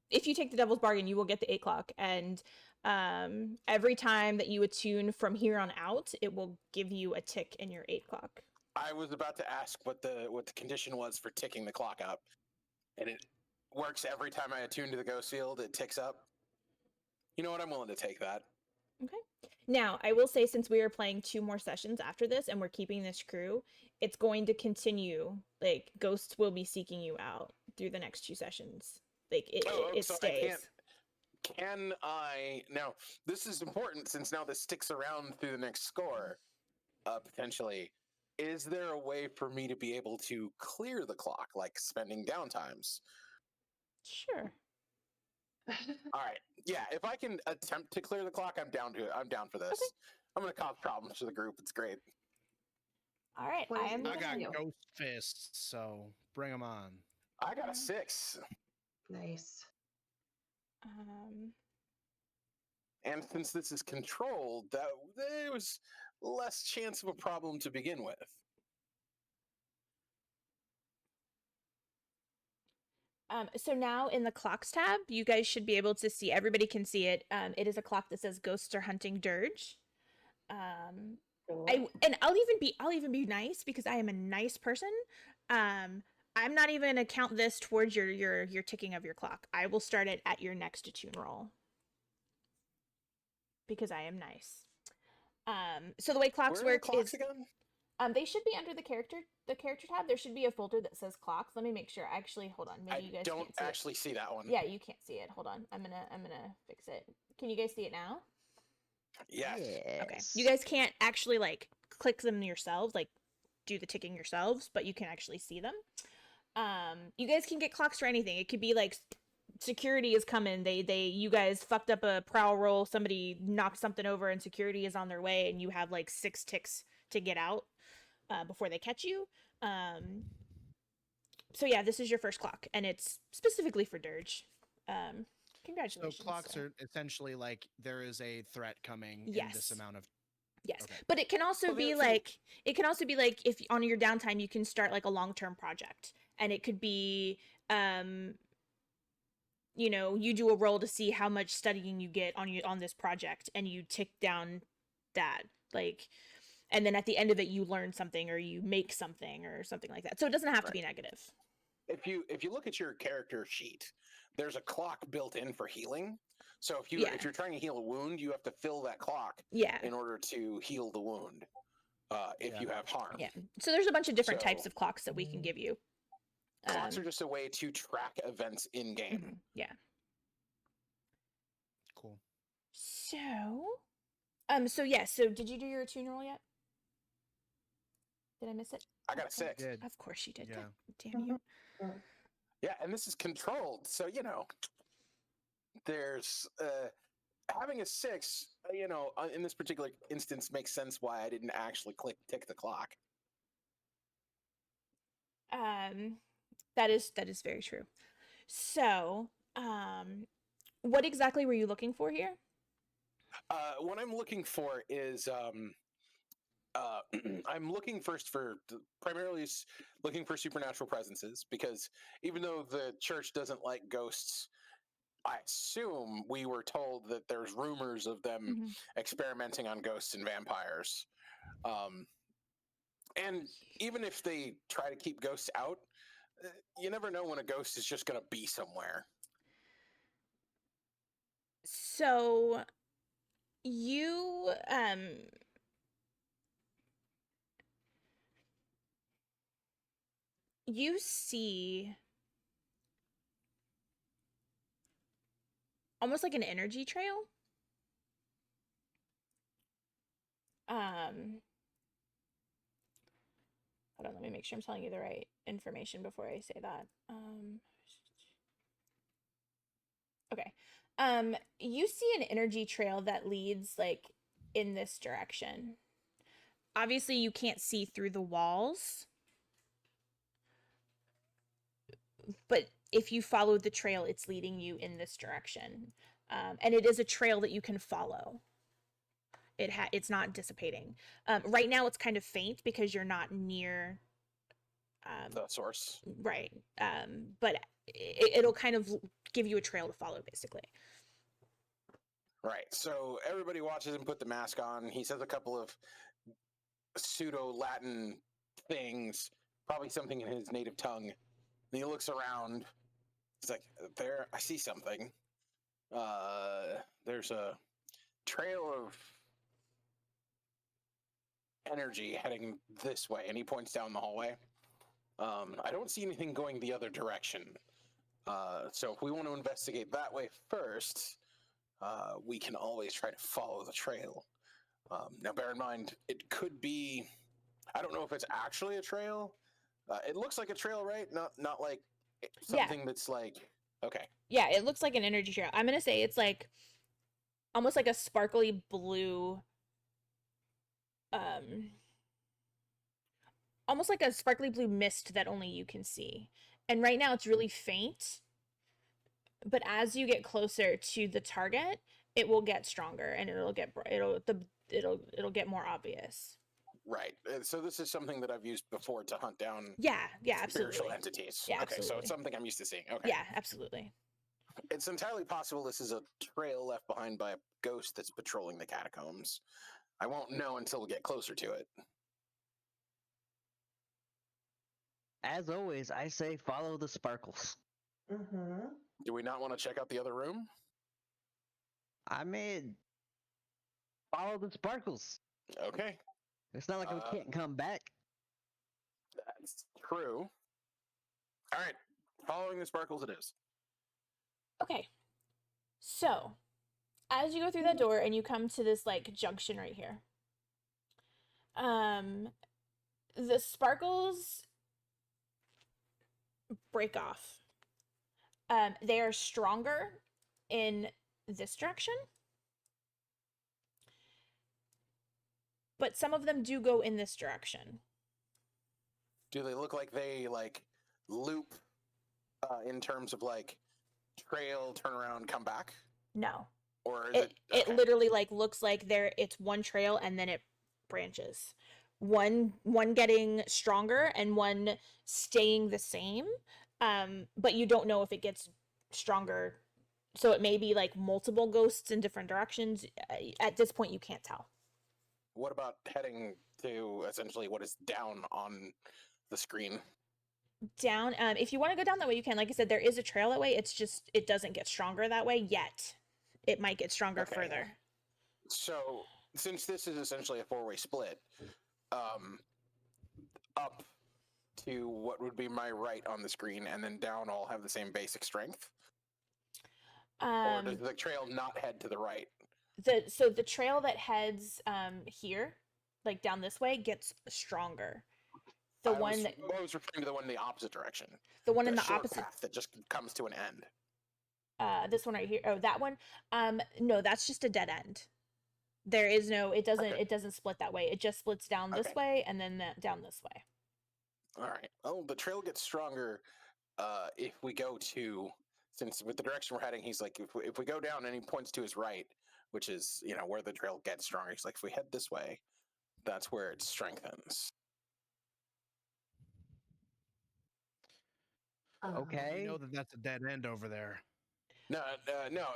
If you take the devil's bargain, you will get the 8 clock, and Every time that you attune from here on out, it will give you a tick in your 8 clock. I was about to ask what the condition was for ticking the clock up, and it works every time I attune to the ghost field. It ticks up. You know what? I'm willing to take that. Okay. Now, I will say, since we are playing 2 more sessions after this and we're keeping this crew, it's going to continue. Like, ghosts will be seeking you out through the next 2 sessions. Like, it so stays. Can I now? This is important since now this sticks around through the next score. Potentially, is there a way for me to be able to clear the clock, like spending downtimes? Sure. All right. Yeah, if I can attempt to clear the clock, I'm down to it. I'm down for this. Okay. I'm gonna cause problems for the group. It's great. All right. What is I am. it? I got Continue. ghost fists, so bring them on. I got a 6, Nice. and since this is controlled, there was less chance of a problem to begin with. So now in the clocks tab, you guys should be able to see. Everybody can see it. It is a clock that says "Ghosts are hunting Dirge." Cool. I'll even be nice because I am a nice person. I'm not even gonna count this towards your ticking of your clock. I will start it at your next attune roll because I am nice. So the way clocks Where are the work clocks is again? they should be under the character tab. There should be a folder that says clocks. Let me make sure. Actually, hold on. Maybe you I guys don't can't see actually see that one. it. Yeah, you can't see it. Hold on. I'm gonna fix it. Can you guys see it now? Yes. Okay. You guys can't actually like click them yourselves, like do the ticking yourselves, but you can actually see them. You guys can get clocks for anything. It could be like security is coming. You guys fucked up a prowl roll. Somebody knocked something over, and security is on their way, and you have like 6 ticks to get out before they catch you. So yeah, this is your first clock, and it's specifically for Dirge. So Congratulations. clocks are essentially like there is a threat coming in this Yes. amount of. Yes, Okay. but it can also Well, the be other thing- like if on your downtime you can start like a long-term project, and it could be you do a roll to see how much studying you get on this project, and you tick down that, like, and then at the end of it you learn something or you make something or something like that. So it doesn't have to be negative. If you look at your character sheet, there's a clock built in for healing. So if you're trying to heal a wound, you have to fill that clock Yeah. in order to heal the wound. If you have harm. Yeah. So there's a bunch of different types So- of clocks that we can give you. Clocks are just a way to track events in game. Mhm, yeah. Cool. So did you do your attune roll yet? Did I miss it? I got a 6. Good. Of course you did. Yeah. God damn you. Yeah, and this is controlled, so there's having a 6. In this particular instance, makes sense why I didn't actually tick the clock. That is very true. So, what exactly were you looking for here? What I'm looking for is I'm looking primarily looking for supernatural presences, because even though the church doesn't like ghosts, I assume we were told that there's rumors of them experimenting on ghosts and vampires. And even if they try to keep ghosts out, you never know when a ghost is just going to be somewhere. So, you see almost like an energy trail. Hold on, let me make sure I'm telling you the right information before I say that. Okay. You see an energy trail that leads like in this direction. Obviously, you can't see through the walls, but if you follow the trail, it's leading you in this direction. And it is a trail that you can follow. It's not dissipating. Right now, it's kind of faint because you're not near The source. right. But it'll kind of give you a trail to follow, basically. Right. So everybody watches him put the mask on. He says a couple of pseudo Latin things, probably something in his native tongue. And he looks around. He's like, "There, I see something. There's a trail of energy heading this way." And he points down the hallway. I don't see anything going the other direction. So if we want to investigate that way first, we can always try to follow the trail. Now, bear in mind, it could be. I don't know if it's actually a trail. It looks like a trail, right? Not like something that's like. Okay. Yeah, it looks like an energy trail. I'm gonna say it's like almost like a sparkly blue, almost like a sparkly blue mist that only you can see. And right now it's really faint, but as you get closer to the target, it will get stronger and it'll get more obvious. Right. So this is something that I've used before to hunt down Yeah, spiritual absolutely. entities. Yeah, okay, so absolutely. it's something I'm used to seeing. Okay. Yeah, absolutely. It's entirely possible this is a trail left behind by a ghost that's patrolling the catacombs. I won't know until we get closer to it. As always, I say follow the sparkles. Mm-hmm. Do we not want to check out the other room? I mean, follow the sparkles. Okay. It's not like we can't come back. That's true. All right. Following the sparkles it is. Okay. So, as you go through that door and you come to this like junction right here, the sparkles break off. They are stronger in this direction, but some of them do go in this direction. Do they look like they like loop in terms of like trail, turn around, come back? No. Or is it literally like looks like it's one trail and then it branches. One getting stronger and one staying the same. But you don't know if it gets stronger. So it may be like multiple ghosts in different directions. At this point you can't tell. What about heading to essentially what is down on the screen? Down, if you want to go down that way you can. Like I said, there is a trail that way. It's just it doesn't get stronger that way yet. It might get stronger further. So since this is essentially a four-way split, up to what would be my right on the screen and then down all have the same basic strength? Or does the trail not head to the right? So the trail that heads here, like down this way, gets stronger. I was referring to the one in the opposite direction. The one in the opposite path that just comes to an end. This one right here. Oh, that one. No, that's just a dead end. There is no. It doesn't split that way. It just splits down this way and then down this way. All right. Oh, the trail gets stronger if we go to, since with the direction we're heading, he's like, if we go down and he points to his right, which is, where the trail gets stronger. He's like, if we head this way, that's where it strengthens. Okay. You know that's a dead end over there. No.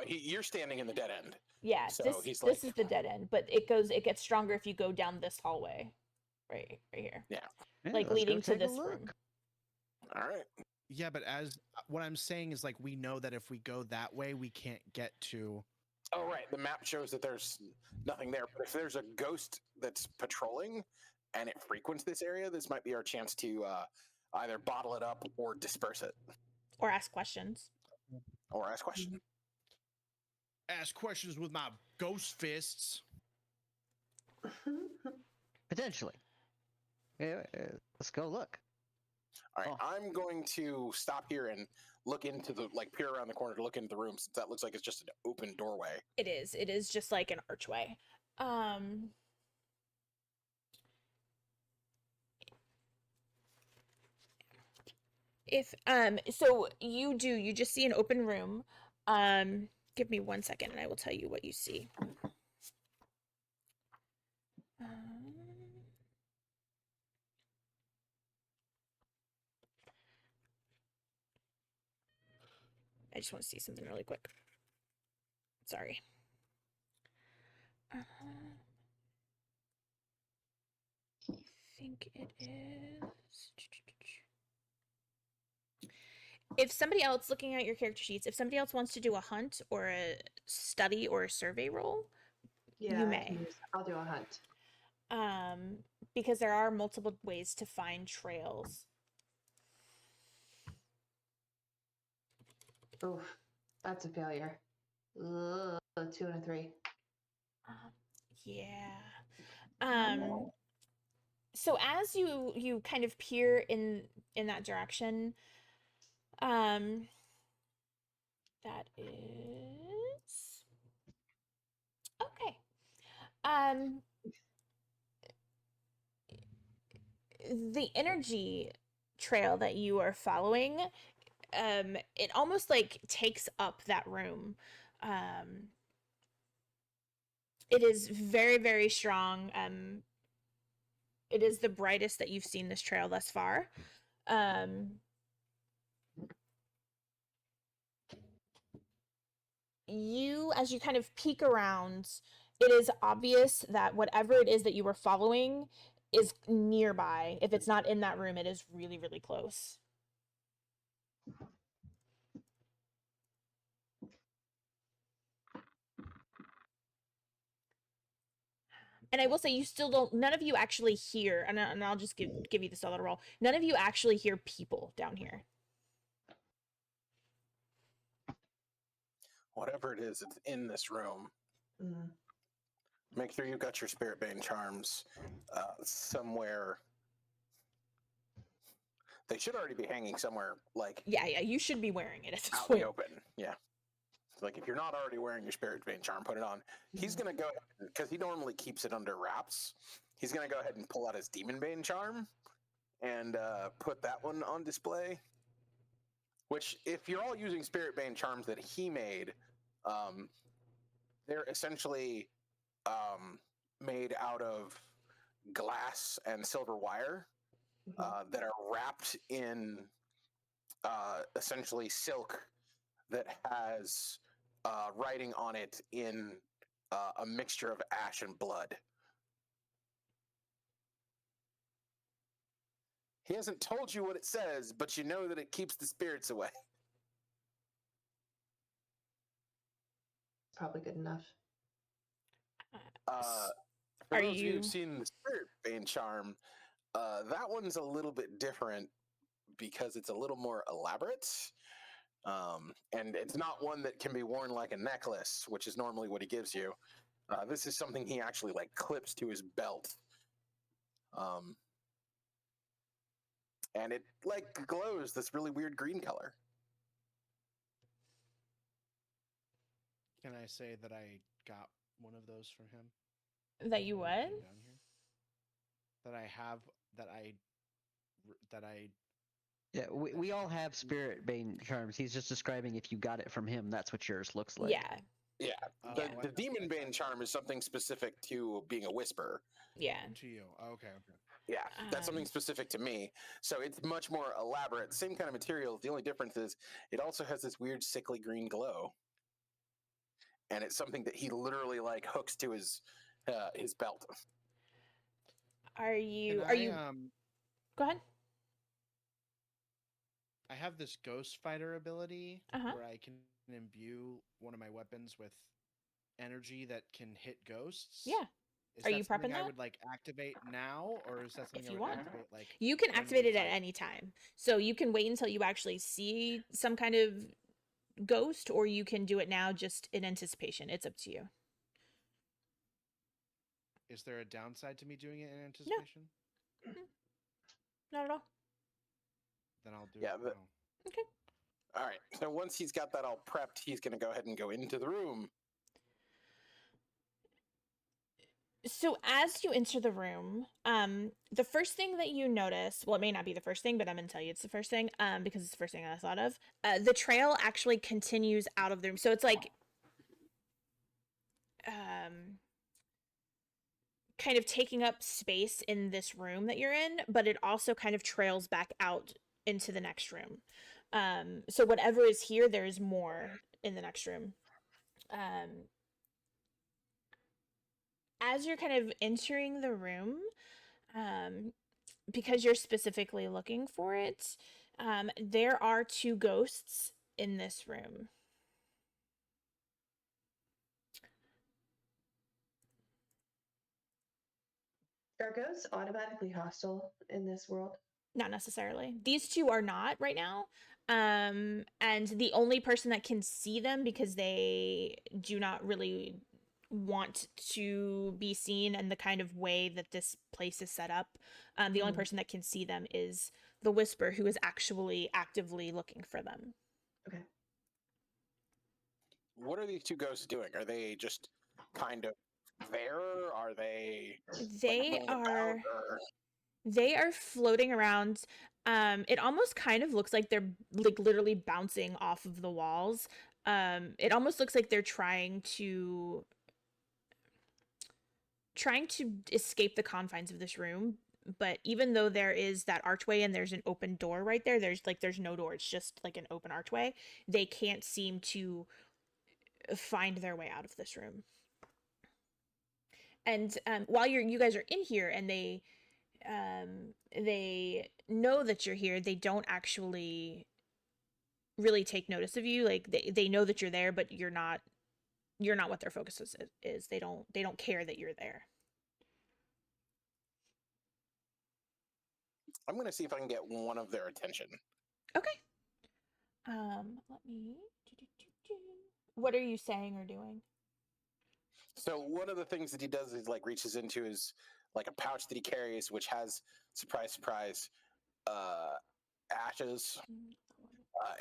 You're standing in the dead end. Yeah. So this is the dead end, but it gets stronger if you go down this hallway, right here. Yeah. Like leading to this room. All right. Yeah, but as what I'm saying is like we know that if we go that way, we can't get to. Oh, right. The map shows that there's nothing there. But if there's a ghost that's patrolling and it frequents this area, this might be our chance to either bottle it up or disperse it. Or ask questions. Ask questions with my ghost fists. Potentially. Yeah, let's go look. All right, I'm going to stop here and look into peer around the corner to look into the room, since that looks like it's just an open doorway. It is just like an archway. So you just see an open room. Give me 1 second and I will tell you what you see. I just want to see something really quick. Sorry. I think it is. If somebody else, looking at your character sheets, if somebody else wants to do a hunt or a study or a survey roll, Yeah, you I may. can use. I'll do a hunt. Because there are multiple ways to find trails. Oof, that's a failure. Ugh, 2 and a 3. Yeah. So as you kind of peer in that direction, that is okay. The energy trail that you are following, it almost like takes up that room. It is very, very strong. It is the brightest that you've seen this trail thus far. As you kind of peek around, it is obvious that whatever it is that you were following is nearby. If it's not in that room, it is really, really close. And I will say, you still don't. None of you actually hear, and I'll just give you the solid roll. None of you actually hear people down here. Whatever it is, it's in this room. Mm. Make sure you've got your Spirit Bane charms somewhere. They should already be hanging somewhere, like Yeah, you should be wearing it at this out in point. the open. Yeah. Like if you're not already wearing your Spirit Bane charm, put it on. He's gonna go because he normally keeps it under wraps. He's gonna go ahead and pull out his Demon Bane charm and put that one on display. Which, if you're all using Spirit Bane charms that he made, they're essentially made out of glass and silver wire that are wrapped in essentially silk that has writing on it in a mixture of ash and blood. He hasn't told you what it says, but you know that it keeps the spirits away. Probably good enough. For Are those of you you- who've seen the Spirit Bane charm, that one's a little bit different because it's a little more elaborate. And it's not one that can be worn like a necklace, which is normally what he gives you. This is something he actually like clips to his belt. And it like glows this really weird green color. Can I say that I got one of those from him? That you when I would? came down here? That I have. That I. Yeah, we all have Spirit Bane charms. He's just describing if you got it from him, that's what yours looks like. Yeah. Yeah, Oh, the Demon Bane charm is something specific to being a whisperer. Yeah. To you. Oh, okay. Yeah, that's something Um, specific to me. So it's much more elaborate. Same kind of materials. The only difference is it also has this weird sickly green glow. And it's something that he literally like hooks to his belt. Are you? Can Are you? Go ahead. I have this Ghost Fighter ability Uh-huh. where I can imbue one of my weapons with energy that can hit ghosts. Yeah. Is Are that you something prepping I that? would like activate now, or is that something If I you would want. activate like? You can when activate we it at fight? any time. So you can wait until you actually see some kind of ghost, or you can do it now just in anticipation. It's up to you. Is there a downside to me doing it in anticipation? Not at all. Then I'll do Yeah, it. but- now. Okay. All right. So once he's got that all prepped, he's going to go ahead and go into the room. So as you enter the room, the first thing that you notice, well, it may not be the first thing, but I'm gonna tell you it's the first thing, because it's the first thing I thought of. The trail actually continues out of the room, so it's like, kind of taking up space in this room that you're in, but it also kind of trails back out into the next room. So whatever is here, there is more in the next room. as you're kind of entering the room, because you're specifically looking for it, there are 2 ghosts in this room. Are ghosts automatically hostile in this world? Not necessarily. These 2 are not right now. And the only person that can see them, because they do not really want to be seen in the kind of way that this place is set up, the only person that can see them is the Whisper, who is actually actively looking for them. Okay. What are these 2 ghosts doing? Are they just kind of there? Are they They like, milling are about, or... they are floating around. It almost kind of looks like they're like literally bouncing off of the walls. It almost looks like they're trying to escape the confines of this room, but even though there is that archway and there's an open door right there, there's no door. It's just like an open archway. They can't seem to find their way out of this room. And while you guys are in here, and they know that you're here, they don't actually really take notice of you. Like they know that you're there, but you're not what their focus is. They don't care that you're there. I'm gonna see if I can get one of their attention. Okay. Let me. What are you saying or doing? So one of the things that he does is like reaches into his like a pouch that he carries, which has surprise, ashes,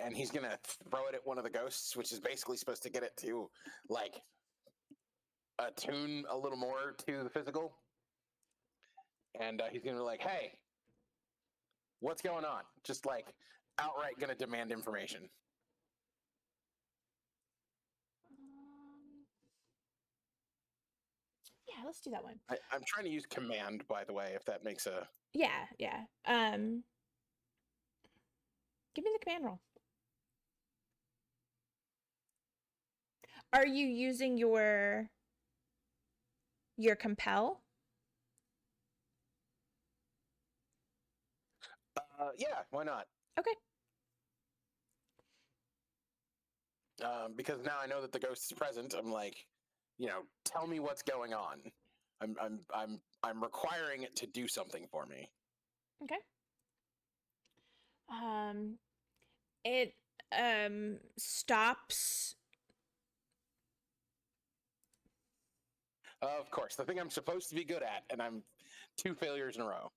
and he's gonna throw it at one of the ghosts, which is basically supposed to get it to like attune a little more to the physical. And he's gonna be like, "Hey, what's going on?" Just like outright gonna demand information. Yeah, let's do that one. I'm trying to use command, by the way, if that makes a... Yeah. Give me the command roll. Are you using your compel? Yeah, why not? Okay. Because now I know that the ghost is present. I'm like, tell me what's going on. I'm requiring it to do something for me. Okay. It stops. Of course, the thing I'm supposed to be good at, and I'm 2 failures in a row.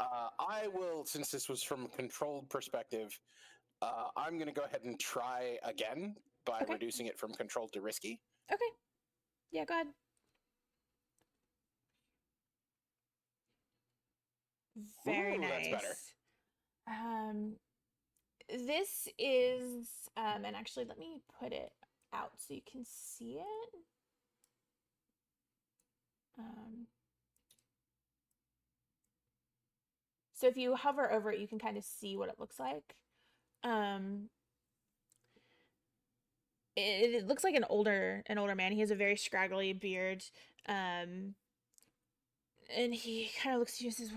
I will, since this was from a controlled perspective, I'm going to go ahead and try again by Okay. reducing it from controlled to risky. Okay. Yeah, go ahead. Very Ooh, nice. that's better. This is and actually let me put it out so you can see it. So if you hover over it, you can kind of see what it looks like. It looks like an older man. He has a very scraggly beard, and he kind of looks at you and says,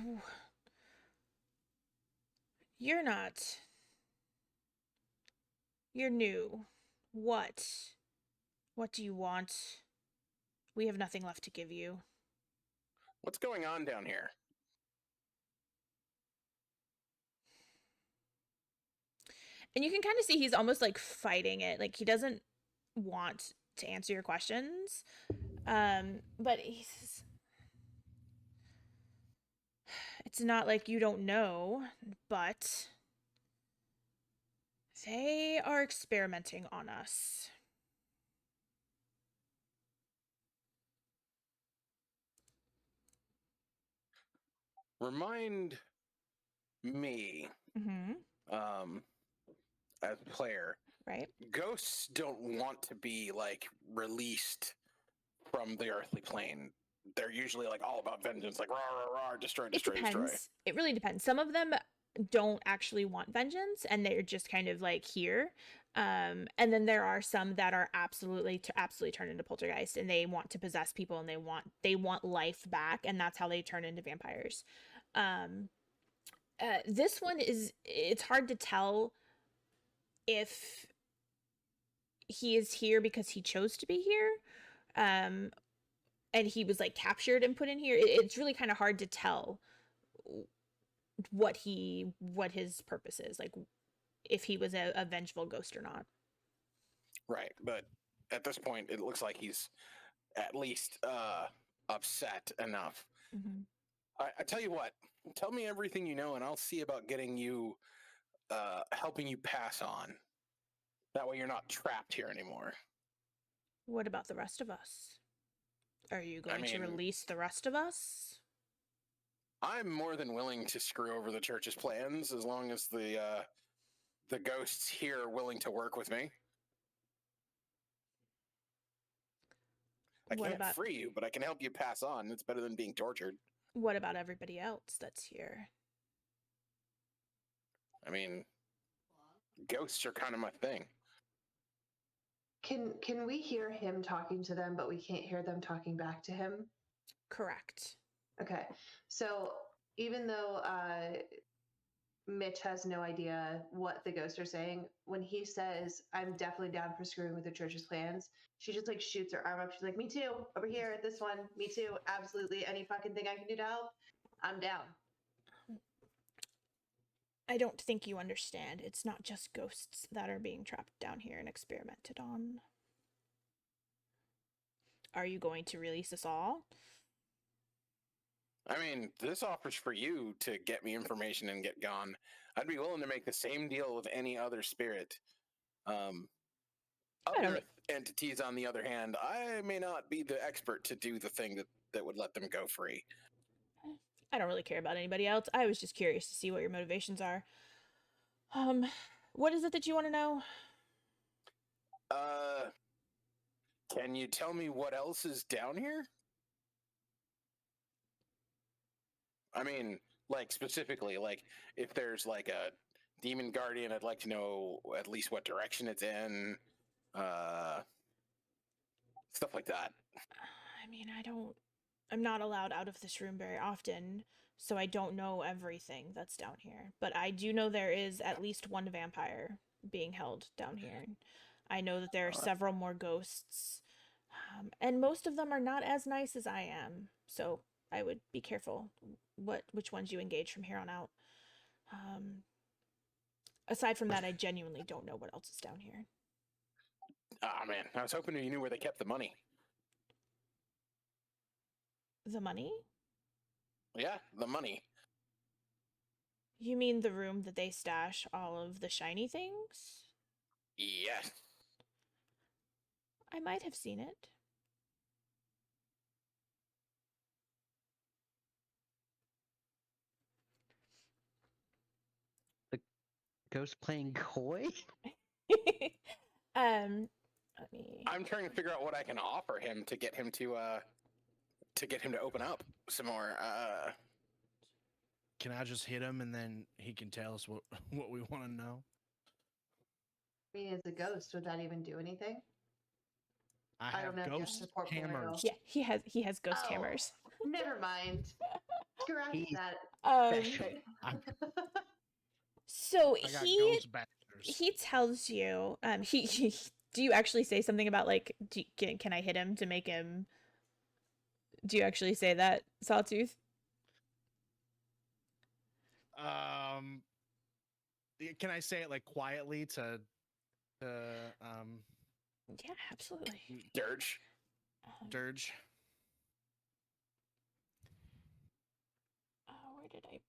"You're not. You're new. What? What do you want? We have nothing left to give you." What's going on down here? And you can kind of see he's almost like fighting it. Like he doesn't want to answer your questions. But he says, "It's not like you don't know, but they are experimenting on us." Remind me, as a player, Right? ghosts don't want to be like released from the earthly plane. They're usually like all about vengeance, like rah rah rah, destroy, It destroy, destroy. depends. It really depends. Some of them don't actually want vengeance, and they're just kind of like here. And then there are some that are absolutely turn into poltergeist, and they want to possess people, and they want life back, and that's how they turn into vampires. This one it's hard to tell if he is here because he chose to be here, and he was like captured and put in here. It's really kind of hard to tell what his purpose is, like if he was a vengeful ghost or not. Right, but at this point, it looks like he's at least upset enough. Mm-hmm. I tell you what, tell me everything you know, and I'll see about getting you, helping you pass on. That way, you're not trapped here anymore. What about the rest of us? Are you going to mean- release the rest of us? I'm more than willing to screw over the church's plans as long as the ghosts here are willing to work with me. I What can't about free you, but I can help you pass on. It's better than being tortured. what about everybody else that's here? I mean, ghosts are kind of my thing. Can we hear him talking to them, but we can't hear them talking back to him? Correct. Okay. So even though Mitch has no idea what the ghosts are saying, when he says, "I'm definitely down for screwing with the church's plans," she just like shoots her arm up. She's like, "Me too. Over here, this one. Me too. Absolutely. Any fucking thing I can do to help, I'm down." I don't think you understand. It's not just ghosts that are being trapped down here and experimented on. Are you going to release us all? I mean, this offers for you to get me information and get gone. I'd be willing to make the same deal with any other spirit. Other entities, on the other hand, I may not be the expert to do the thing that would let them go free. I don't really care about anybody else. I was just curious to see what your motivations are. What is it that you want to know? Can you tell me what else is down here? I mean, like, specifically, like, if there's, like, a demon guardian, I'd like to know at least what direction it's in. Stuff like that. I mean, I'm not allowed out of this room very often, so I don't know everything that's down here. But I do know there is at least one vampire being held down here. I know that there are several more ghosts, and most of them are not as nice as I am. So I would be careful which ones you engage from here on out. Aside from that, I genuinely don't know what else is down here. Ah, man, I was hoping you knew where they kept the money. The money? Yeah, the money. You mean the room that they stash all of the shiny things? Yes. I might have seen it. Ghost playing coy? Let me. I'm trying to figure out what I can offer him to get him to open up some more. Can I just hit him and then he can tell us what we want to know? I mean, as a ghost, would that even do anything? I I have don't know if you have ghost support for it, though. hammers. Yeah, he has ghost Oh. hammers. Never mind. Scratch He's- that. So I got he ghost bastards. tells you he do you actually say something about like can I hit him to make him? Do you actually say that, Sawtooth? Can I say it like quietly to Yeah, absolutely. Dirge. Dirge? Where did I?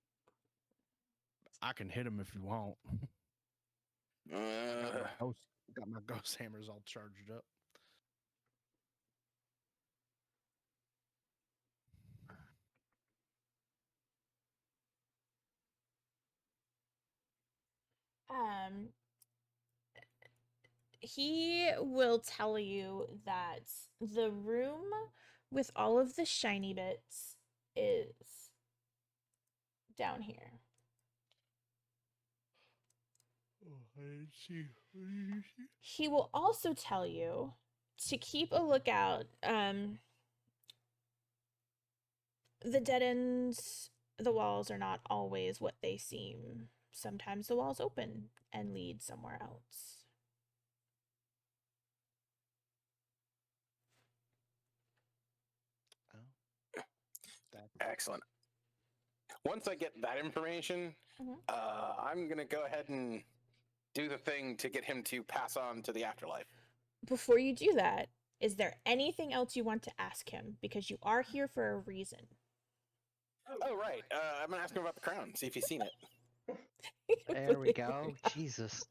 I can hit him if you want. Got my ghost hammers all charged up. He will tell you that the room with all of the shiny bits is down here. He will also tell you to keep a lookout. The dead ends, the walls are not always what they seem. Sometimes the walls open and lead somewhere else. Excellent. Once I get that information, Mhm. I'm gonna go ahead and do the thing to get him to pass on to the afterlife. Before you do that, is there anything else you want to ask him? Because you are here for a reason. Oh, right. I'm gonna ask him about the crown, see if he's seen it. There we go. Jesus.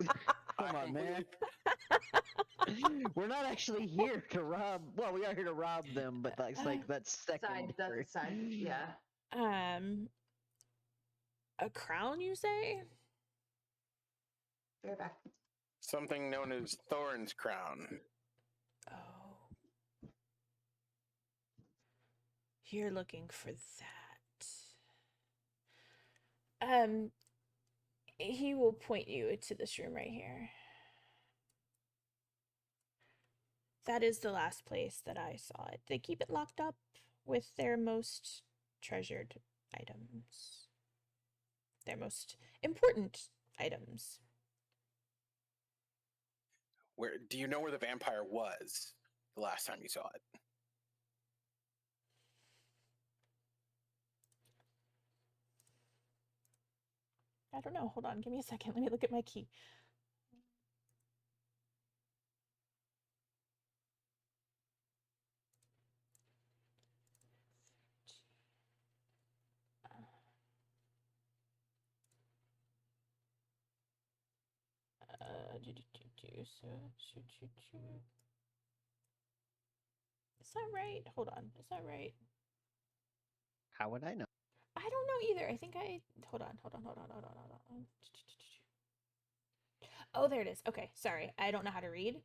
Come on, man. We're not actually here to rob. Well, we are here to rob them, but that's like that's secondary. That's side. Yeah. A crown, you say? We're back. Something known as Thorn's crown. Oh. You're looking for that. He will point you to this room right here. That is the last place that I saw it. They keep it locked up with their most treasured items. Their most important items. Where do you know where the vampire was the last time you saw it? I don't know. Hold on. Give me a second. Let me look at my key. Is that right? Hold on. Is that right? How would I know? I don't know either. I think I hold on. Oh, there it is. Okay, sorry. I don't know how to read.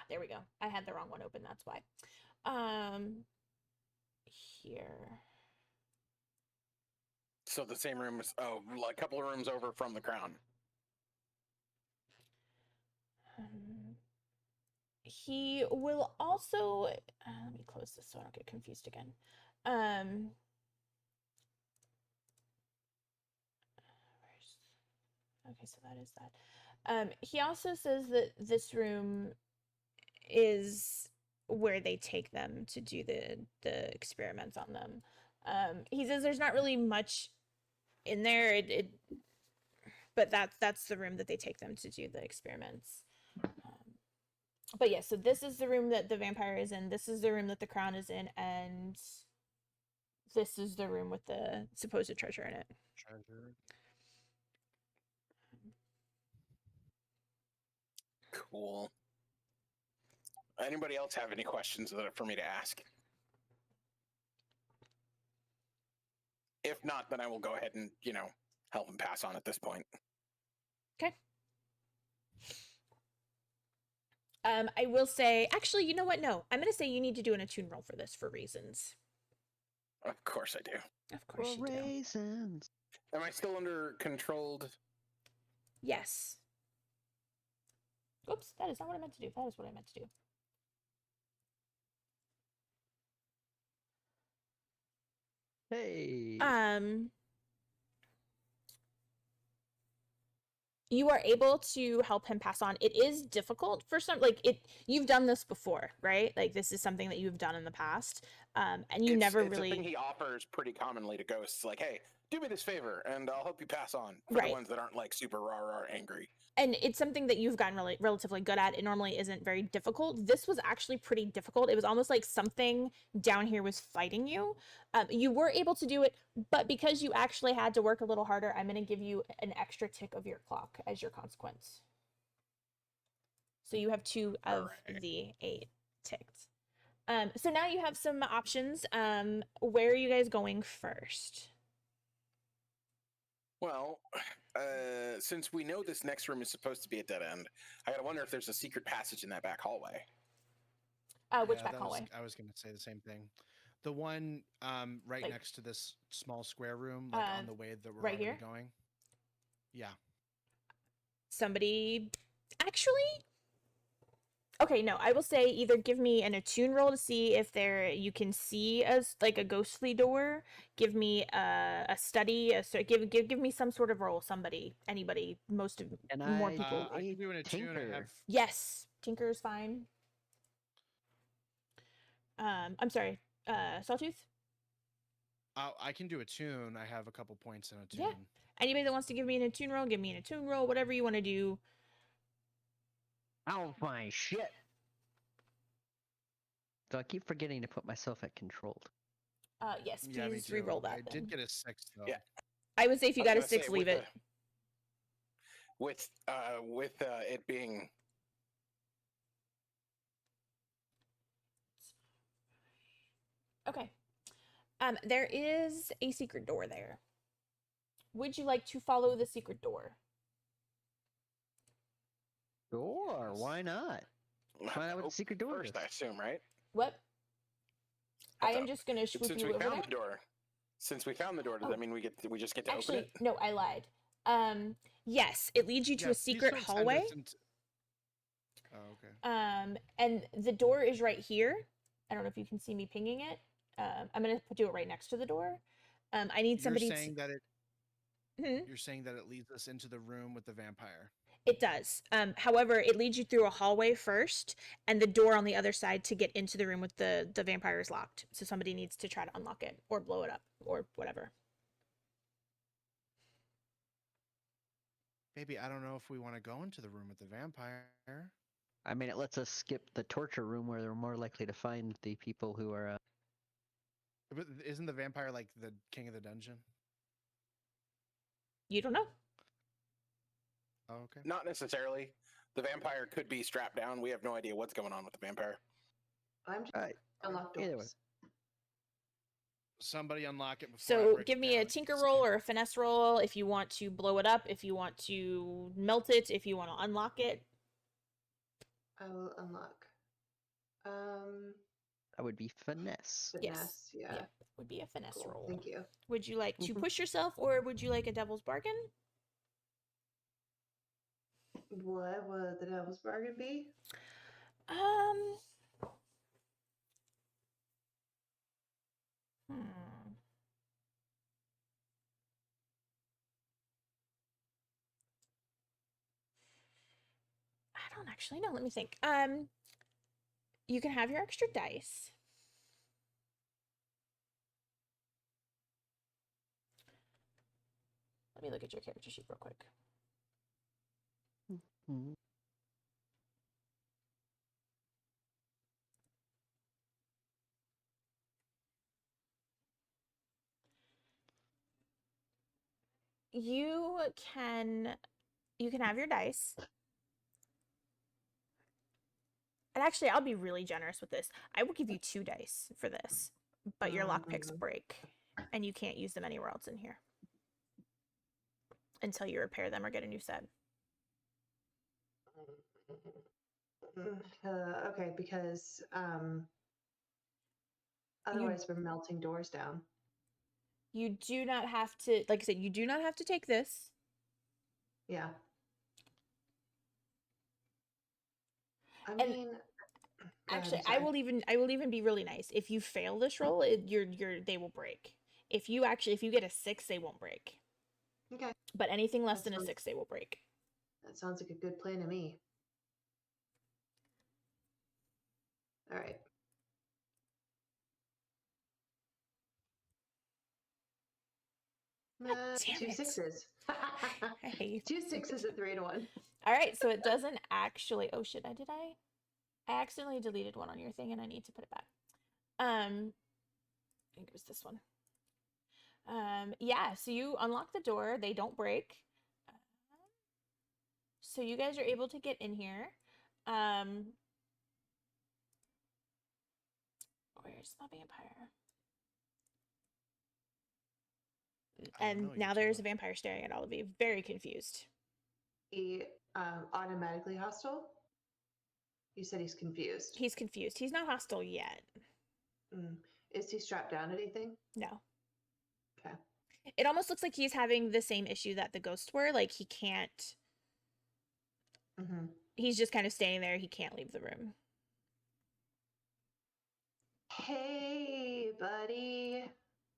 There we go. I had the wrong one open, that's why. Here. So the same room is a couple of rooms over from the crown. He will also let me close this so I don't get confused again. Okay, so that is that. He also says that this room is where they take them to do the experiments on them. He says there's not really much in there, but that's the room that they take them to do the experiments. But yeah, so this is the room that the vampire is in, this is the room that the crown is in, and this is the room with the supposed treasure in it. Cool. Anybody else have any questions for me to ask? If not, then I will go ahead and, help him pass on at this point. Okay. I will say, actually, you know what? No, I'm going to say you need to do an attune roll for this for reasons. Of course I do. Of course you do. Raisins. Am I still under controlled? Yes. Oops, that is not what I meant to do. That is what I meant to do. Hey. You are able to help him pass on. It is difficult for some, you've done this before, right? Like this is something that you've done in the past. And you it's never a really thing he offers pretty commonly to ghosts, like, hey, do me this favor and I'll help you pass on, for Right. the ones that aren't like super rah angry. And it's something that you've gotten relatively good at. It normally isn't very difficult. This was actually pretty difficult. It was almost like something down here was fighting you. You were able to do it, but because you actually had to work a little harder, I'm going to give you an extra tick of your clock as your consequence. So you have 2 of the 8 ticked. So now you have some options. Where are you guys going first? Well, since we know this next room is supposed to be a dead end, I gotta wonder if there's a secret passage in that back hallway. Which Yeah, back hallway? I was going to say the same thing. The one right Like- next to this small square room, like on the way that we're right already here? going. Yeah. Somebody actually. Okay, no, I will say either give me an attune roll to see if you can see like a ghostly door. Give me a study. Give me some sort of roll. Somebody, anybody, And more I people. I can do an attune. I tinker. have. Yes, Tinker is fine. I'm sorry, Sawtooth. I can do a tune. I have a couple points in a tune. Yeah. Anybody that wants to give me an attune roll, give me an attune roll. Whatever you want to do. Oh my shit! So I keep forgetting to put myself at controlled. Yes, Yeah, me please too. re-roll that. I then. did get a 6 though. Yeah. I would say if you I was got a gonna say, 6, leave it. With it being Okay. There is a secret door there. Would you like to follow the secret door? Sure, why not? Find out what the secret door first, is. I assume, right? What? I am thought- just gonna swoop Since you we over found there. the door, does Oh. that mean we just get to Actually, open it? no, I lied. Yes, it leads you to a Yes, please secret don't send hallway. us into- Oh, okay. And the door is right here. I don't know if you can see me pinging it. I'm gonna do it right next to the door. I need somebody. You're saying that it. Hmm? You're saying that it leads us into the room with the vampire. It does. However, it leads you through a hallway first, and the door on the other side to get into the room with the vampire is locked. So somebody needs to try to unlock it or blow it up or whatever. Baby, I don't know if we want to go into the room with the vampire. I mean, it lets us skip the torture room where they're more likely to find the people who are. But isn't the vampire like the king of the dungeon? You don't know. Oh, okay. Not necessarily. The vampire could be strapped down. We have no idea what's going on with the vampire. I'm just Alright, unlock doors. either way. Somebody unlock it before. I So break give it me a down. tinker roll or a finesse roll if you want to blow it up, if you want to melt it, if you want to unlock it. I will unlock. That would be finesse. Finesse, yeah. Yep, would be a finesse Cool. roll. Thank you. Would you like to Mhm. push yourself or would you like a devil's bargain? What would the devil's bargain be? Um. Hmm. I don't actually know. Let me think. You can have your extra dice. Let me look at your character sheet real quick. Mhm. You can have your dice. And actually, I'll be really generous with this. I will give you 2 dice for this, but your lockpicks break, and you can't use them anywhere else in here until you repair them or get a new set. Okay, because otherwise we're melting doors down. You do not have to, like I said, you do not have to take this. Yeah. I And mean, go ahead, actually, I'm I sorry. will even be really nice. If you fail this roll, they will break. If you get a 6, they won't break. Okay, But anything less That than a sounds- 6, they will break. that sounds like a good plan to me. All right. damn 2 it. 6s. I hate 2 6s and 3 to 1. All right, so it doesn't actually. Oh shit! I accidentally deleted one on your thing, and I need to put it back. I think it was this one. Yeah. So you unlock the door; they don't break. So you guys are able to get in here. Where's my vampire? and no, you now there's a tell. vampire staring at all of you, very confused. He automatically hostile? You said he's confused. He's confused. He's not hostile yet. Is he strapped down to anything? No. Okay. It almost looks like he's having the same issue that the ghosts were. Like he can't. Mm-hmm. He's just kind of standing there. He can't leave the room. Hey, buddy.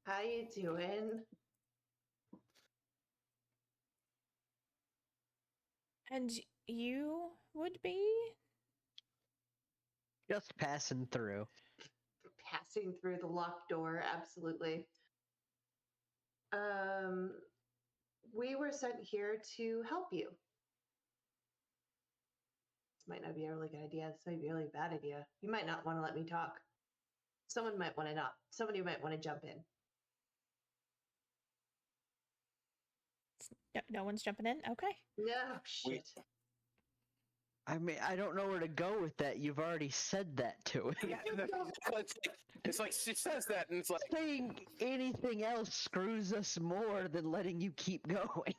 How you doing? And you would be? Just passing through. Passing through the locked door, absolutely. We were sent here to help you. This might not be a really good idea. This might be a really bad idea. You might not want to let me talk. Someone might want to not. Somebody might want to jump in. No one's jumping in? Okay. No, shit. I mean, I don't know where to go with that. You've already said that to him. It's like she says that, and it's like, Saying anything else screws us more than letting you keep going.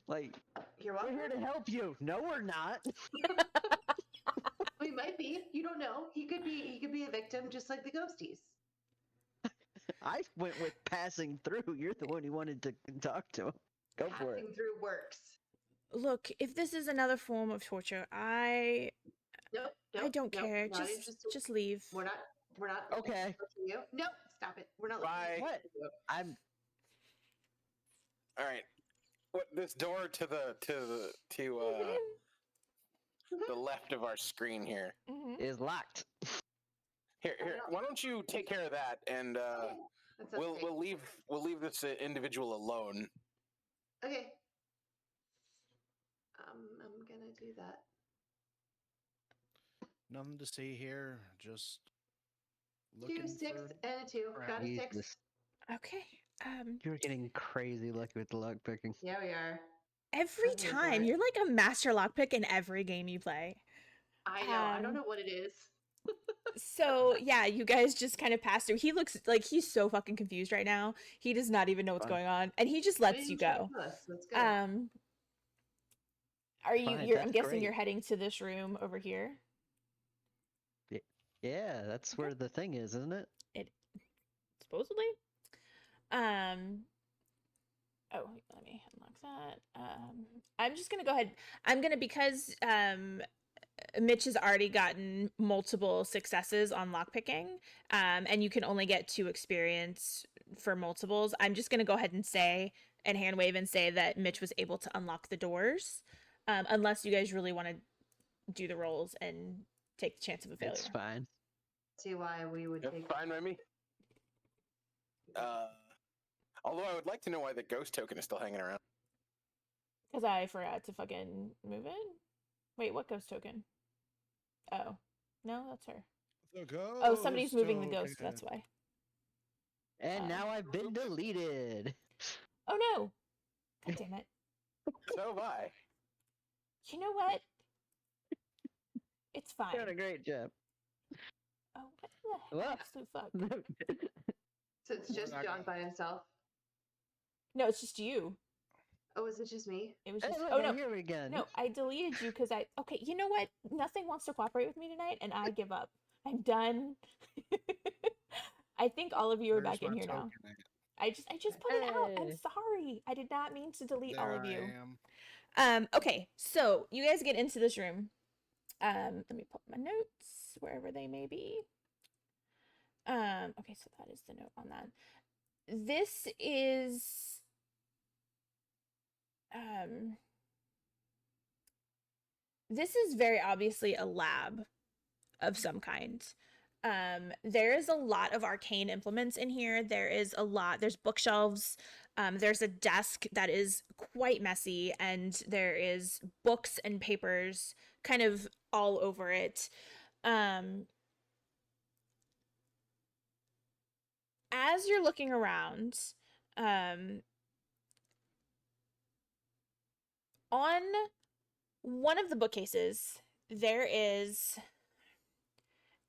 Like, You're we're welcome. here to help you. No, we're not. We might be. You don't know. He could be a victim, just like the ghosties. I went with passing through. You're the one who wanted to talk to him. Go for it. Passing through works. Look, if this is another form of torture, I Nope. don't care. not interested. Just leave. We're not. Okay. looking at you. No, stop it. We're not. Bye. What? I'm. all right. What this door to the left of our screen here. Mhm. Is locked. Here. Why don't you take care of that, and That sounds great. we'll leave this individual alone. Okay. I'm gonna do that. Nothing to see here. Just looking 2, 6, for... and a 2. Got a 6. Jesus. Okay. You're getting crazy lucky with the luck picking. Yeah, we are. Every I'm here for time it. you're like a master lockpick in every game you play. I know. I don't Um, know what it is. So yeah, you guys just kind of pass through. He looks like he's so fucking confused right now. He does not even know what's Fine. going on, and he just But lets he you didn't try go. to kill us, so it's good. Are you? Fine, I'm that's guessing great. you're heading to this room over here. Yeah, that's where the thing is, isn't it? Supposedly. Oh, let me unlock that. I'm just gonna go ahead. I'm gonna because Mitch has already gotten multiple successes on lockpicking, and you can only get 2 experience for multiples. I'm just gonna go ahead and say and hand wave and say that Mitch was able to unlock the doors, unless you guys really want to do the rolls and take the chance of a failure. It's fine. See why we would That's take. fine by me. Although I would like to know why the ghost token is still hanging around. Because I forgot to fucking move it. Wait, what ghost token? Oh, no, that's her. The ghost Oh, somebody's moving the ghost. That's token. why. And now I've been deleted. Oh no! God damn it! So have I. You know what? It's fine. Doing a great job. Oh, what the Well. absolute fuck? So it's just not John gonna- by himself. No, it's just you. Oh, is it just me? It was Hey, just. look, Oh I'm no! here again. No, I deleted you because I. Okay, you know what? Nothing wants to cooperate with me tonight, and I give up. I'm done. I think all of you are Where's back in my here now. token at? I just put it out. I'm Hey. sorry. I did not mean to delete all There of I you. am. Okay, so you guys get into this room. Let me pull up my notes wherever they may be. Okay, so that is the note on that. This is this is very obviously a lab of some kind. There is a lot of arcane implements in here. There's bookshelves. There's a desk that is quite messy, and there is books and papers kind of all over it. As you're looking around, on one of the bookcases, there is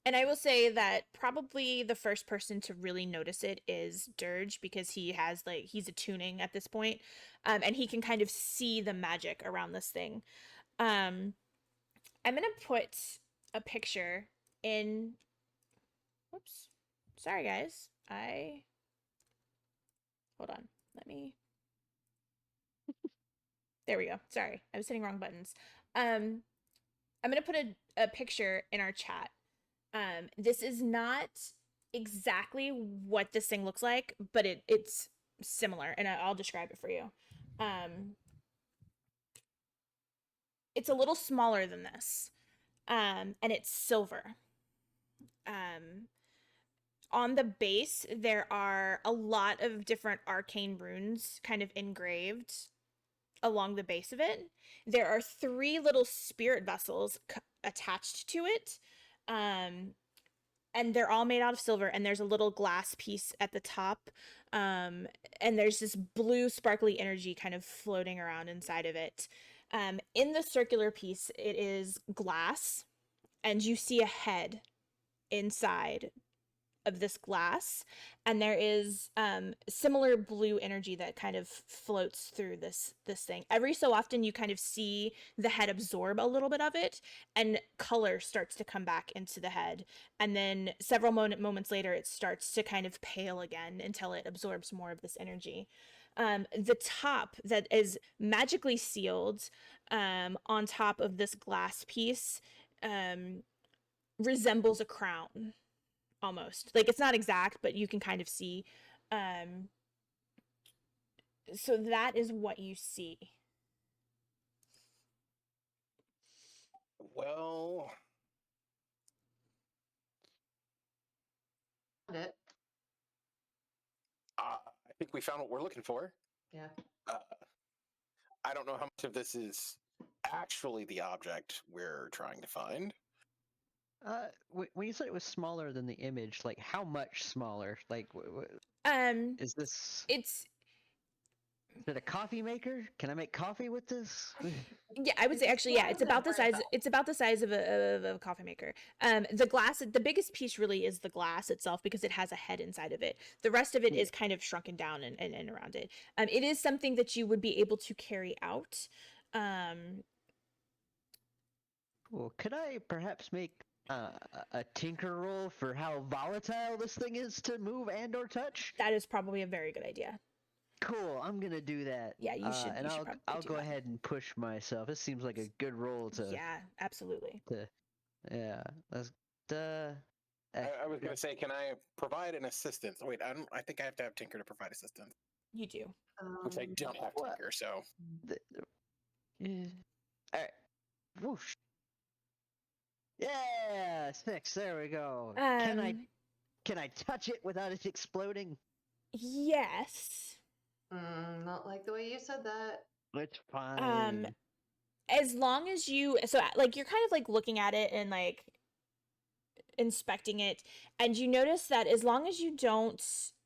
And I will say that probably the first person to really notice it is Dirge, because he has he's attuning at this point, and he can kind of see the magic around this thing. I'm gonna put a picture in. Whoops, sorry guys. Hold on. Let me. There we go. Sorry, I was hitting wrong buttons. I'm gonna put a picture in our chat. This is not exactly what this thing looks like, but it's similar, and I'll describe it for you. It's a little smaller than this, and it's silver. On the base, there are a lot of different arcane runes kind of engraved along the base of it. There are 3 little spirit vessels attached to it. And they're all made out of silver, and there's a little glass piece at the top, and there's this blue sparkly energy kind of floating around inside of it. In the circular piece, it is glass, and you see a head inside of this glass, and there is similar blue energy that kind of floats through this thing. Every so often you kind of see the head absorb a little bit of it, and color starts to come back into the head, and then several moments later it starts to kind of pale again until it absorbs more of this energy. The top that is magically sealed on top of this glass piece resembles a crown. Almost. It's not exact, but you can kind of see. So that is what you see. Well, It. I think we found what we're looking for. Yeah. I don't know how much of this is actually the object we're trying to find. When you said it was smaller than the image, how much smaller? Is this? It's. Is it a coffee maker? Can I make coffee with this? Yeah, I would say actually, yeah, it's about the size. It's about the size of a coffee maker. The glass, the biggest piece really is the glass itself, because it has a head inside of it. The rest of it is kind of shrunken down and around it. It is something that you would be able to carry out. Cool. Could I perhaps make a tinker roll for how volatile this thing is to move and/or touch? That is probably a very good idea. Cool. I'm gonna do that. Yeah, you should. And I'll go ahead and push myself. This seems like a good roll to. Yeah, absolutely. Yeah. Let's. I was going to say, can I provide an assistance? Wait, I think I have to have Tinker to provide assistance. You do. Which I don't have Tinker, so. All right. Whoosh. Yeah, 6. There we go. Can I touch it without it exploding? Yes. Not like the way you said that. It's fine. As long as you're kind of looking at it and inspecting it, and you notice that as long as you don't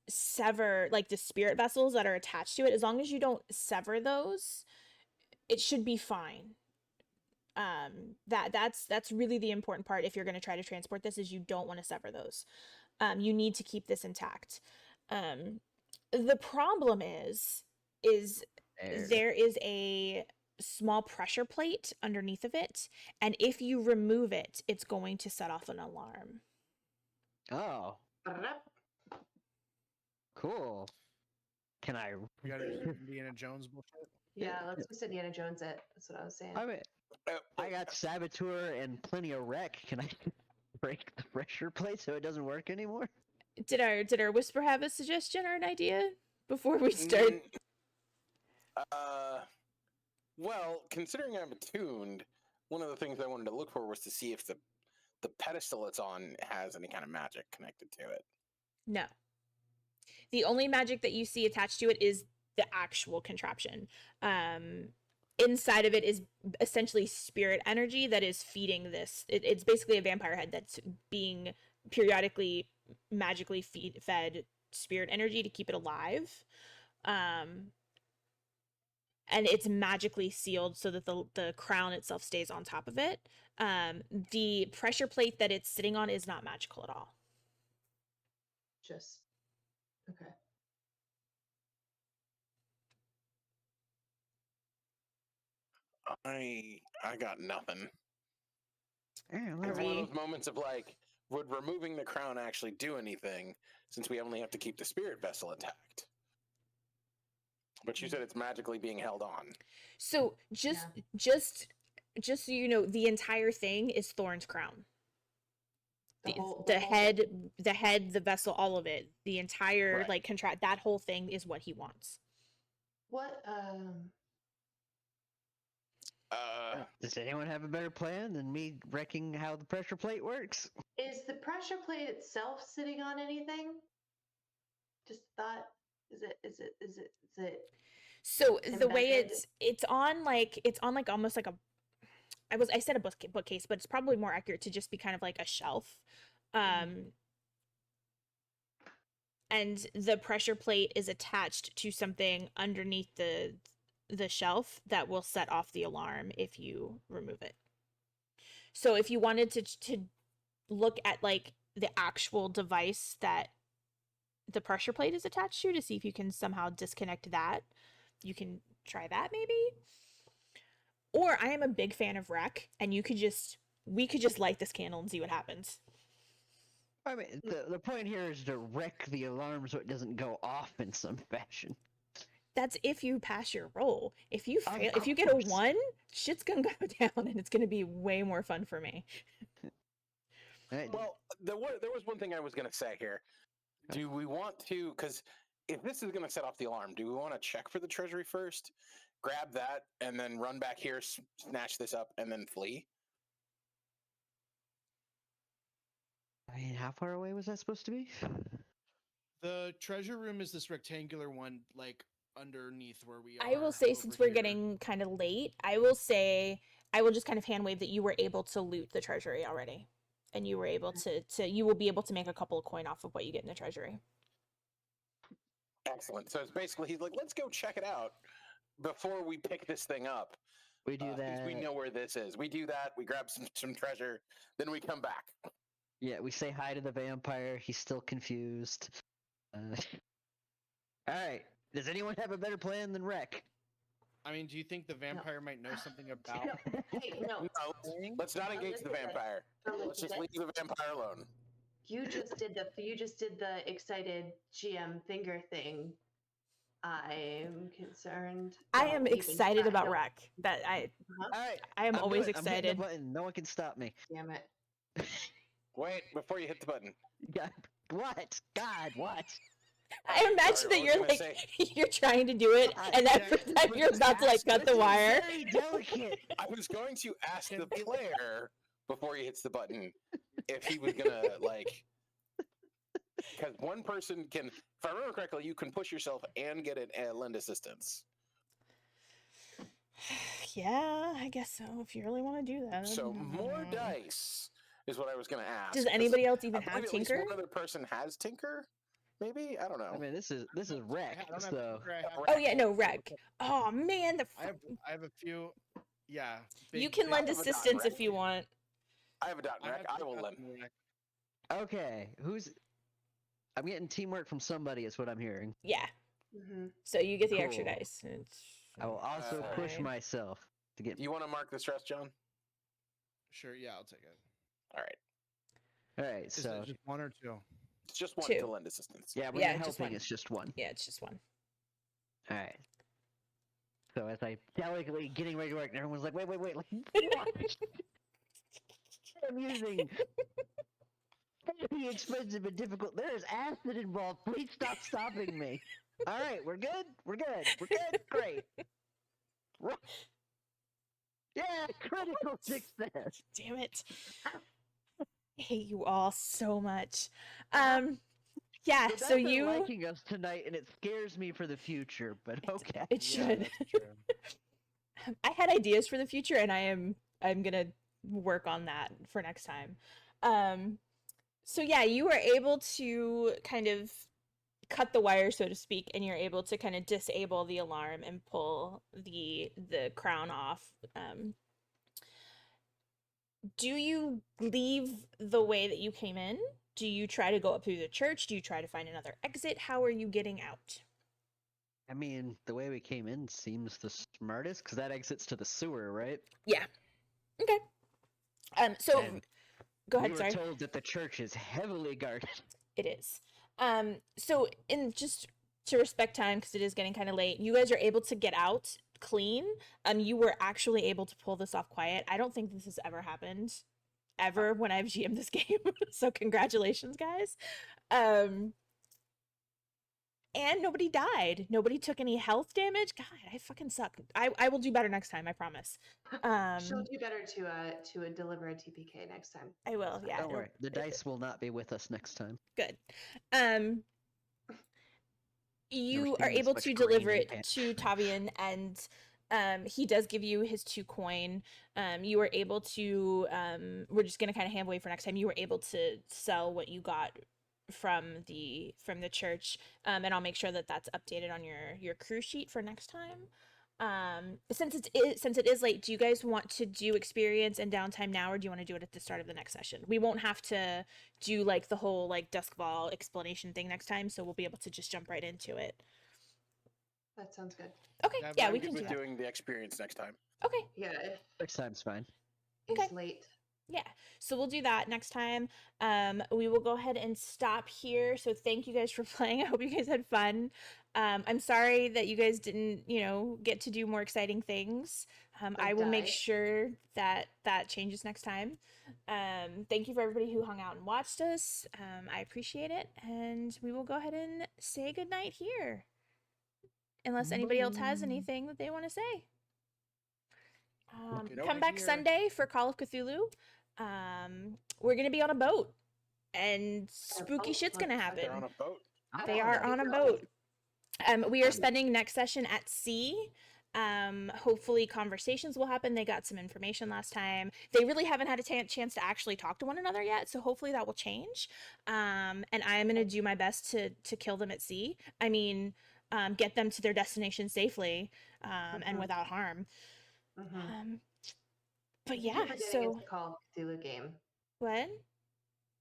sever the spirit vessels that are attached to it, as long as you don't sever those, it should be fine. That's really the important part if you're going to try to transport this, is you don't want to sever those. You need to keep this intact. The problem is there is a small pressure plate underneath of it, and if you remove it, it's going to set off an alarm. Oh. Cool. Can I? We got Indiana Jones bullshit. Yeah, let's just Indiana Jones it. That's what I was saying. I mean, I got Saboteur and plenty of wreck. Can I break the pressure plate so it doesn't work anymore? Did our Whisper have a suggestion or an idea before we start? Well, considering I'm attuned, one of the things I wanted to look for was to see if the pedestal it's on has any kind of magic connected to it. No. The only magic that you see attached to it is the actual contraption. Inside of it is essentially spirit energy that is feeding this. It's basically a vampire head that's being periodically magically fed spirit energy to keep it alive. and it's magically sealed so that the crown itself stays on top of it. The pressure plate that it's sitting on is not magical at all. Just okay. I got nothing. Yeah, It's well, one of those moments of like, would removing the crown actually do anything? Since we only have to keep the spirit vessel intact. But you said it's magically being held on. So just so you know, the entire thing is Thorn's crown. The head, the vessel, all of it, the entire Right. like contract, that whole thing is what he wants. What does anyone have a better plan than me wrecking how the pressure plate works? is the pressure plate itself sitting on anything? Just thought, is it So the way embedded? it's on like almost like a, I said a bookcase, but it's probably more accurate to just be kind of like a shelf. And the pressure plate is attached to something underneath the shelf that will set off the alarm if you remove it. So if you wanted to look at like the actual device that the pressure plate is attached to see if you can somehow disconnect that, you can try that maybe. Or I am a big fan of Wreck, and we could just light this candle and see what happens. I mean, the point here is to wreck the alarm so it doesn't go off in some fashion. That's if you pass your roll. If you fail, Of if you get a course. 1, shit's gonna go down, and it's gonna be way more fun for me. Right? Well, there was one thing I was going to say here. Do we want to, because if this is going to set off the alarm, do we want to check for the treasury first, grab that, and then run back here, snatch this up, and then flee? I mean, how far away was that supposed to be? The treasure room is this rectangular one, like underneath where we are. I will say, over since we're here. getting kind of late, I will just kind of hand wave that you were able to loot the treasury already, and you were able you will be able to make a couple of coin off of what you get in the treasury. Excellent. So it's basically, he's like, let's go check it out before we pick this thing up. We do that. Because we know where this is. We do that, we grab some treasure, then we come back. Yeah, we say hi to the vampire. He's still confused. All right. Does anyone have a better plan than Wreck? I mean, do you think the vampire might know something about? Hey, no. No, let's not engage the vampire. Let's just leave the vampire alone. You just did the excited GM finger thing. I'm concerned. I Don't am even excited try. about Don't- Wreck. That All right. I am I'm always doing it. I'm hitting the excited. button. No one can stop me. Damn it. Wait, before you hit the button. God, what? God, what? I imagine Sorry, that what you're was I like gonna you're trying to do it, and every time you're about to like cut the wire. Very delicate. I was going to ask the player before he hits the button if he was gonna like, because one person can, if I remember correctly, you can push yourself and get lend assistance. Yeah, I guess so. If you really want to do that. So more dice is what I was gonna ask. Does 'cause anybody else I even believe have at least Tinker? one other person has Tinker. Maybe, I don't know. I mean, this is Wreck. I don't have So Tinker, I have- Oh yeah, no, Wreck. Oh man, I have a few. Yeah. you big- can big- lend have a dot assistance Wreck. if you want. I have a dot wreck. have I will a lend. wreck. okay, who's? I'm getting teamwork from somebody. Is what I'm hearing. Yeah. Mm-hmm. So you get the extra Cool. dice. It's I will also push fine. myself to get. Do you want to mark the stress, John? Sure. Yeah, I'll take it. All right. All right, Is so it just one or two? It's just one 2. to lend assistance. yeah, when Yeah, you're just helping, one. it's just one. Yeah, it's just one. All right. So as I delicately getting ready to work, and everyone's like, "Wait, like what?" I'm using very expensive and difficult. There is acid involved. Please stop stopping me. All right, we're good. Great. Yeah, critical success. Damn it. I hate you all so much. Yeah, So so they're you liking us tonight, and it scares me for the future. But okay. it should. that's true. I had ideas for the future, and I'm gonna work on that for next time. So yeah, you were able to kind of cut the wire, so to speak, and you're able to kind of disable the alarm and pull the crown off. Do you leave the way that you came in? Do you try to go up through the church? Do you try to find another exit? How are you getting out? I mean, the way we came in seems the smartest, because that exits to the sewer, right? Yeah. Okay. So And go we ahead. were Sorry. told that the church is heavily guarded. It is. So in just to respect time, because it is getting kind of late, you guys are able to get out clean. You were actually able to pull this off quiet. I don't think this has ever happened ever when I've GM'd this game. So congratulations, guys. And nobody died. Nobody took any health damage. God, I fucking suck. I will do better next time, I promise. She'll do better to deliver a TPK next time. I will, yeah. Don't worry, the dice will not be with us next time. Good. You Never are seen this able much to grain deliver in it pants. to Tavian, and he does give you his 2 coin. You were able to we're just gonna kind of hand away for next time. You were able to sell what you got from the church, and I'll make sure that that's updated on your crew sheet for next time. Since it is late, do you guys want to do experience and downtime now, or do you want to do it at the start of the next session? We won't have to do like the whole like Doskvol explanation thing next time, so we'll be able to just jump right into it. That sounds good. Okay, Yeah, yeah, I'm we good can do with that. doing the experience next time. Okay, Yeah, Next time's fine. it's Okay. late. yeah, so we'll do that next time. We will go ahead and stop here. So thank you guys for playing. I hope you guys had fun. I'm sorry that you guys didn't, get to do more exciting things. I will make die. sure that that changes next time. Thank you for everybody who hung out and watched us. I appreciate it, and we will go ahead and say goodnight here, unless anybody else has anything that they want to say. Get Come over back here. Sunday for Call of Cthulhu. We're gonna be on a boat, and spooky boat? shit's gonna happen. They're on a boat. They Oh, are that'd be on a cool. boat. We are spending next session at sea. Hopefully conversations will happen. They got some information last time. They really haven't had a chance to actually talk to one another yet, so hopefully that will change. And I am gonna do my best to kill them at sea. I mean, get them to their destination safely, and without harm. Mhm. But I keep yeah, forgetting so it's a Call of Cthulhu game. what?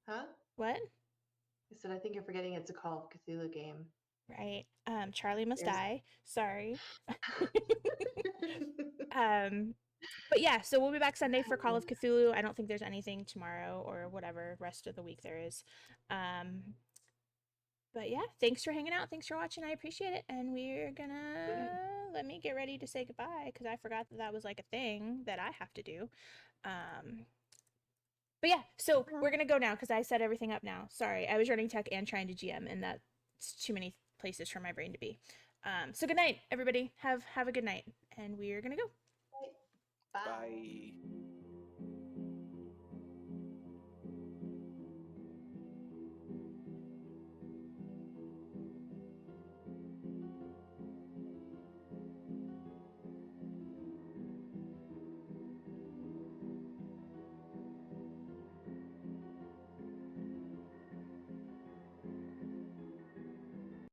Huh? What? I said I think you're forgetting it's a Call of Cthulhu game. Right. Charlie must There's- die. Sorry. But yeah, so we'll be back Sunday for Call of Cthulhu. I don't think there's anything tomorrow or whatever rest of the week there is. But yeah, thanks for hanging out. Thanks for watching. I appreciate it. And we're gonna let me get ready to say goodbye because I forgot that was like a thing that I have to do. But yeah, so we're gonna go now because I set everything up now. Sorry, I was running tech and trying to GM, and that's too many places for my brain to be. So good night, everybody. Have a good night, and we're gonna go. Bye. Bye.